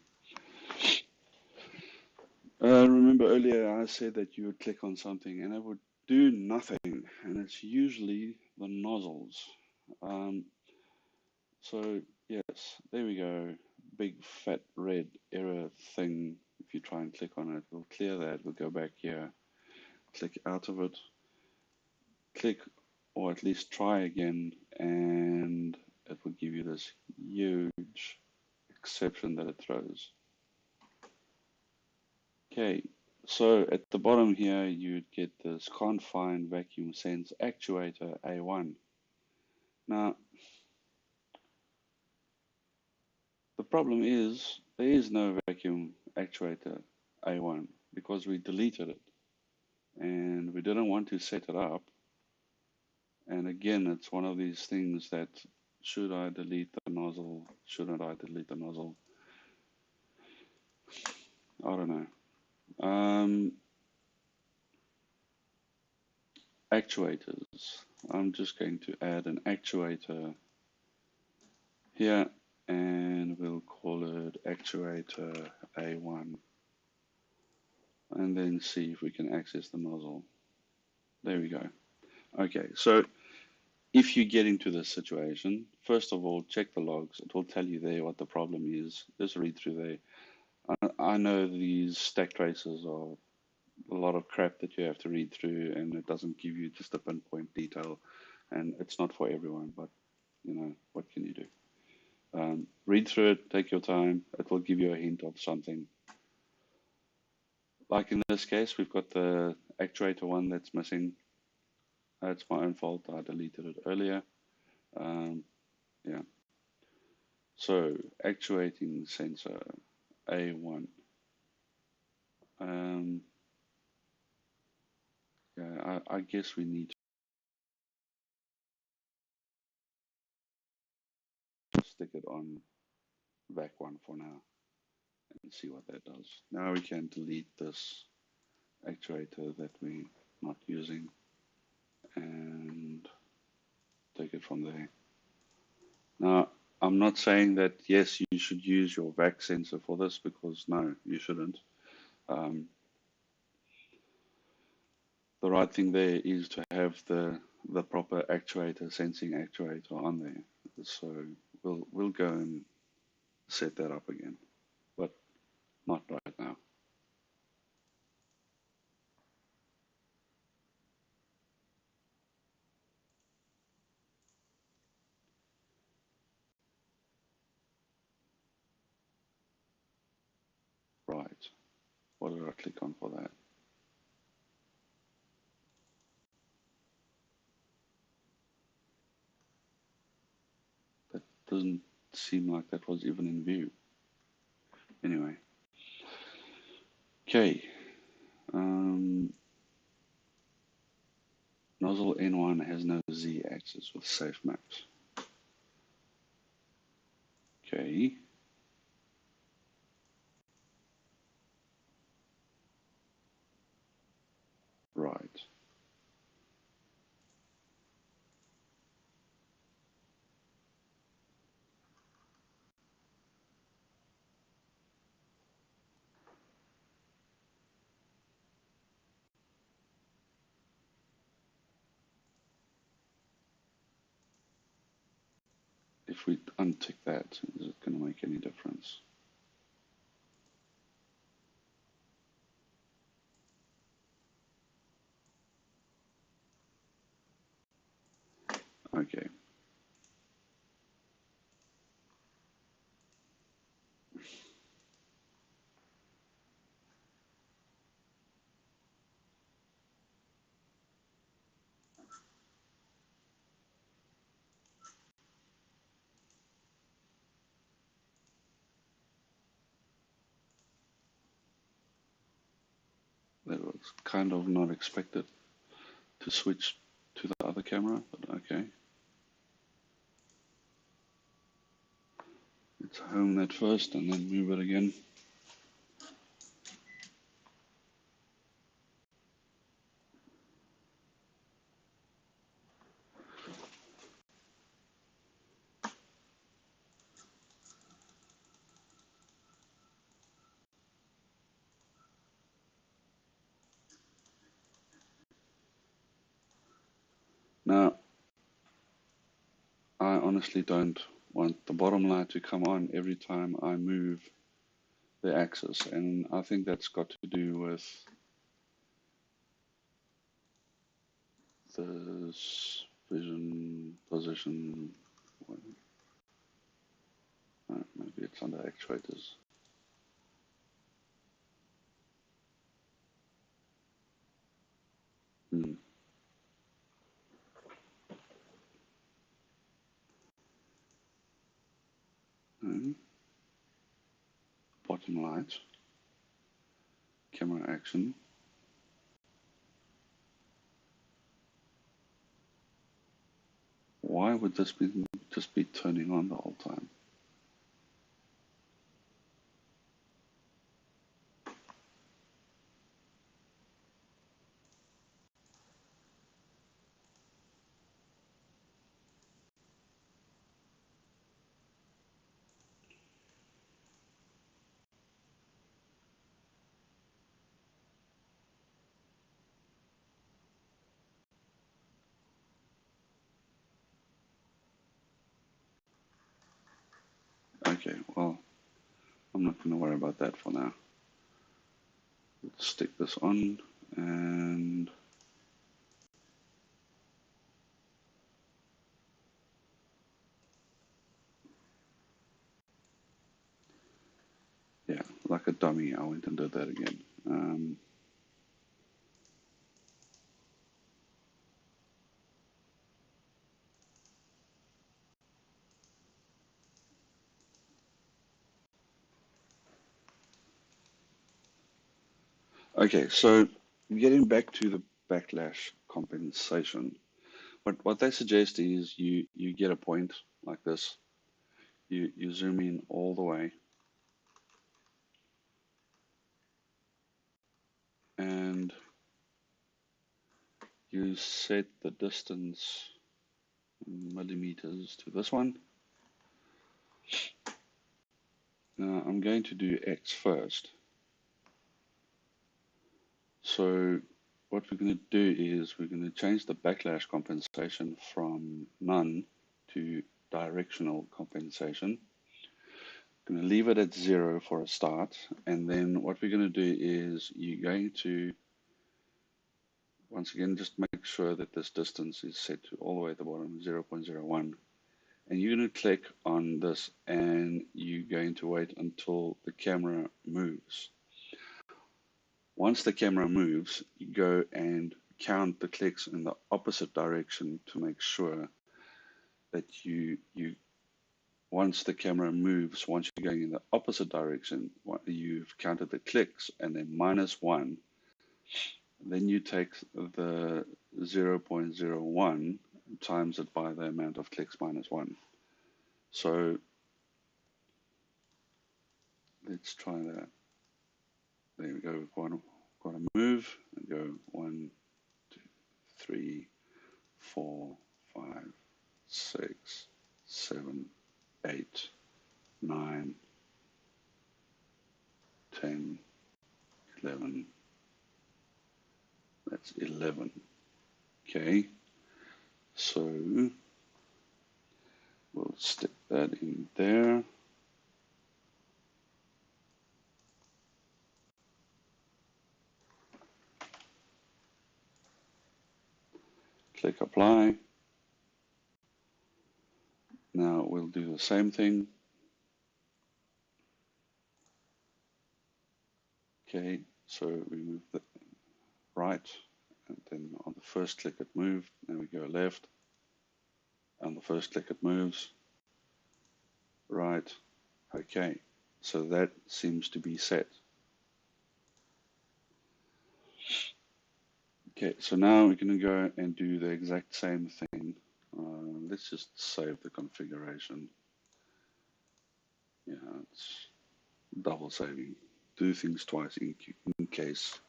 Remember earlier I said that you would click on something and it would do nothing, and it's usually the nozzles. Um, so yes, there we go. Big fat red error thing. If you try and click on it, we'll clear that. We'll go back here, click out of it, click or at least try again, and it will give you this huge exception that it throws. Okay, so at the bottom here, you'd get this can't find vacuum sense actuator A1. Now, the problem is there is no vacuum actuator A1 because we deleted it and we didn't want to set it up. And again, it's one of these things that should I delete the nozzle? Shouldn't I delete the nozzle? I don't know. Actuators. I'm just going to add an actuator here and we'll call it actuator A1 and then see if we can access the nozzle. There we go. Okay, so if you get into this situation, first of all, check the logs. It will tell you there what the problem is. Just read through there. I know these stack traces are a lot of crap that you have to read through, and it doesn't give you just a pinpoint detail, and it's not for everyone, but you know, what can you do? Read through it, take your time. It will give you a hint of something. Like in this case, we've got the actuator one that's missing. It's my own fault. I deleted it earlier. Yeah. So actuating sensor A1. Yeah, I guess we need to stick it on VAC1 for now and see what that does. Now we can delete this actuator that we're not using and take it from there. Now, I'm not saying that, yes, you should use your VAC sensor for this, because no, you shouldn't. The right thing there is to have the proper actuator, sensing actuator on there. So we'll go and set that up again, but not right now. Right. What did I click on for that? That doesn't seem like that was even in view. Anyway. Okay. Nozzle N1 has no Z-axis with safe maps. Okay. Right. If we untick that, is it going to make any difference? Okay. That was kind of not expected to switch to the other camera, but okay. Let's home that first and then move it again. Now, I honestly don't want the bottom light to come on every time I move the axis, and I think that's got to do with this vision, position, maybe it's under actuators. Bottom light, camera action. Why would this be just be turning on the whole time? Okay, well, I'm not going to worry about that for now. Let's stick this on and yeah, like a dummy, I went and did that again. Okay, so getting back to the backlash compensation, what they suggest is you get a point like this, you zoom in all the way, and you set the distance in millimeters to this one. Now I'm going to do X first. So what we're going to do is we're going to change the backlash compensation from none to directional compensation. Going to leave it at 0 for a start, and then what we're going to do is you're going to once again just make sure that this distance is set to all the way at the bottom, 0.01, and you're going to click on this and you're going to wait until the camera moves. Once the camera moves, you go and count the clicks in the opposite direction to make sure that once the camera moves, once you're going in the opposite direction, you've counted the clicks and then -1. Then you take the 0.01 times it by the amount of clicks -1. So let's try that. There we go. We've got to move and go 1, 2, 3, 4, 5, 6, 7, 8, 9, 10, 11. That's 11. Okay. So we'll stick that in there. Click apply. Now we'll do the same thing. Okay, so we move the right, and then on the first click it moved. Then we go left. On the first click it moves. Right. Okay, so that seems to be set. Okay, so now we're going to go and do the exact same thing. Let's just save the configuration. Yeah, it's double saving. Do things twice in case.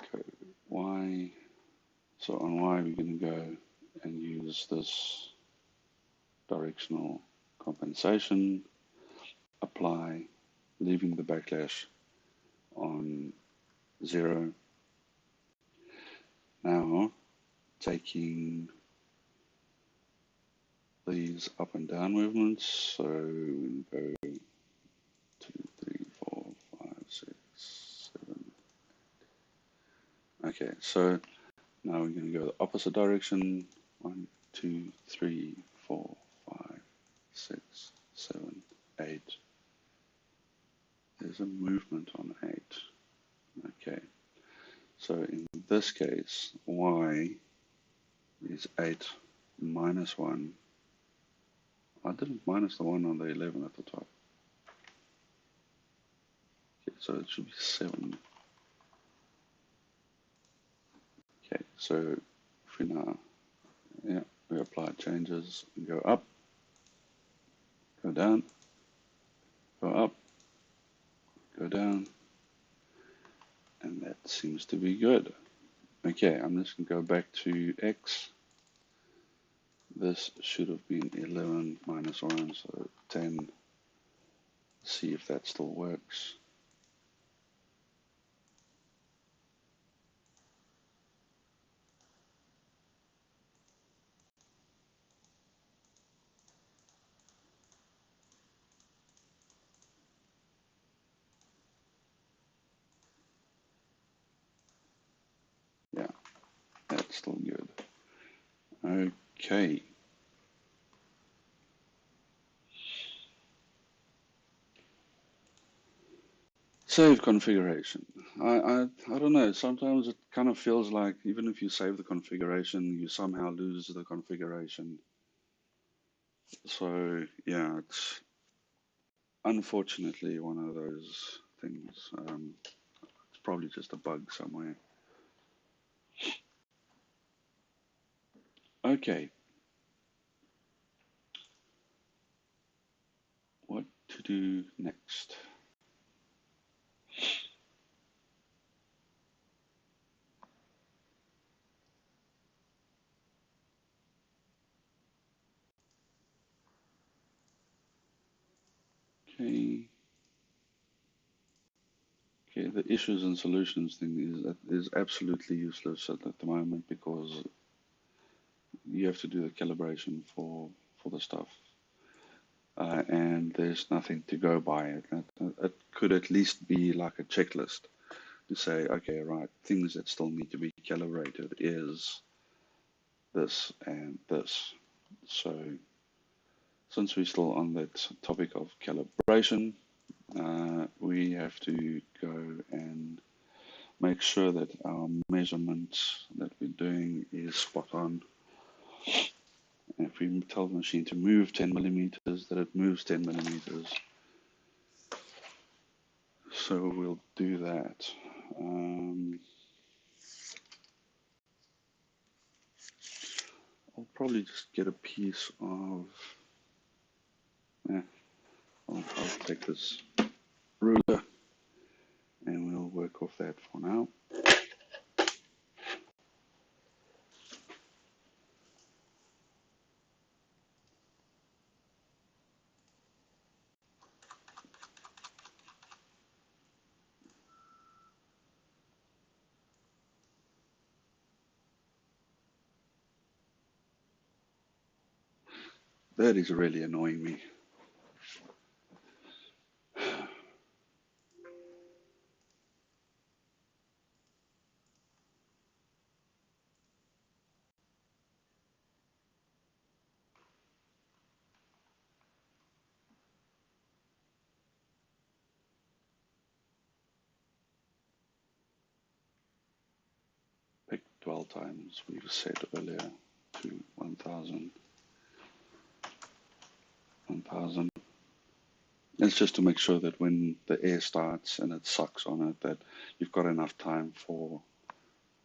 Okay, Y. So on Y we're going to go and use this directional compensation, apply, leaving the backlash on 0. Now taking these up and down movements, so we go 2, 3, 4, 5, 6, 7. Okay, so now we're going to go the opposite direction. 1, 2, 3, 4, 5, 6, 7, 8. There's a movement on 8. Okay, so in this case, y is 8 minus 1. I didn't minus the 1 on the 11 at the top. Okay, so it should be 7. Okay, so if we now, we apply changes and go up, go down, go up, go down, and that seems to be good. Okay, I'm just going to go back to x. This should have been 11 minus 1, so 10. See if that still works. Yeah, that's still good. Okay. Save configuration. I don't know, sometimes it kind of feels like even if you save the configuration, you somehow lose the configuration. So yeah, it's unfortunately one of those things. It's probably just a bug somewhere. Okay, what to do next? Okay. Okay, the issues and solutions thing is absolutely useless at the moment because you have to do the calibration for the stuff, and there's nothing to go by. It could at least be like a checklist to say, okay, right, things that still need to be calibrated is this and this. So since we're still on that topic of calibration, we have to go and make sure that our measurements that we're doing is spot on. And if we tell the machine to move 10 millimeters, that it moves 10 millimeters. So we'll do that. I'll probably just get a piece of, I'll take this ruler and we'll work off that for now. That is really annoying me. Pick dwell times we've set earlier to 1000. It's just to make sure that when the air starts and it sucks on it, that you've got enough time for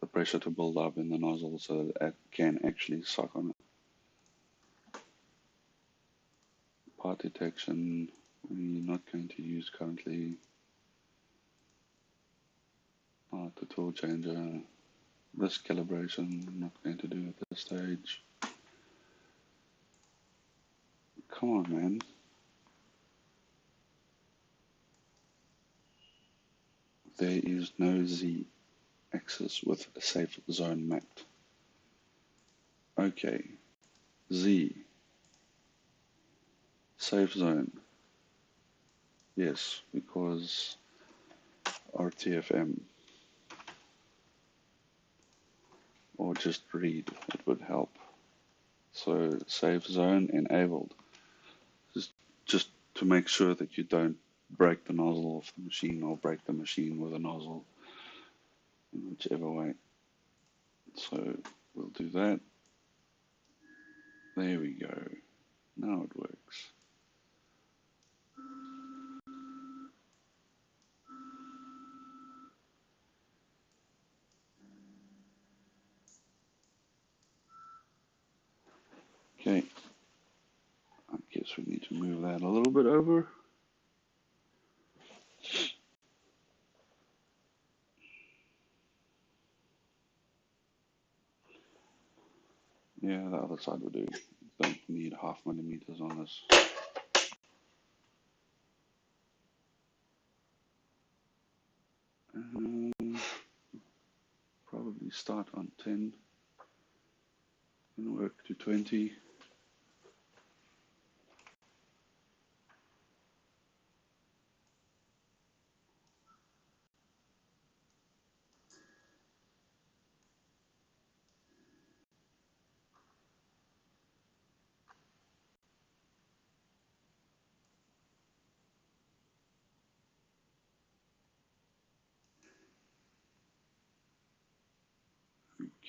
the pressure to build up in the nozzle so that it can actually suck on it. Part detection, we're not going to use currently. The tool changer, this calibration, I'm not going to do at this stage. Come on, man. There is no Z axis with a safe zone mapped. Okay, Z, safe zone. Yes, because RTFM. or just read, it would help. So safe zone enabled. Just to make sure that you don't break the nozzle off the machine or break the machine with a nozzle, in whichever way. So we'll do that. There we go. Now it works. Okay, I guess we need to move that a little bit over. Yeah, the other side will do. Don't need 0.5 millimeters on this. Probably start on 10 and work to 20.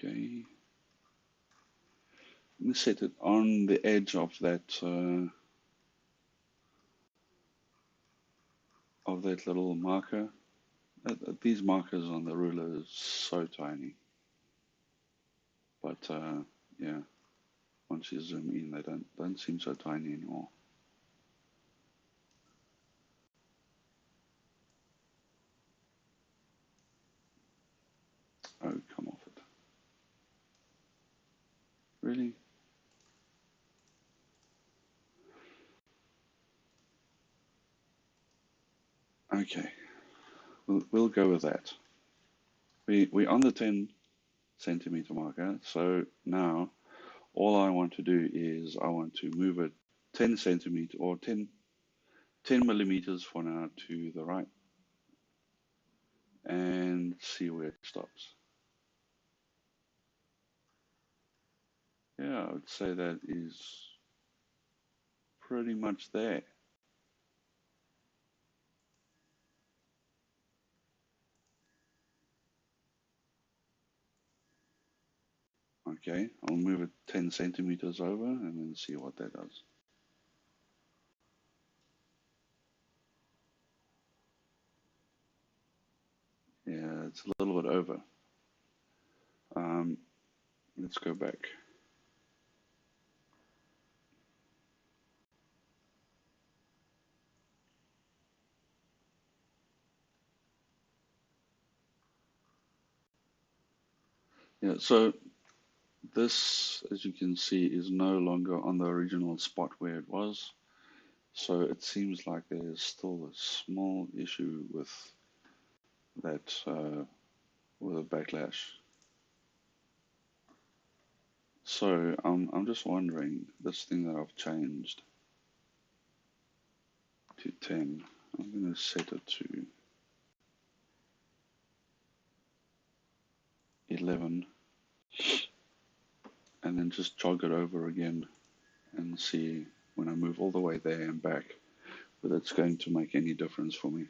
Okay. Let me set it on the edge of that little marker. These markers on the ruler are so tiny, but yeah, once you zoom in, they don't seem so tiny anymore. Oh, come off it! Really? Okay, we'll go with that. We're on the 10 centimeter marker, so now all I want to do is I want to move it 10 centimeter or 10 millimeters for now to the right and see where it stops. Yeah, I would say that is pretty much there. Okay, I'll move it 10 centimeters over and then see what that does. Yeah, it's a little bit over. Let's go back. Yeah, so this, as you can see, is no longer on the original spot where it was. So it seems like there's still a small issue with that, with a backlash. So I'm just wondering, this thing that I've changed to 10, I'm going to set it to 11 and then just jog it over again and see when I move all the way there and back whether it's going to make any difference for me.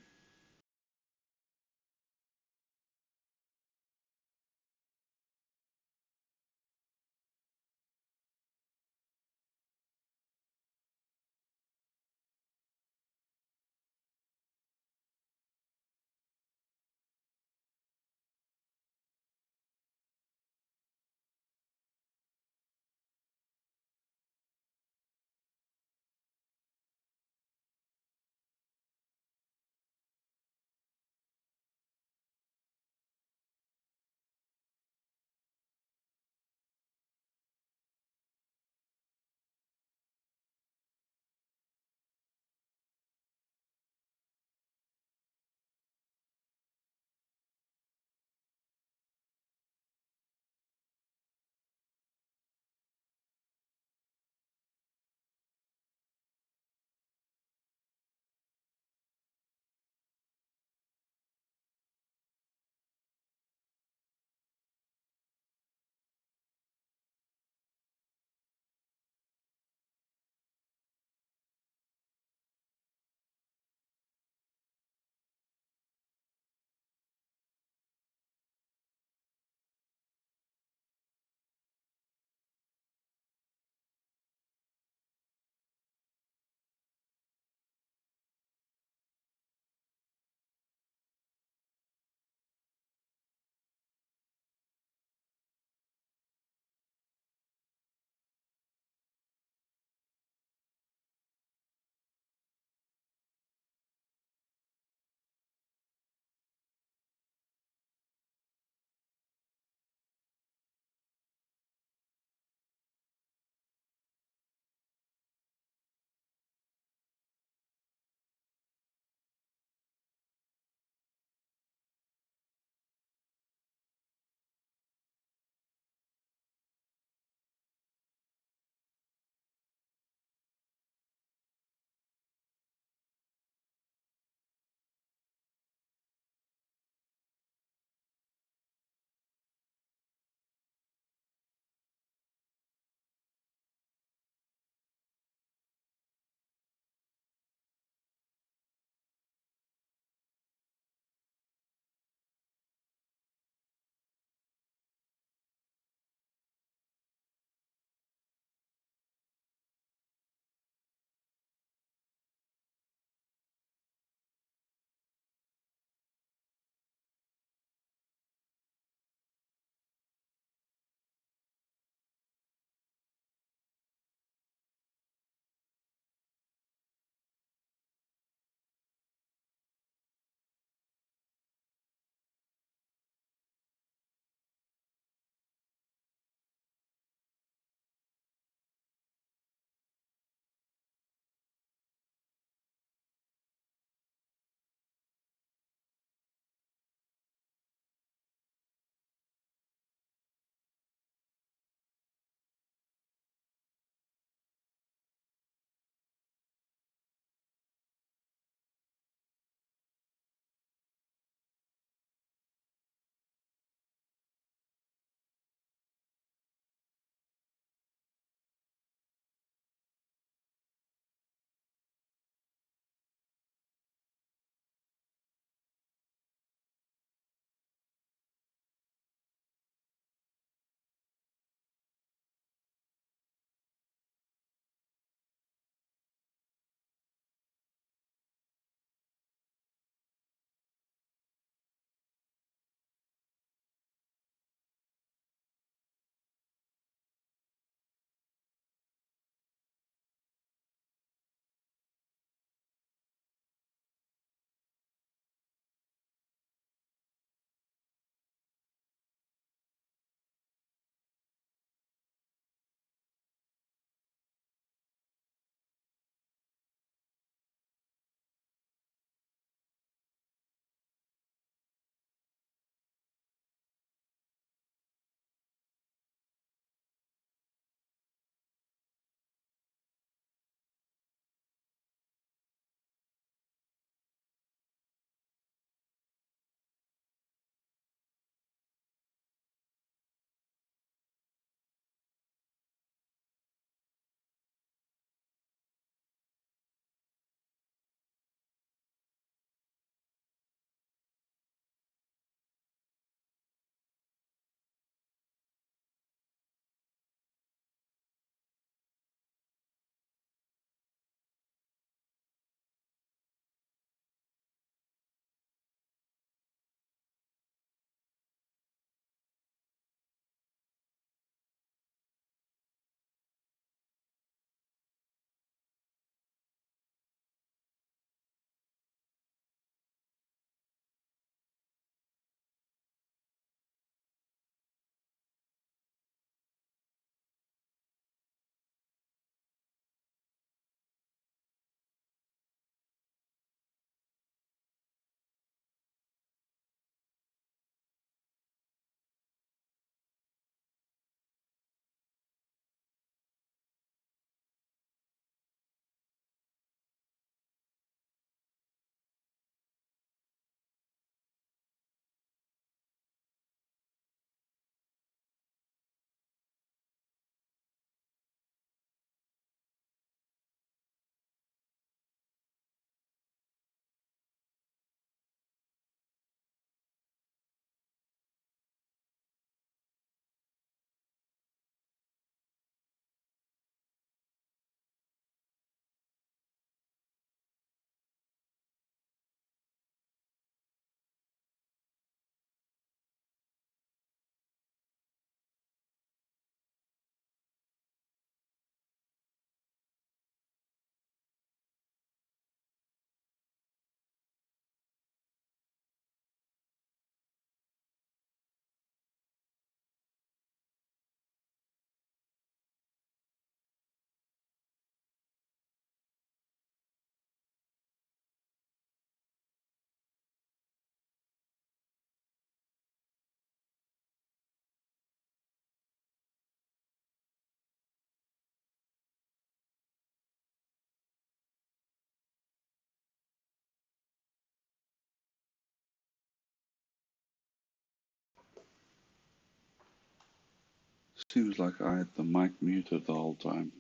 Seems like I had the mic muted the whole time.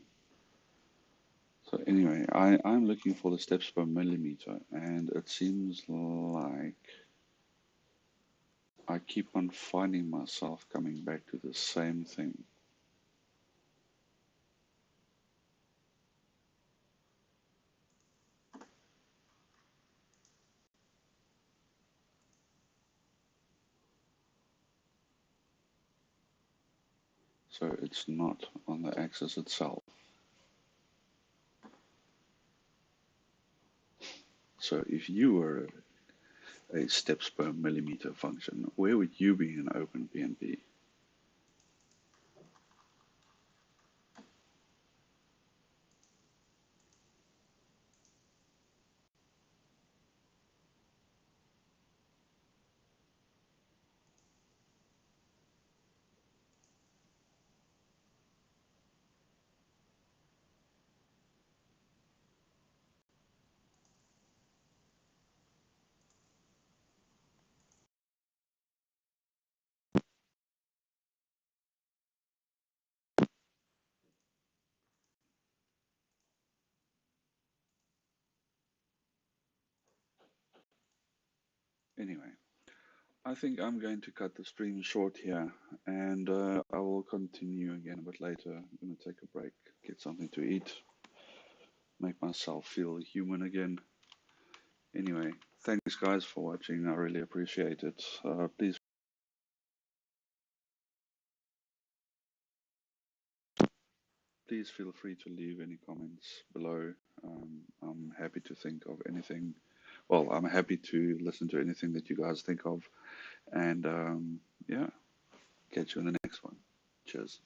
So anyway, I'm looking for the steps per millimeter, and it seems like I keep on finding myself coming back to the same thing. So it's not on the axis itself. So if you were a steps per millimeter function, where would you be in OpenPnP? Anyway, I think I'm going to cut the stream short here, and I will continue again a bit later. I'm going to take a break, get something to eat, make myself feel human again. Anyway, thanks guys for watching. I really appreciate it. Please feel free to leave any comments below. I'm happy to think of anything. Well, I'm happy to listen to anything that you guys think of. And yeah, catch you in the next one. Cheers.